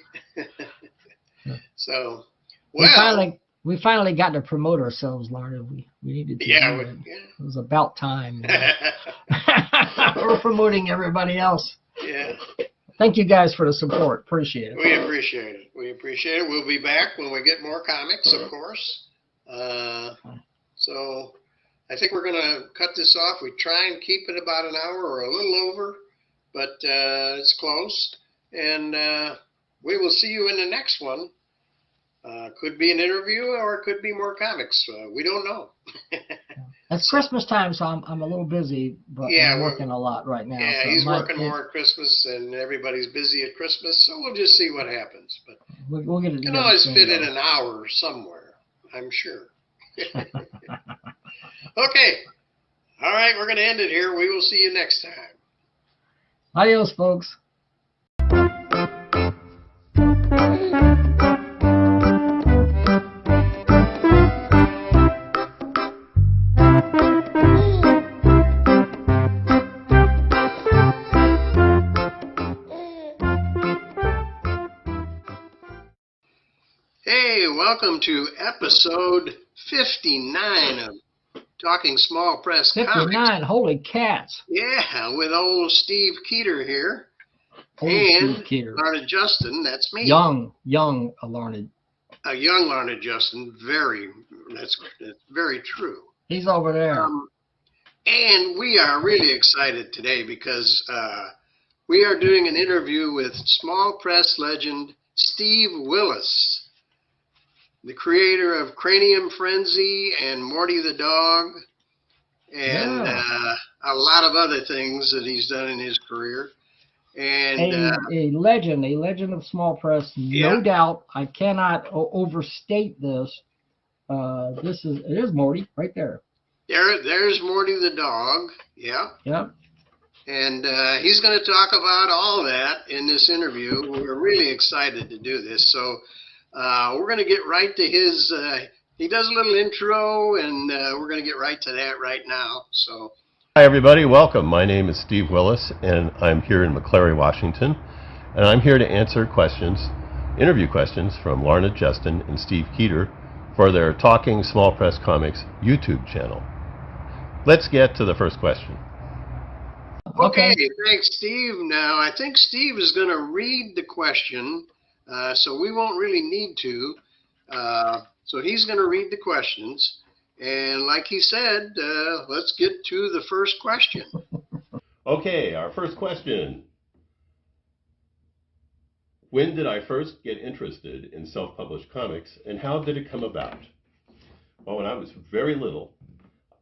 So, well, we finally got to promote ourselves, Larned. We needed to. It was about time. We're promoting everybody else. Yeah. Thank you guys for the support. Appreciate it. We appreciate it. We'll be back when we get more comics, of course. So I think we're going to cut this off. We try and keep it about an hour or a little over, but it's close. And we will see you in the next one. Could be an interview or it could be more comics. We don't know. It's Christmas time, so I'm a little busy, but I'm working a lot right now. Yeah, so he's working more at Christmas, and everybody's busy at Christmas, so we'll just see what happens. But we'll get it. You can always fit in an hour somewhere, I'm sure. Okay. All right, we're going to end it here. We will see you next time. Adios, folks. Welcome to episode 59 of Talking Small Press 59, Comics. Holy cats. Yeah, with old Steve Keeter here. Steve Keeter. Larned Justin, that's me. Young Larned. A young Larned Justin, that's very true. He's over there. And we are really excited today because we are doing an interview with small press legend Steve Willis, the creator of Cranium Frenzy and Morty the Dog, and a lot of other things that he's done in his career. And a legend of small press, no doubt. I cannot overstate this. It is Morty right there. There's Morty the Dog. Yeah. Yep. And he's going to talk about all that in this interview. We're really excited to do this. So we're going to get right to his, he does a little intro, and we're going to get right to that right now. So, hi, everybody. Welcome. My name is Steve Willis, and I'm here in McClary, Washington. And I'm here to answer interview questions from Larned Justin and Steve Keeter for their Talking Small Press Comics YouTube channel. Let's get to the first question. Okay, thanks, Steve. Now, I think Steve is going to read the question, so we won't really need to. So he's going to read the questions. And like he said, let's get to the first question. Okay, our first question. When did I first get interested in self-published comics, and how did it come about? Well, when I was very little,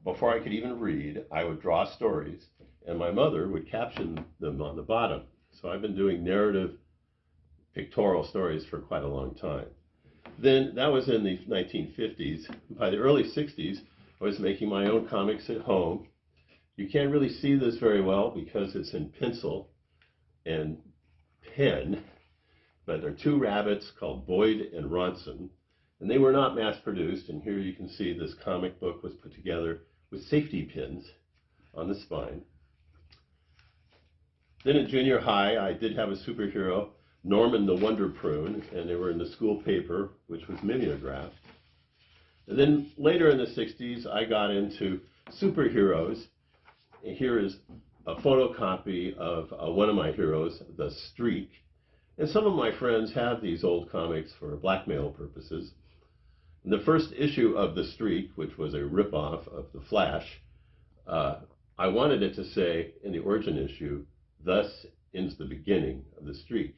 before I could even read, I would draw stories, and my mother would caption them on the bottom. So I've been doing narrative pictorial stories for quite a long time. Then that was in the 1950s. By the early 60s, I was making my own comics at home. You can't really see this very well because it's in pencil and pen, but there are two rabbits called Boyd and Ronson, and they were not mass produced. And here you can see this comic book was put together with safety pins on the spine. Then in junior high, I did have a superhero, Norman the Wonder Prune, and they were in the school paper, which was mimeographed. And then later in the 60s, I got into superheroes. And here is a photocopy of one of my heroes, the Streak. And some of my friends have these old comics for blackmail purposes. In the first issue of the Streak, which was a ripoff of the Flash, I wanted it to say in the origin issue, "Thus ends the beginning of the Streak."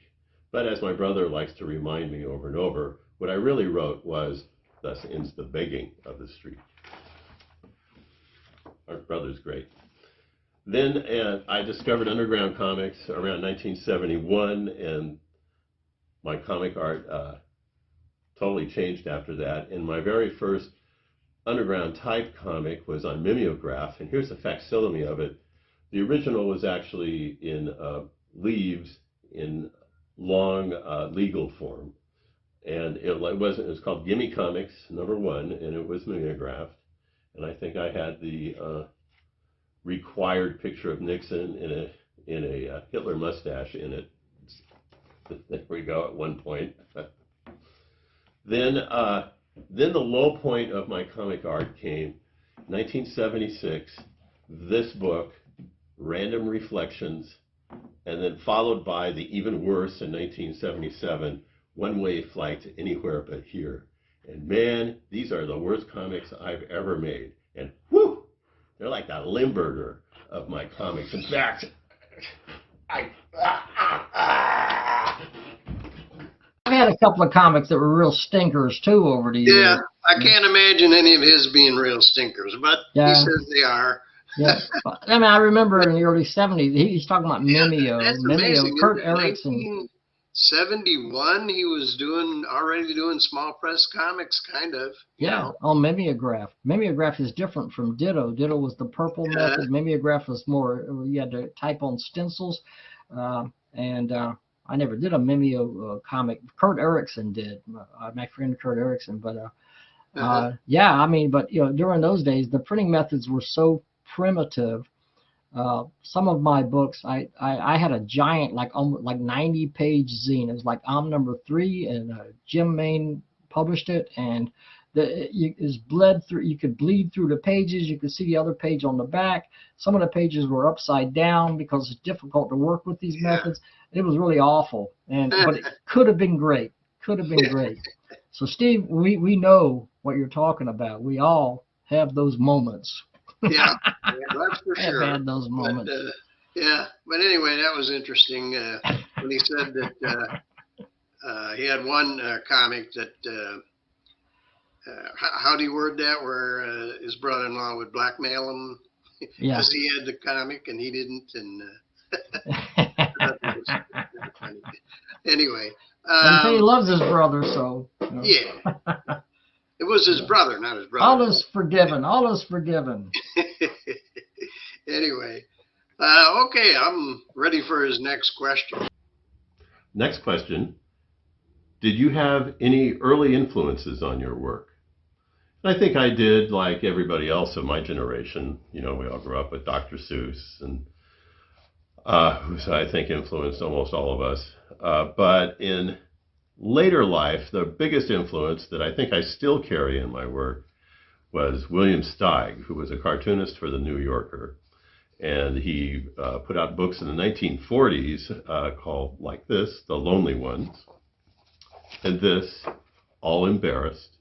But as my brother likes to remind me over and over, what I really wrote was, "Thus ends the begging of the Streak." Our brother's great. Then I discovered underground comics around 1971, and my comic art totally changed after that. And my very first underground type comic was on mimeograph, and here's a facsimile of it. The original was actually in leaves in long legal form, and it was called Gimme Comics #1, and it was mimeographed. And I think I had the required picture of Nixon in a Hitler mustache in it. There we go at one point. Then the low point of my comic art came 1976. This book, Random Reflections, and then followed by the even worse in 1977, One-Way Flight to Anywhere But Here. And man, these are the worst comics I've ever made. And whoo, they're like the Limburger of my comics. In fact, I've had a couple of comics that were real stinkers too over the years. Yeah, I can't imagine any of his being real stinkers, but Yeah. he says they are. Yeah, I mean, I remember in the early '70s, he's talking about Mimeo. That's Mimeo, amazing. Kurt In Erickson. 1971, he was already doing small press comics, kind of. Yeah, on mimeograph. Mimeograph is different from Ditto. Ditto was the purple method. Mimeograph was more, you had to type on stencils. And I never did a Mimeo comic. Kurt Erickson did, my friend Kurt Erickson. But yeah, I mean, but you know, during those days, the printing methods were so primitive. Some of my books, I had a giant, like 90-page zine. It was like #3, and Jim Main published it, and bled through. You could bleed through the pages. You could see the other page on the back. Some of the pages were upside down because it's difficult to work with these methods. It was really awful, but it could have been great. Could have been great. So Steve, we know what you're talking about. We all have those moments. Yeah, that's for sure. I've had those moments. But anyway, that was interesting when he said that he had one comic that, how do you word that, where his brother-in-law would blackmail him because he had the comic and he didn't, and anyway. He loves his brother, so. You know. Yeah. It was his brother, not his brother. All is forgiven. All is forgiven. Anyway, okay, I'm ready for his next question. Next question. Did you have any early influences on your work? And I think I did, like everybody else of my generation. You know, we all grew up with Dr. Seuss, and who I think influenced almost all of us. But in later life, the biggest influence that I think I still carry in my work was William Steig, who was a cartoonist for the New Yorker. And he put out books in the 1940s called, like this, The Lonely Ones, and this, All Embarrassed.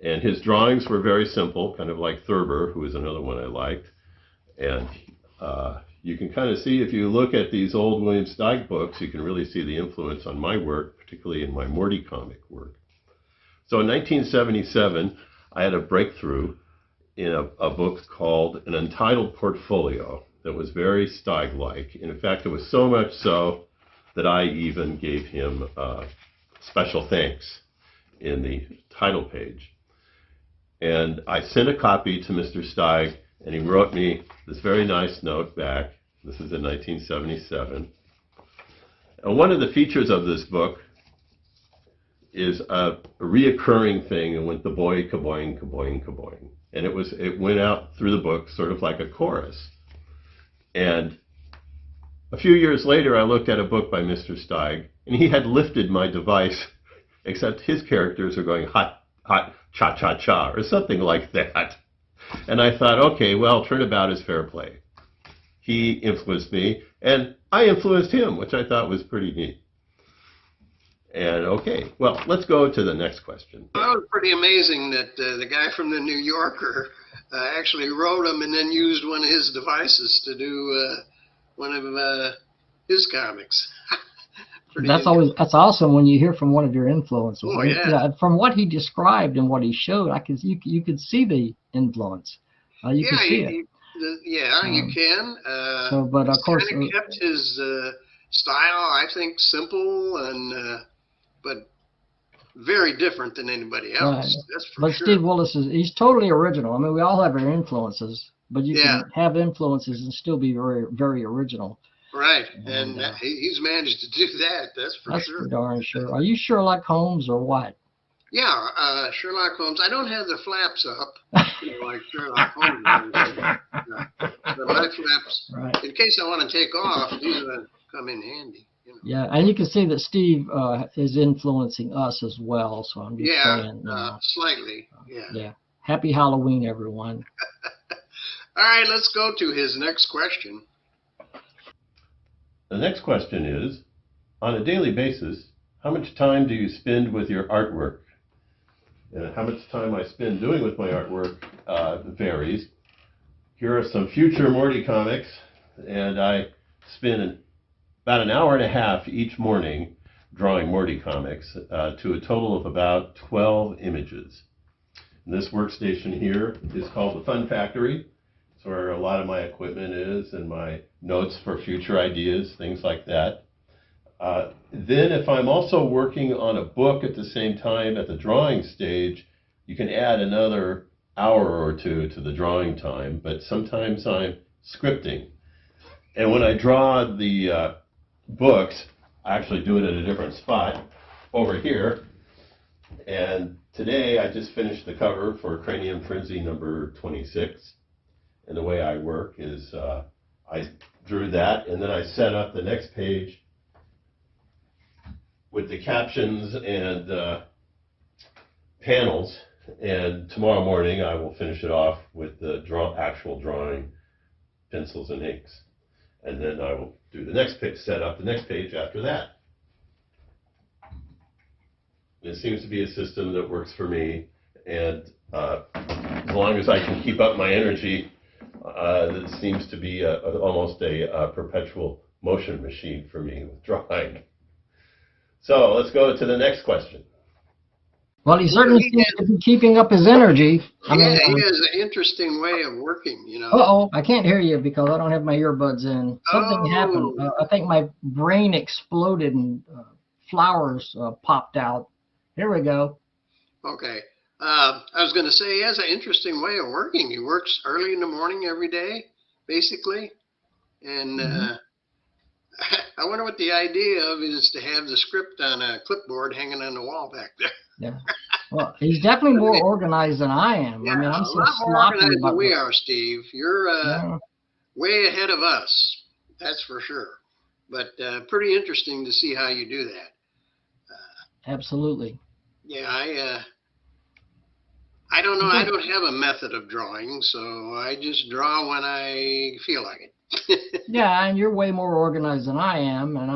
And his drawings were very simple, kind of like Thurber, who was another one I liked. And you can kind of see, if you look at these old William Steig books, you can really see the influence on my work, particularly in my Morty comic work. So in 1977, I had a breakthrough in a book called An Untitled Portfolio that was very Steig-like. And in fact, it was so much so that I even gave him special thanks in the title page. And I sent a copy to Mr. Steig, and he wrote me this very nice note back. This is in 1977. And one of the features of this book is a reoccurring thing, and went the boy, kaboing, kaboing, kaboing. And it went out through the book sort of like a chorus. And a few years later, I looked at a book by Mr. Steig, and he had lifted my device, except his characters are going hot, hot, cha, cha, cha, or something like that. And I thought, okay, well, turnabout is fair play. He influenced me, and I influenced him, which I thought was pretty neat. And okay, well, let's go to the next question. Well, it was pretty amazing that the guy from the New Yorker actually wrote him and then used one of his devices to do one of his comics. That's awesome when you hear from one of your influences. Oh, yeah. From what he described and what he showed, you could see the influence. You could see it. You can. So, but of course, kind of kept his style, I think, simple and but very different than anybody else. Right. That's for but sure. Steve Willis he's totally original. I mean, we all have our influences, but you can have influences and still be very, very original. Right, and he's managed to do that. That's for that's sure. That's for darn sure. Are you Sherlock Holmes or what? Yeah, Sherlock Holmes. I don't have the flaps up, like Sherlock Holmes. But my flaps, right. In case I want to take off, these would come in handy. Yeah, and you can see that Steve is influencing us as well. So I'm just saying. Slightly. Yeah. Happy Halloween, everyone. All right, let's go to his next question. The next question is, on a daily basis, how much time do you spend with your artwork? And how much time I spend doing with my artwork varies. Here are some future Morty comics, and I spend about an hour and a half each morning drawing Morty comics to a total of about 12 images. And this workstation here is called the Fun Factory. It's where a lot of my equipment is and my notes for future ideas, things like that. Then if I'm also working on a book at the same time at the drawing stage, you can add another hour or two to the drawing time, but sometimes I'm scripting. And when I draw the books, I actually do it at a different spot over here. And today I just finished the cover for Cranium Frenzy number 26. And the way I work is I drew that, and then I set up the next page with the captions and panels. And tomorrow morning I will finish it off with the actual drawing, pencils and inks. And then I will do the next page, set up the next page after that. It seems to be a system that works for me, and as long as I can keep up my energy, it seems to be almost a perpetual motion machine for me with drawing. So let's go to the next question. Well, he certainly seems to be keeping up his energy. He has an interesting way of working, Uh-oh, I can't hear you because I don't have my earbuds in. Something happened. I think my brain exploded and flowers popped out. Here we go. Okay. I was going to say he has an interesting way of working. He works early in the morning every day, basically. And I wonder what the idea of is to have the script on a clipboard hanging on the wall back there. Yeah. Well, he's definitely more organized than I am. Yeah, I mean, I'm so a lot more sloppy organized about than we are, Steve. You're way ahead of us. That's for sure. But pretty interesting to see how you do that. Absolutely. Yeah, I don't know. I don't have a method of drawing, so I just draw when I feel like it. Yeah, and you're way more organized than I am, and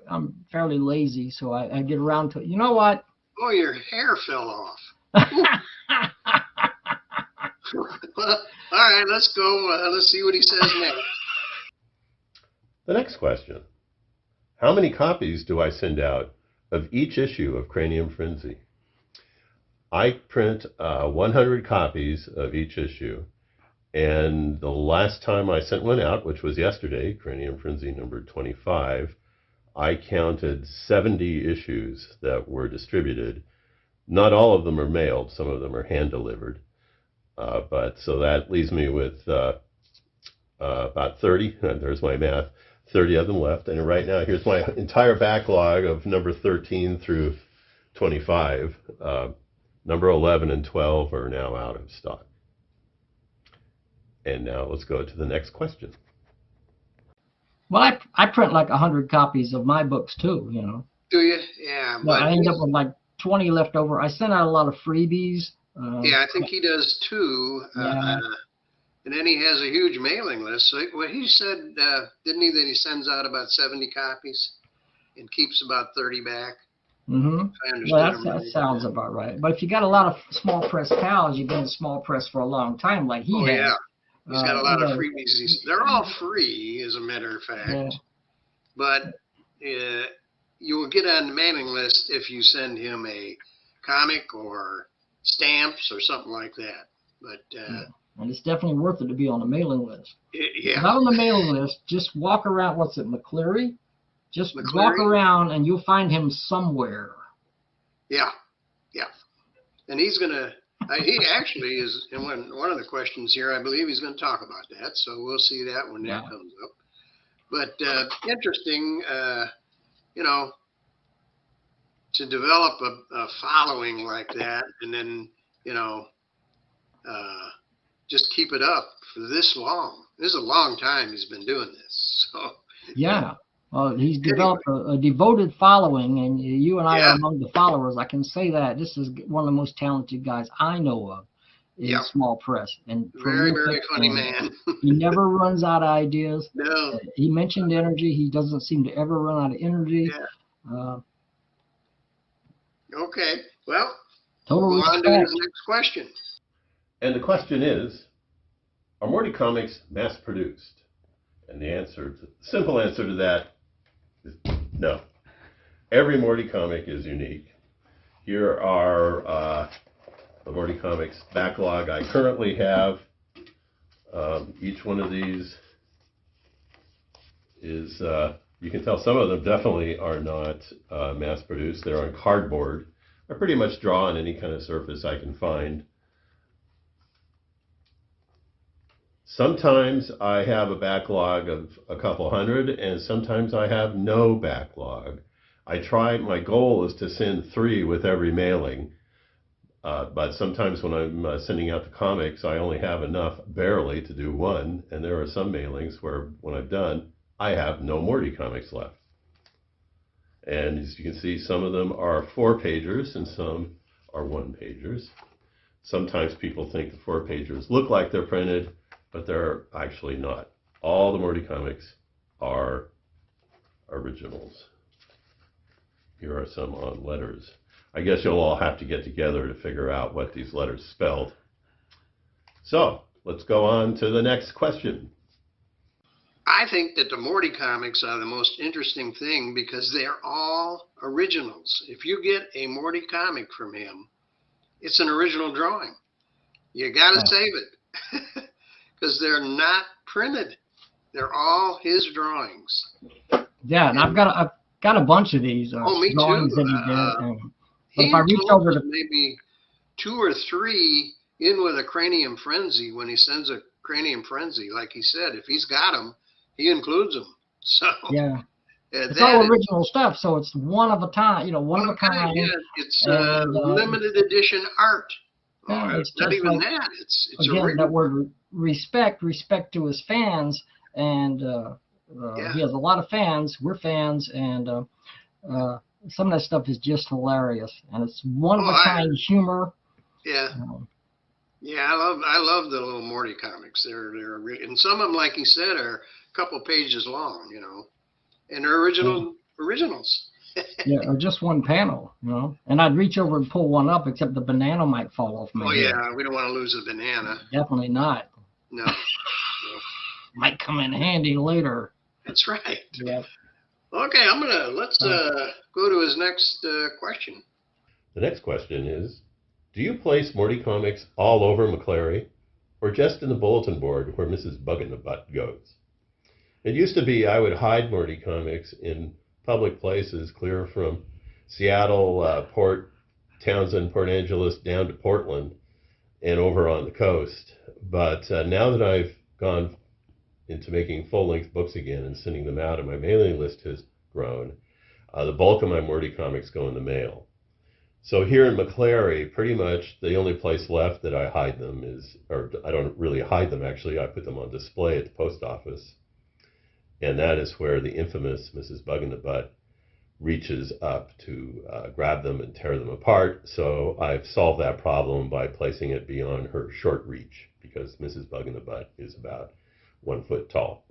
I'm fairly lazy, so I get around to it. You know what? Oh, your hair fell off. Well, all right, let's go. Let's see what he says next. The next question. How many copies do I send out of each issue of Cranium Frenzy? I print 100 copies of each issue. And the last time I sent one out, which was yesterday, Cranium Frenzy number 25, I counted 70 issues that were distributed. Not all of them are mailed. Some of them are hand-delivered. But so that leaves me with about 30. There's my math. 30 of them left. And right now, here's my entire backlog of number 13 through 25. Number 11 and 12 are now out of stock. And now let's go to the next question. Well, I print like 100 copies of my books too, you know. Do you? Yeah. But I end up with like 20 left over. I send out a lot of freebies. Yeah, I think he does too. Yeah. And then he has a huge mailing list. So, well, he said, didn't he, that he sends out about 70 copies and keeps about 30 back? Mm-hmm. I understand. Well, that sounds about right. But if you got a lot of small press pals, you've been in small press for a long time, like he has. Yeah. He's got a lot of you know, freebies. They're all free, as a matter of fact. Yeah. But you will get on the mailing list if you send him a comic or stamps or something like that. But Yeah. And it's definitely worth it to be on the mailing list. yeah, Not on the mailing list, just walk around. What's it, McCleary? Just walk McCleary? around and you'll find him somewhere. yeah. And he's gonna. He actually is. And one of the questions here, I believe he's going to talk about that. So we'll see that when that comes up. But interesting, you know, to develop a following like that, and then you know, just keep it up for this long. This is a long time he's been doing this. So Yeah. Well, he's developed a devoted following, and you and I are among the followers. I can say that. This is one of the most talented guys I know of in small press. And very, very funny man. He never runs out of ideas. No. He mentioned energy. He doesn't seem to ever run out of energy. Yeah. Okay. Well, Total we'll go on to respect. his next question. And the question is, are Morty comics mass-produced? And the simple answer to that is no. Every Morty comic is unique. Here are the Morty comics backlog I currently have. Each one of these is, you can tell some of them definitely are not mass-produced. They're on cardboard. I pretty much draw on any kind of surface I can find. Sometimes I have a backlog of a couple hundred, and sometimes I have no backlog. My goal is to send 3 with every mailing, but sometimes when I'm sending out the comics, I only have enough barely to do 1, and there are some mailings where when I'm done, I have no Morty comics left. And as you can see, some of them are 4-pagers and some are 1-pagers. Sometimes people think the 4-pagers look like they're printed, but they're actually not. All the Morty comics are originals. Here are some on letters. I guess you'll all have to get together to figure out what these letters spelled. So, let's go on to the next question. I think that the Morty comics are the most interesting thing because they're all originals. If you get a Morty comic from him, it's an original drawing. You got to save it. Because they're not printed. They're all his drawings. Yeah, and I've got a bunch of these me drawings too. that he did. But He if I reach over to maybe 2 or 3 in with a Cranium Frenzy when he sends a Cranium Frenzy, like he said, if he's got them, he includes them. So yeah, it's all original stuff. So it's one of a time, you know, one of a kind. Yeah, it's limited edition art. Yeah, it's not even like, that. It's again that word respect to his fans, and he has a lot of fans. We're fans, and some of that stuff is just hilarious, and it's one of a kind humor. Yeah. Yeah, I love the little Morty comics. They're and some of them, like he said, are a couple pages long, you know, and they're originals. Yeah, or just one panel, you know. And I'd reach over and pull one up, except the banana might fall off my head. Yeah, we don't want to lose a banana. Definitely not. No. Might come in handy later. That's right. Yeah. Okay, let's go to his next question. The next question is, do you place Morty comics all over McClary or just in the bulletin board where Mrs. Bug in the Butt goes? It used to be I would hide Morty comics in public places clear from Seattle, Port Townsend, Port Angeles, down to Portland and over on the coast. But now that I've gone into making full-length books again and sending them out, and my mailing list has grown, the bulk of my Morty comics go in the mail. So here in McClary, pretty much the only place left that I hide them is, or I don't really hide them actually, I put them on display at the post office. And that is where the infamous Mrs. Bug in the Butt reaches up to grab them and tear them apart. So I've solved that problem by placing it beyond her short reach, because Mrs. Bug in the Butt is about 1 foot tall.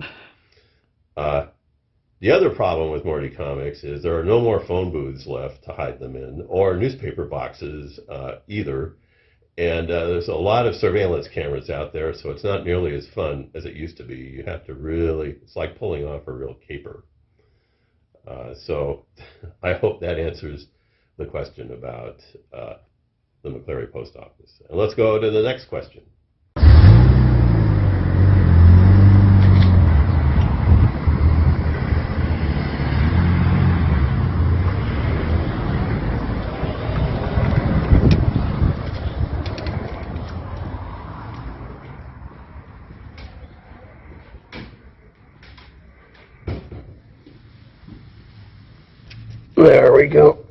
The other problem with Morty comics is there are no more phone booths left to hide them in, or newspaper boxes either. And there's a lot of surveillance cameras out there, so it's not nearly as fun as it used to be. You have to really, it's like pulling off a real caper. So I hope that answers the question about the McClary post office. And let's go to the next question. There we go.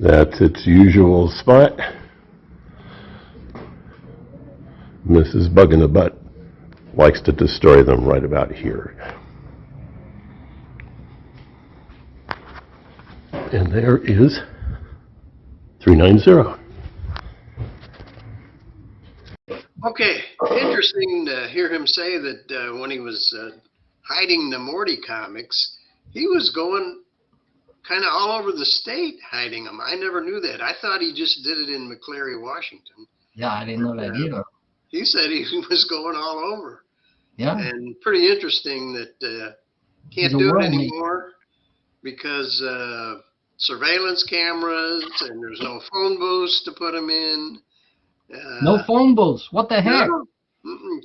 That's its usual spot. Mrs. Bug in the Butt likes to destroy them right about here. And there is 390. Okay, interesting to hear him say that when he was hiding the Morty comics, he was going kind of all over the state hiding them. I never knew that. I thought he just did it in McClary, Washington. Yeah, I didn't know that either. He said he was going all over. Yeah. And pretty interesting that can't do it anymore because surveillance cameras and there's no phone booths to put them in. No phone booths. What the heck? No,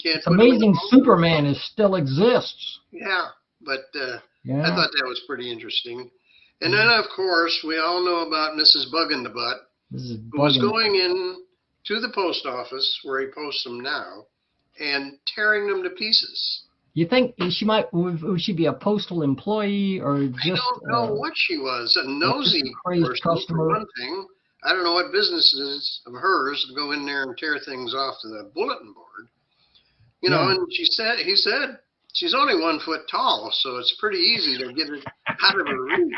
can't it's amazing Superman still exists. Yeah, but yeah. I thought that was pretty interesting. And then, of course, we all know about Mrs. Bug in the Butt, who was going in to the post office, where he posts them now, and tearing them to pieces. You think she would she be a postal employee or just? I don't know what she was. A nosy person, customer. For one thing. I don't know what businesses of hers to go in there and tear things off to the bulletin board. You know, and he said she's only 1 foot tall, so it's pretty easy to get it out of her reach.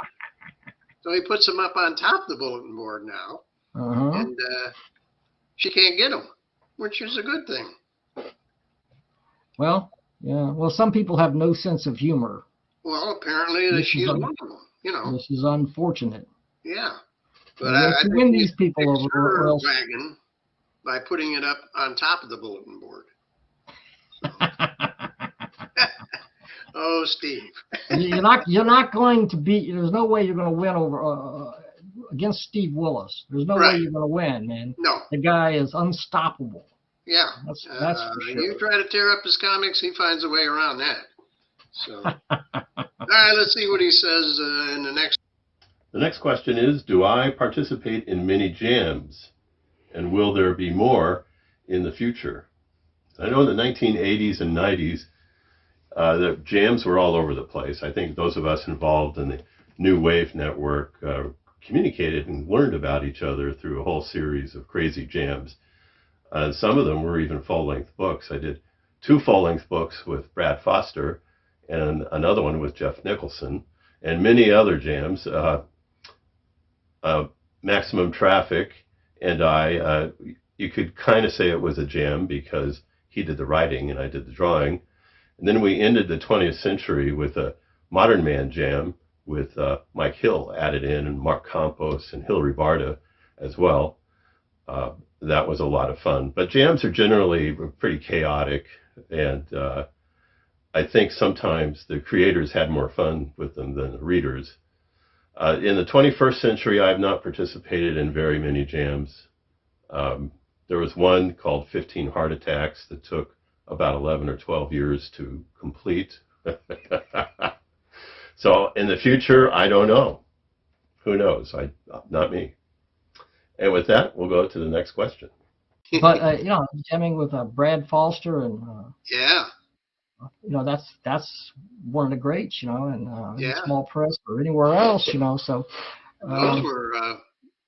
So he puts them up on top of the bulletin board now, and she can't get them, which is a good thing. Well, yeah. Well, some people have no sense of humor. Well, apparently she's one of them. You know, this is unfortunate. Yeah, but I think win these people over her wagon by putting it up on top of the bulletin board. So. Oh, Steve. You're not going to beat. There's no way you're going to win over against Steve Willis. There's no way you're going to win, man. No. The guy is unstoppable. Yeah. That's for sure. You try to tear up his comics, he finds a way around that. So, all right, let's see what he says in the next. The next question is, do I participate in many jams? And will there be more in the future? I know in the 1980s and 90s, the jams were all over the place. I think those of us involved in the New Wave Network communicated and learned about each other through a whole series of crazy jams. Some of them were even full-length books. I did 2 full-length books with Brad Foster and another one with Jeff Nicholson, and many other jams. Maximum Traffic and I, you could kind of say it was a jam because he did the writing and I did the drawing. And then we ended the 20th century with a Modern Man jam with Mike Hill added in, and Mark Campos and Hilary Barta as well. That was a lot of fun. But jams are generally pretty chaotic, and I think sometimes the creators had more fun with them than the readers. In the 21st century, I have not participated in very many jams. There was one called 15 Heart Attacks that took about 11 or 12 years to complete. So in the future, I don't know. Who knows? Not me. And with that, we'll go to the next question. But you know, jamming with Brad Foster and Yeah. you know, that's one of the greats, you know, and in Yeah. small press or anywhere else, you know. So Those were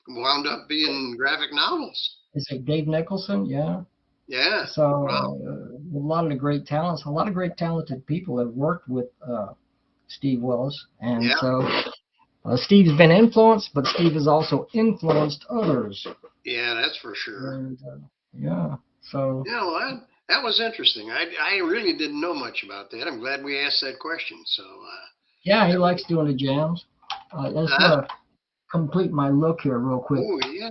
wound up being graphic novels. is it Dave Nicholson? Yeah. Yeah. So Wow. a lot of the great talents, a lot of great talented people have worked with Steve Willis, and Yeah. so Steve's been influenced, but Steve has also influenced others. Yeah, that's for sure. And yeah, so Yeah, well, that was interesting. I really didn't know much about that. I'm glad we asked that question. So yeah, he likes doing the jams. I just want to complete my look here real quick. oh yeah.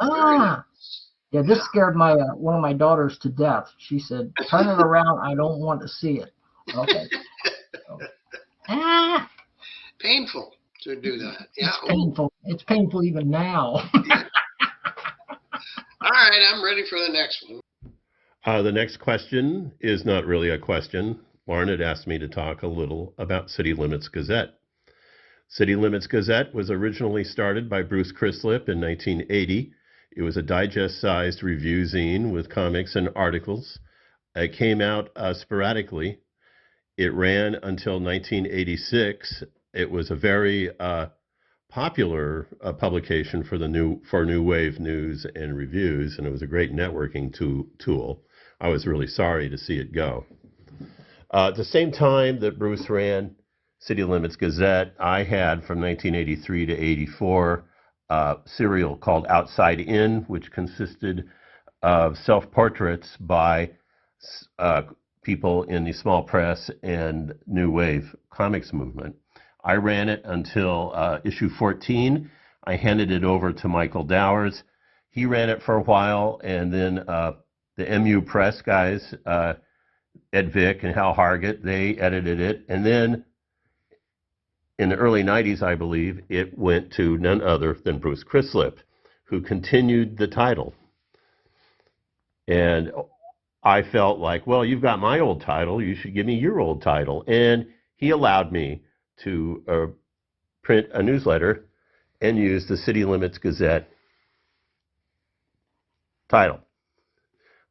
Very Ah, nice. yeah, this scared my one of my daughters to death. She said, "Turn it around. I don't want to see it." Okay. So, Painful to do that. Yeah. it's painful. It's painful even now. All right, I'm ready for the next one. The next question is not really a question. Lauren had asked me to talk a little about City Limits Gazette. City Limits Gazette was originally started by Bruce Crislip in 1980. It was a digest-sized review zine with comics and articles. It came out sporadically. It ran until 1986. It was a very popular publication for New Wave news and reviews, and it was a great networking tool. I was really sorry to see it go. At the same time that Bruce ran City Limits Gazette, I had from 1983 to 84 a serial called Outside In, which consisted of self-portraits by people in the small press and New Wave comics movement. I ran it until issue 14. I handed it over to Michael Dowers. He ran it for a while, and then the MU Press guys, Ed Vick and Hal Hargett, they edited it. And then in the early 90s, I believe, it went to none other than Bruce Crislip, who continued the title. And I felt like, well, you've got my old title, you should give me your old title. And he allowed me to print a newsletter and use the City Limits Gazette title.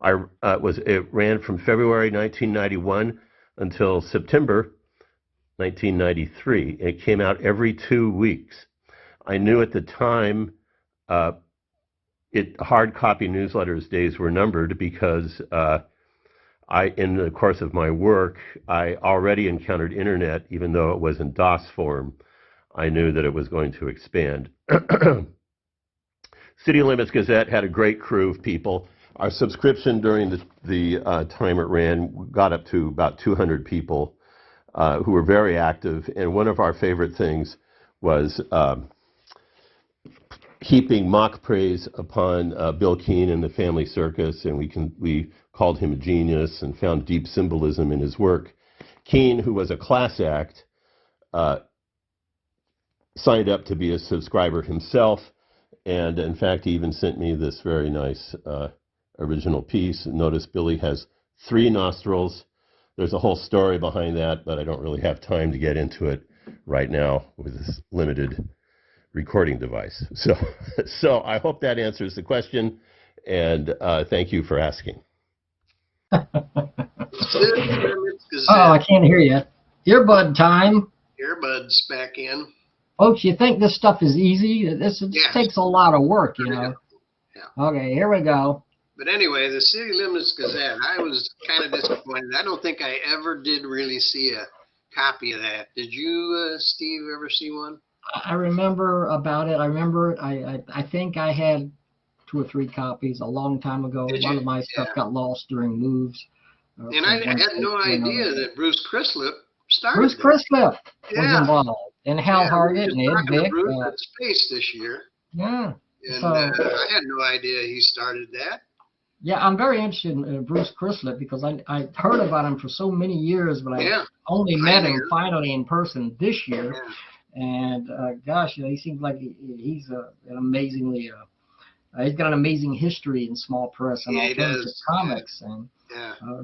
It ran from February 1991 until September 1993. It came out every 2 weeks. I knew at the time hard copy newsletters days were numbered because in the course of my work, I already encountered internet, even though it was in DOS form. I knew that it was going to expand. City Limits Gazette had a great crew of people. Our subscription during the time it ran got up to about 200 people who were very active. And one of our favorite things was heaping mock praise upon Bill Keane and the Family Circus, and we called him a genius and found deep symbolism in his work. Keane, who was a class act, signed up to be a subscriber himself, and in fact, he even sent me this very nice original piece. Notice Billy has 3 nostrils. There's a whole story behind that, but I don't really have time to get into it right now with this limited recording device. So I hope that answers the question, and thank you for asking. City Limits Gazette. Oh, I can't hear you. Earbud time. Earbuds back in. Folks, you think this stuff is easy? This Yes. takes a lot of work, you know. Yeah. Okay, here we go. But anyway, the City Limits Gazette, I was kind of disappointed. I don't think I ever did really see a copy of that. Did you, Steve, ever see one? I remember about it. I remember it. I think I had 2 or 3 copies a long time ago. Did A lot you? of my stuff Yeah. got lost during moves. And I had no idea that Bruce Crislip started Bruce that. Crislip was Yeah. involved. And Hal Yeah, Hargett we and were Ed just talking to Vick. Bruce at Space this year, Yeah. and So- I had no idea he started that. Yeah, I'm very interested in Bruce Crislett because I heard about him for so many years, but I only met him finally in person this year. Yeah. And gosh, he seems like he's an amazingly he's got an amazing history in small press and alternative comics, and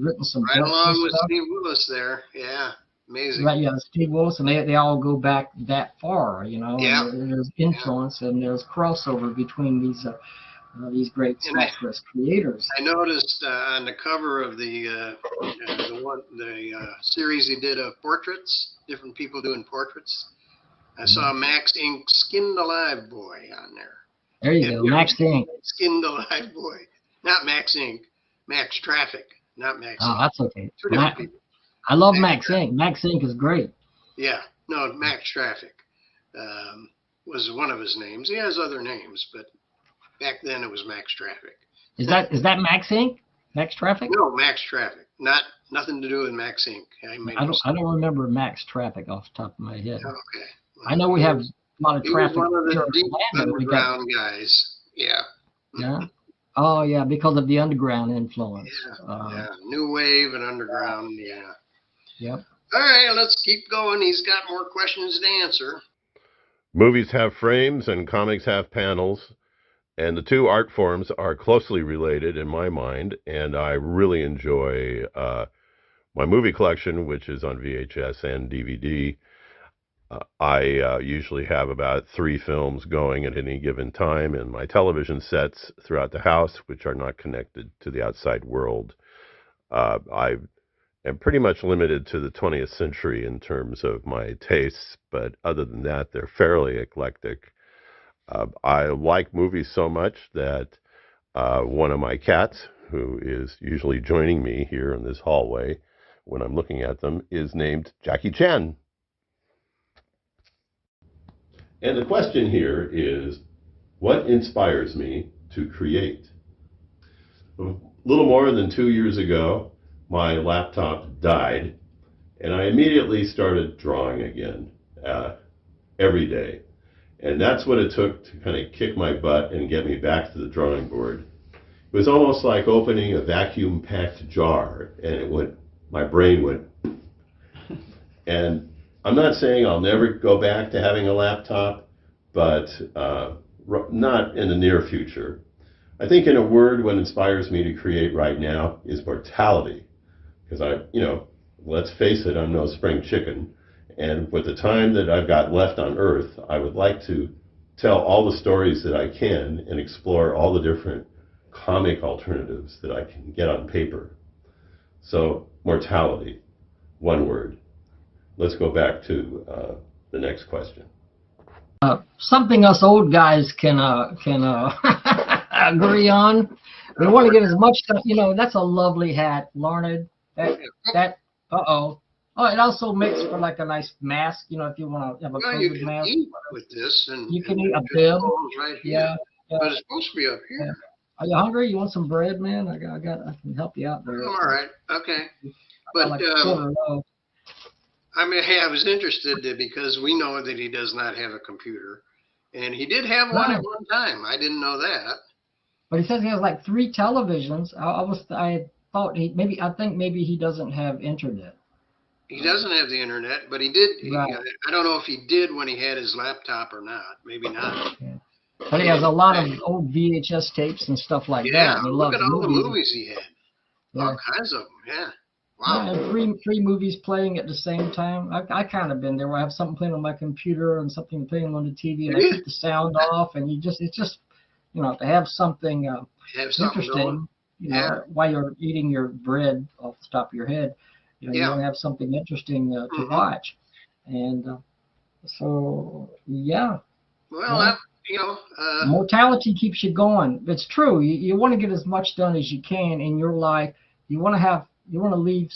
written some right books along and with stuff. Steve Willis there. Yeah, amazing. Right, yeah, Steve Willis, and they all go back that far, Yeah. And there's influence and there's crossover between these great small press creators. I noticed on the cover of the series he did of portraits, different people doing portraits. I saw Max Inc. Skinned Alive Boy on there. There you go, Max Inc. Skinned Alive Boy. Not Max Inc. Max Traffic. Not Max Inc. Oh, that's okay. Two different people. I love Max Inc. Max Inc. is great. Yeah. No, Max Traffic was one of his names. He has other names, but back then it was Max Traffic. Is that Max Inc.? Max Traffic? No, Max Traffic. Nothing to do with Max Inc. I don't remember Max Traffic off the top of my head. Okay. Well, I know we have a lot of traffic. He was one of the deep Atlanta. underground guys. Yeah. Yeah. Oh yeah, because of the underground influence. Yeah. New wave and underground. Yeah. Yep. All right, let's keep going. He's got more questions to answer. Movies have frames and comics have panels, and the two art forms are closely related in my mind, and I really enjoy my movie collection, which is on VHS and DVD. I usually have about 3 films going at any given time, and my television sets throughout the house, which are not connected to the outside world. I am pretty much limited to the 20th century in terms of my tastes, but other than that, they're fairly eclectic. I like movies so much that one of my cats, who is usually joining me here in this hallway when I'm looking at them, is named Jackie Chan. And the question here is, what inspires me to create? A little more than 2 years ago, my laptop died, and I immediately started drawing again every day. And that's what it took to kind of kick my butt and get me back to the drawing board. It was almost like opening a vacuum-packed jar, and my brain would. And I'm not saying I'll never go back to having a laptop, but not in the near future. I think in a word, what inspires me to create right now is mortality. Because let's face it, I'm no spring chicken. And with the time that I've got left on Earth, I would like to tell all the stories that I can and explore all the different comic alternatives that I can get on paper. So, mortality, one word. Let's go back to the next question. Something us old guys can agree on. We want to get as much stuff. That's a lovely hat, Larned. Oh, it also makes for like a nice mask. If you want to have a COVID mask. You can eat with this, and you can eat a bib. Right here. Yeah. But it's supposed to be up here. Yeah. Are you hungry? You want some bread, man? I can help you out there. All right. Okay. But like I was interested because we know that he does not have a computer, and he did have one at one time. I didn't know that. But he says he has like 3 televisions. I think maybe he doesn't have internet. He doesn't have the internet, but he did. Right. I don't know if he did when he had his laptop or not. Maybe not. Yeah. But he has a lot of old VHS tapes and stuff like that. Yeah, look at all the movies he had. Yeah. All kinds of them, yeah. Wow. Yeah, and three movies playing at the same time. I kind of been there where I have something playing on my computer and something playing on the TV, and I keep the sound off, and it's just to have something interesting, while you're eating your bread off the top of your head, you want to have something interesting to watch, and so yeah. Well, mortality keeps you going. It's true. You want to get as much done as you can in your life. You want to leave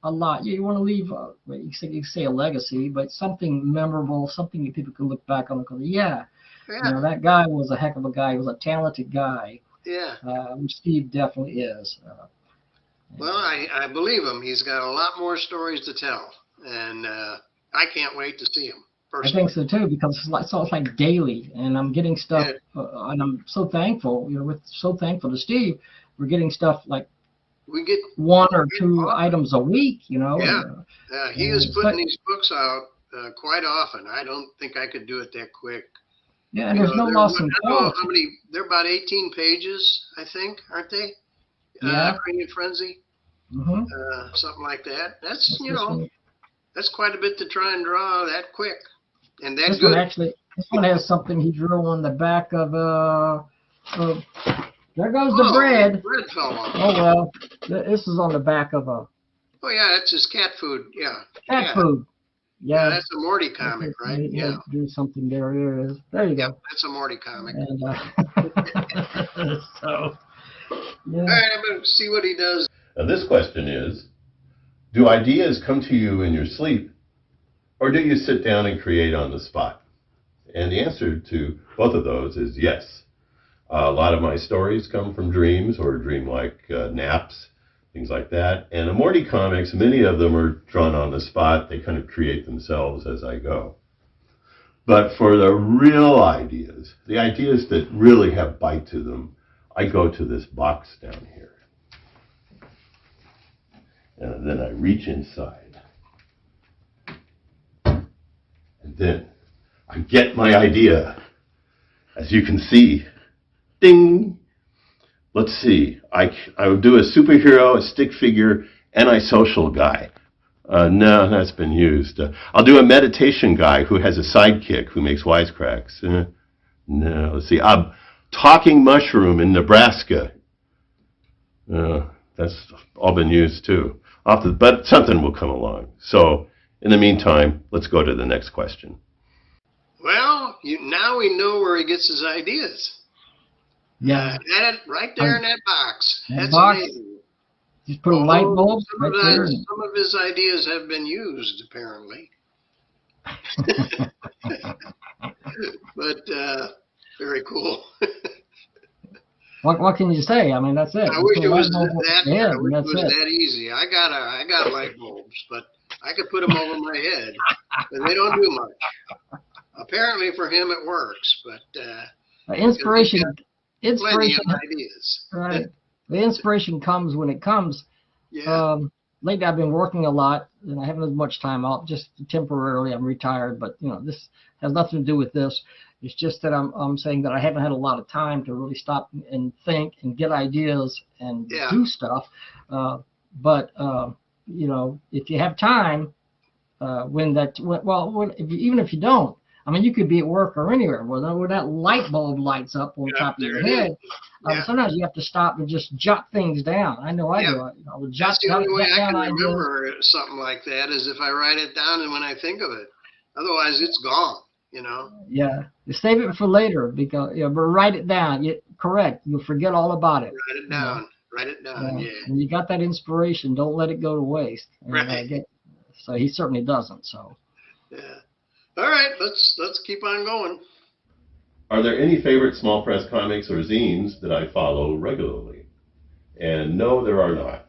a lot. You want to leave, you can say a legacy, but something memorable, something that people can look back on and go, that guy was a heck of a guy. He was a talented guy. Yeah. Which Steve definitely is. Well, I believe him. He's got a lot more stories to tell, and I can't wait to see him. Personally. I think so too, because it's like daily, and I'm getting stuff, and I'm so thankful. We're so thankful to Steve we're getting stuff like We get 1 or 2 items a week, you know. Yeah. And, He is putting these books out quite often. I don't think I could do it that quick. yeah, and there's no loss in I don't know quality. how many. They're about 18 pages, I think, aren't they? Yeah. Cranium Frenzy, Mm-hmm. something like that. That's that's quite a bit to try and draw that quick and that This good. one actually, this one has something he drew on the back of there goes the bread. Bread fell off. Oh well, this is on the back of a Oh yeah, that's his cat food. Yeah. cat food. Yeah, That's a Morty comic, right? He Yeah. do something there. There it is. There you Yeah, go. that's a Morty comic. And so, yeah. All right, I'm going to see what he does. Now this question is, do ideas come to you in your sleep, or do you sit down and create on the spot? And the answer to both of those is yes. A lot of my stories come from dreams or dream-like naps, things like that. And the Morty comics, many of them are drawn on the spot. They kind of create themselves as I go. But for the real ideas, the ideas that really have bite to them, I go to this box down here. And then I reach inside. And then I get my idea. As you can see, ding! Let's see, I would do a superhero, a stick figure, antisocial guy. No, that's been used. I'll do a meditation guy who has a sidekick who makes wisecracks. No, let's see, talking mushroom in Nebraska. That's all been used too. But something will come along. So, in the meantime, let's go to the next question. Well, now we know where he gets his ideas. Yeah. Right there in that box. That That's box? amazing. Just put a light bulb right there. Some of his ideas have been used, apparently. But very cool. What can you say? I mean, that's it. I wish it was that. Yeah, I wish that's it was it. that easy. I got light bulbs, but I could put them over my head, but they don't do much. Apparently For him, it works, but inspiration plenty of ideas. right. The inspiration comes when it comes. Yeah. Lately I've been working a lot and I haven't had much time out, just temporarily. I'm retired, but this has nothing to do with this. It's just that I'm saying that I haven't had a lot of time to really stop and think and get ideas and do stuff. But if you have time, even if you don't, I mean, you could be at work or anywhere where that light bulb lights up on top of your head. Sometimes you have to stop and just jot things down. I know I do. I would jot That's the only way I can ideas. remember something like that is if I write it down and when I think of it. Otherwise, it's gone. Yeah, you save it for later because but write it down. Correct. You'll forget all about it. Write it down. Write it down. Yeah. When you got that inspiration, don't let it go to waste. Right. So he certainly doesn't. So. Yeah. All right. Let's keep on going. Are there any favorite small press comics or zines that I follow regularly? And no, there are not.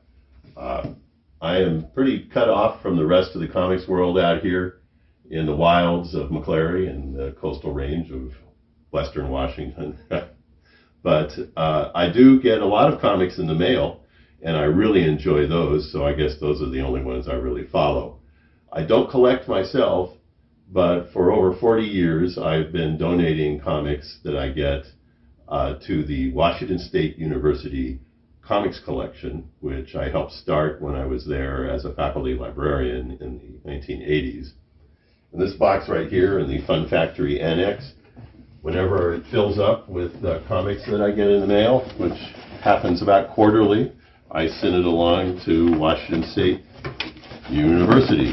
I am pretty cut off from the rest of the comics world out here in the wilds of McClary and the coastal range of western Washington. But I do get a lot of comics in the mail, and I really enjoy those, so I guess those are the only ones I really follow. I don't collect myself, but for over 40 years, I've been donating comics that I get to the Washington State University Comics Collection, which I helped start when I was there as a faculty librarian in the 1980s. And this box right here in the Fun Factory Annex, whenever it fills up with comics that I get in the mail, which happens about quarterly, I send it along to Washington State University.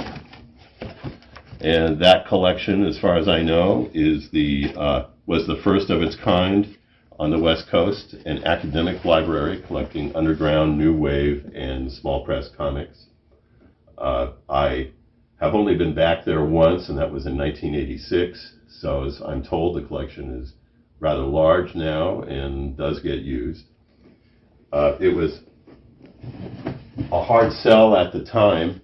And that collection, as far as I know, was the first of its kind on the West Coast, an academic library collecting underground, new wave, and small press comics. I have only been back there once, and that was in 1986. So as I'm told, the collection is rather large now and does get used. It was a hard sell at the time,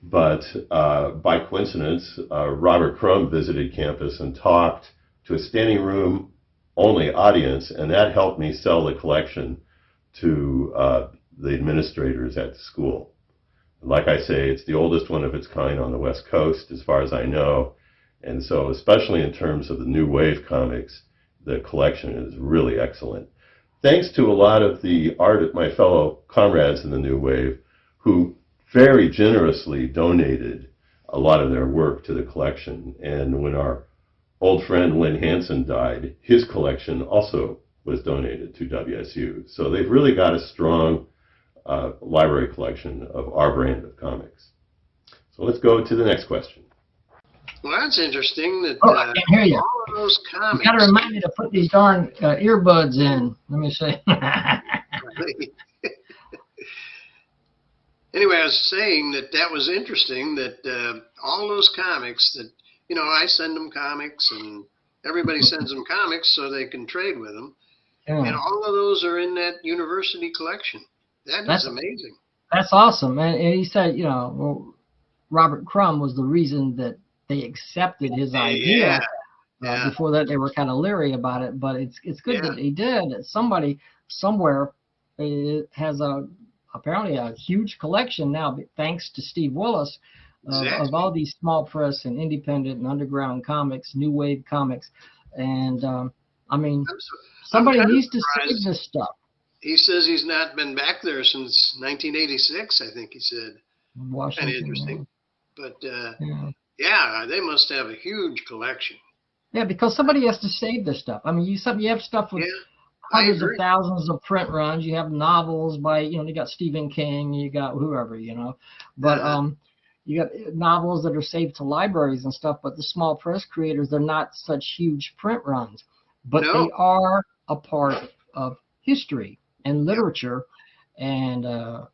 but by coincidence, Robert Crumb visited campus and talked to a standing room only audience, and that helped me sell the collection to the administrators at the school. Like I say, it's the oldest one of its kind on the West Coast, as far as I know. And so, especially in terms of the New Wave comics, the collection is really excellent. Thanks to a lot of the art of my fellow comrades in the New Wave, who very generously donated a lot of their work to the collection. And when our old friend Lynn Hansen died, his collection also was donated to WSU. So they've really got a strong library collection of our brand of comics. So let's go to the next question. Well, that's interesting that Oh, I can't hear you. all of those comics. You got to remind me to put these darn earbuds in. Let me see. Anyway, I was saying that was interesting that all those comics that, you know, I send them comics and everybody sends them comics so they can trade with them. Yeah. And all of those are in that university collection. That's amazing. That's awesome. And he said, you know, well, Robert Crumb was the reason that they accepted his idea. Yeah. Before that, they were kind of leery about it, but it's good that he did. Somebody somewhere has apparently a huge collection now, thanks to Steve Willis, of all these small press and independent and underground comics, new wave comics. And I mean, somebody needs to save this stuff. He says he's not been back there since 1986, I think he said. Washington. Kind of interesting. But Yeah. yeah, they must have a huge collection. Yeah, because somebody has to save this stuff. I mean, you have stuff with hundreds of thousands of print runs. You have novels by, you know, you got Stephen King, you got whoever, you know. But you got novels that are saved to libraries and stuff. But the small press creators, they're not such huge print runs, but they are a part of history and literature and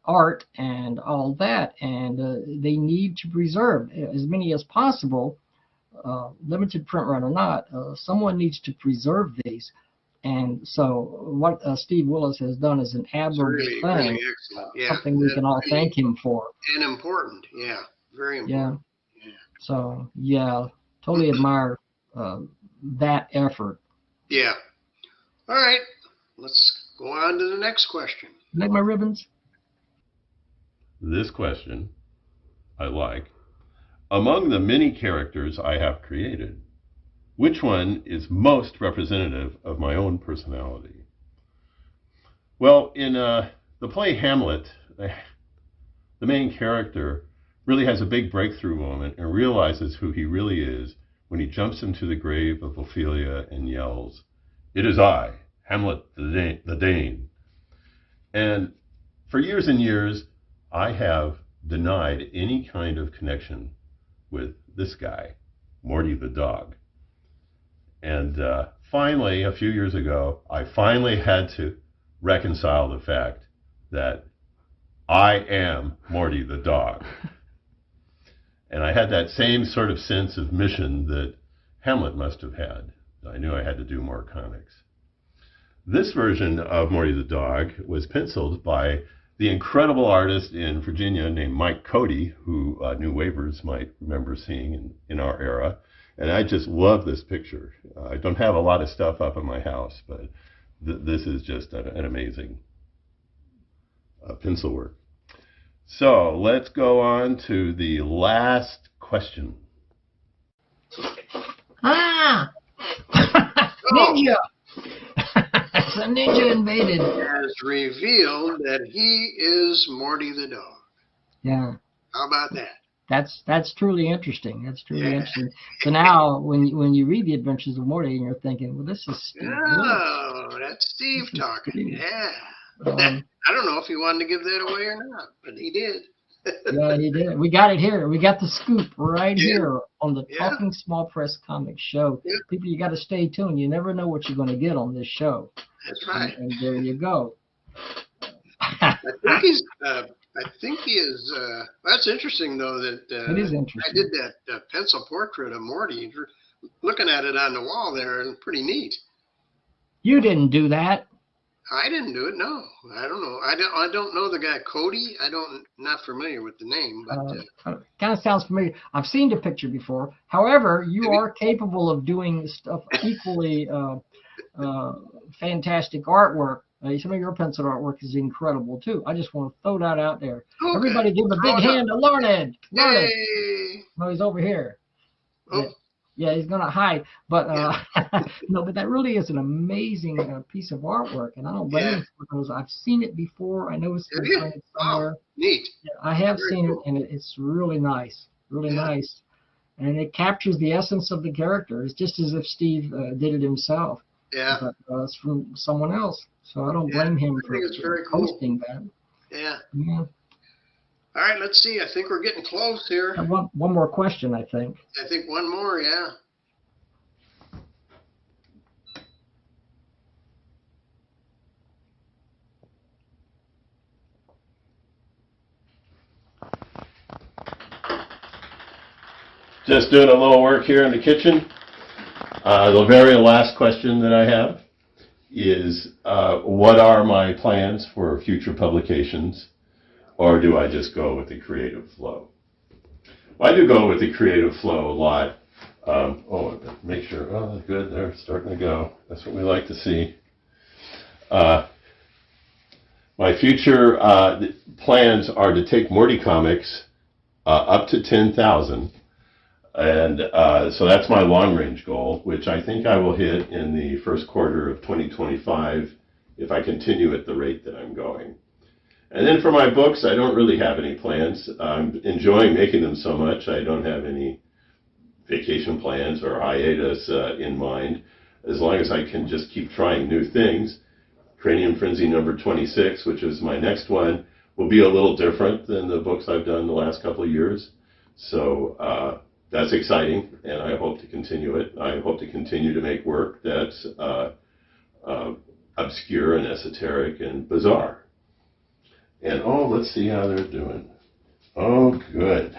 art and all that, and they need to preserve as many as possible, limited print run or not. Someone needs to preserve these, and so what Steve Willis has done is an admirable thing, really excellent. Yeah, something we can all thank him for. And important, very important. Yeah. So totally admire that effort. Yeah. All right, let's go on to the next question. Like my ribbons? This question I like. Among the many characters I have created, which one is most representative of my own personality? Well, in the play Hamlet, the main character really has a big breakthrough moment and realizes who he really is when he jumps into the grave of Ophelia and yells, "It is I, Hamlet the Dane." And for years and years, I have denied any kind of connection with this guy, Morty the dog. And finally, a few years ago, I finally had to reconcile the fact that I am Morty the dog. And I had that same sort of sense of mission that Hamlet must have had. I knew I had to do more comics. This version of Morty the dog was penciled by the incredible artist in Virginia named Mike Cody, who New Wavers might remember seeing in our era. And I just love this picture. I don't have a lot of stuff up in my house, but this is just an amazing pencil work. So let's go on to the last question. Ninja! The ninja invaded. Has revealed that he is Morty the dog. Yeah. How about that? That's truly interesting. That's truly interesting. So now, when you read the Adventures of Morty, and you're thinking, well, this is Steve. Oh, that's Steve talking. Steve. Yeah. I don't know if he wanted to give that away or not, but he did. Yeah, he did. We got it here. We got the scoop right here on the Talking Small Press Comics show. Yeah. People, you got to stay tuned. You never know what you're going to get on this show. That's right. And there you go. I think he is. That's interesting, though. That it is interesting. I did that pencil portrait of Morty. Looking at it on the wall there, and pretty neat. You didn't do that. I didn't do it. No, I don't know. I don't know the guy Cody. Not familiar with the name, but kind of sounds familiar. I've seen the picture before. However, you are capable of doing stuff equally fantastic artwork Some of your pencil artwork is incredible too. I just want to throw that out there. Okay. Everybody give a big hand to Larned. Larned. Yay! No, he's over here. Oh, Yeah, he's gonna hide. But no, but that really is an amazing piece of artwork, and I don't blame him for those. I've seen it before. I know it's been printed somewhere. neat. Yeah, I have Very seen cool. it, and it's really nice, really Yeah. nice, and it captures the essence of the character. It's just as if Steve did it himself, Yeah. but it's from someone else. So I don't Yeah, blame him I for think it's very cool. posting that. Yeah. Yeah. All right, let's see. I think we're getting close here. And one more question, I think. I think one more, yeah. Just doing a little work here in the kitchen. The very last question that I have is, what are my plans for future publications, or do I just go with the creative flow? Well, I do go with the creative flow a lot. Make sure, oh, good, they're starting to go. That's what we like to see. My future plans are to take Morty Comics up to 10,000. And so that's my long-range goal, which I think I will hit in the first quarter of 2025 if I continue at the rate that I'm going. And then for my books, I don't really have any plans. I'm enjoying making them so much, I don't have any vacation plans or hiatus in mind. As long as I can just keep trying new things. Cranium Frenzy number 26, which is my next one, will be a little different than the books I've done the last couple of years. So that's exciting, and I hope to continue it. I hope to continue to make work that's obscure and esoteric and bizarre. And let's see how they're doing. Oh, good.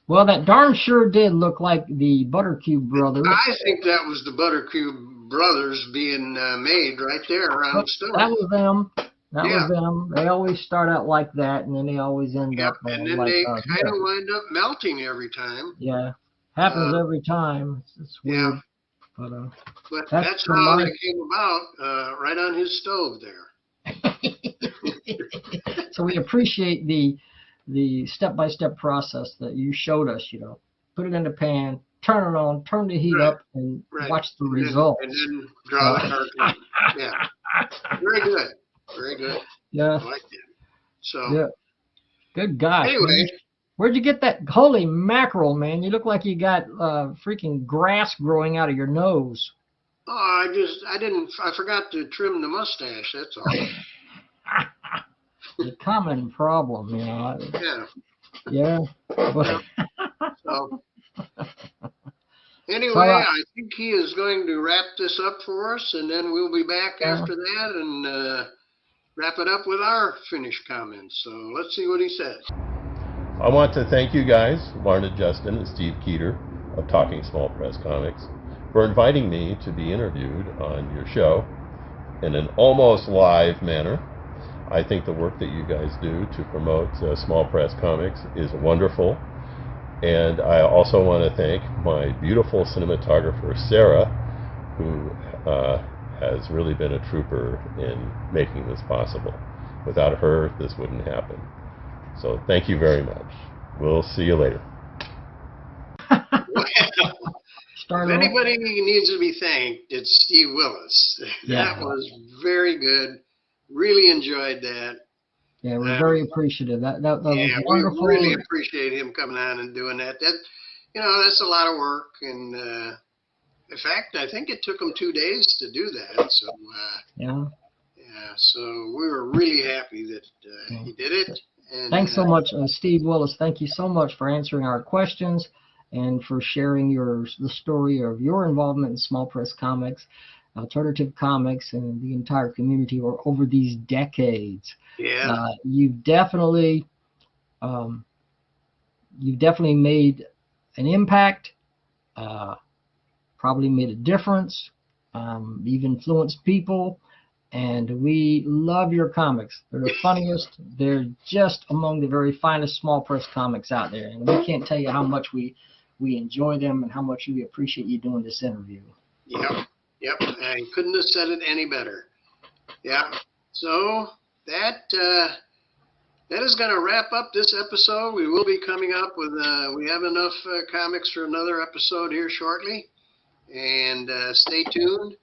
Well, that darn sure did look like the Buttercube brothers. I think that was the Buttercube brothers being made right there around the stove. That was them. That Yeah. was them. They always start out like that, and then they always end Yep, up and then like they yeah. kind of wind up melting every time. Yeah, happens every time. It's weird. Yeah. But But That's that's from how my- they came about, right on his stove there. so we appreciate the step-by-step process that you showed us. You know, put it in the pan, turn it on, turn the heat Right. up, and Right. watch the And then- results. And then draw the cartoon. Yeah. Very good. Very good. Yeah, I like that. So, yeah. Good gosh. anyway, Where'd you get that? Holy mackerel, man! You look like you got freaking grass growing out of your nose. I forgot to trim the mustache, that's all. It's a common problem, you know. Yeah. Yeah. But, So, anyway, So, I think he is going to wrap this up for us, and then we'll be back Yeah. after that and wrap it up with our finished comments. So let's see what he says. I want to thank you guys, Larned Justin and Steve Keeter of Talking Small Press Comics, for inviting me to be interviewed on your show in an almost live manner. I think the work that you guys do to promote small press comics is wonderful. And I also want to thank my beautiful cinematographer, Sarah, who has really been a trooper in making this possible. Without her, this wouldn't happen. So thank you very much. We'll see you later. start If off. anybody needs to be thanked, it's Steve Willis. Yeah. That was very good. Really enjoyed that. Yeah, we're very appreciative. That was Yeah, wonderful. we really appreciate him coming on and doing that. That's a lot of work. And in fact, I think it took him 2 days to do that. So, Yeah. so we were really happy that he did it. And, Thanks so much, Steve Willis. Thank you so much for answering our questions and for sharing the story of your involvement in small press comics, alternative comics, and the entire community over these decades. Yeah. You've definitely made an impact. Probably made a difference. You've influenced people, And we love your comics. They're the funniest. They're just among the very finest small press comics out there. And we can't tell you how much we enjoy them and how much we appreciate you doing this interview. Yep. I couldn't have said it any better. Yeah. So that is going to wrap up this episode. We will be coming up with, we have enough comics for another episode here shortly. And stay tuned.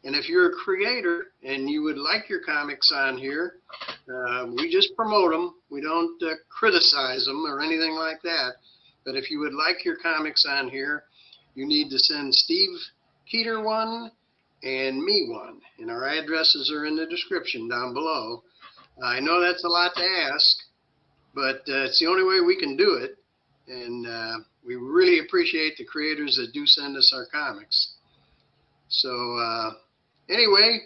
And if you're a creator and you would like your comics on here, we just promote them. We don't criticize them or anything like that. But if you would like your comics on here, you need to send Steve Keeter one and me one. And our addresses are in the description down below. I know that's a lot to ask, but it's the only way we can do it. And we really appreciate the creators that do send us our comics. So anyway,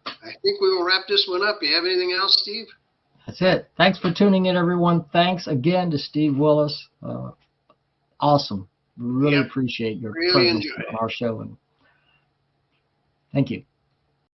I think we will wrap this one up. You have anything else, Steve? That's it. Thanks for tuning in, everyone. Thanks again to Steve Willis. Awesome. Really appreciate your presence on our show. And thank you.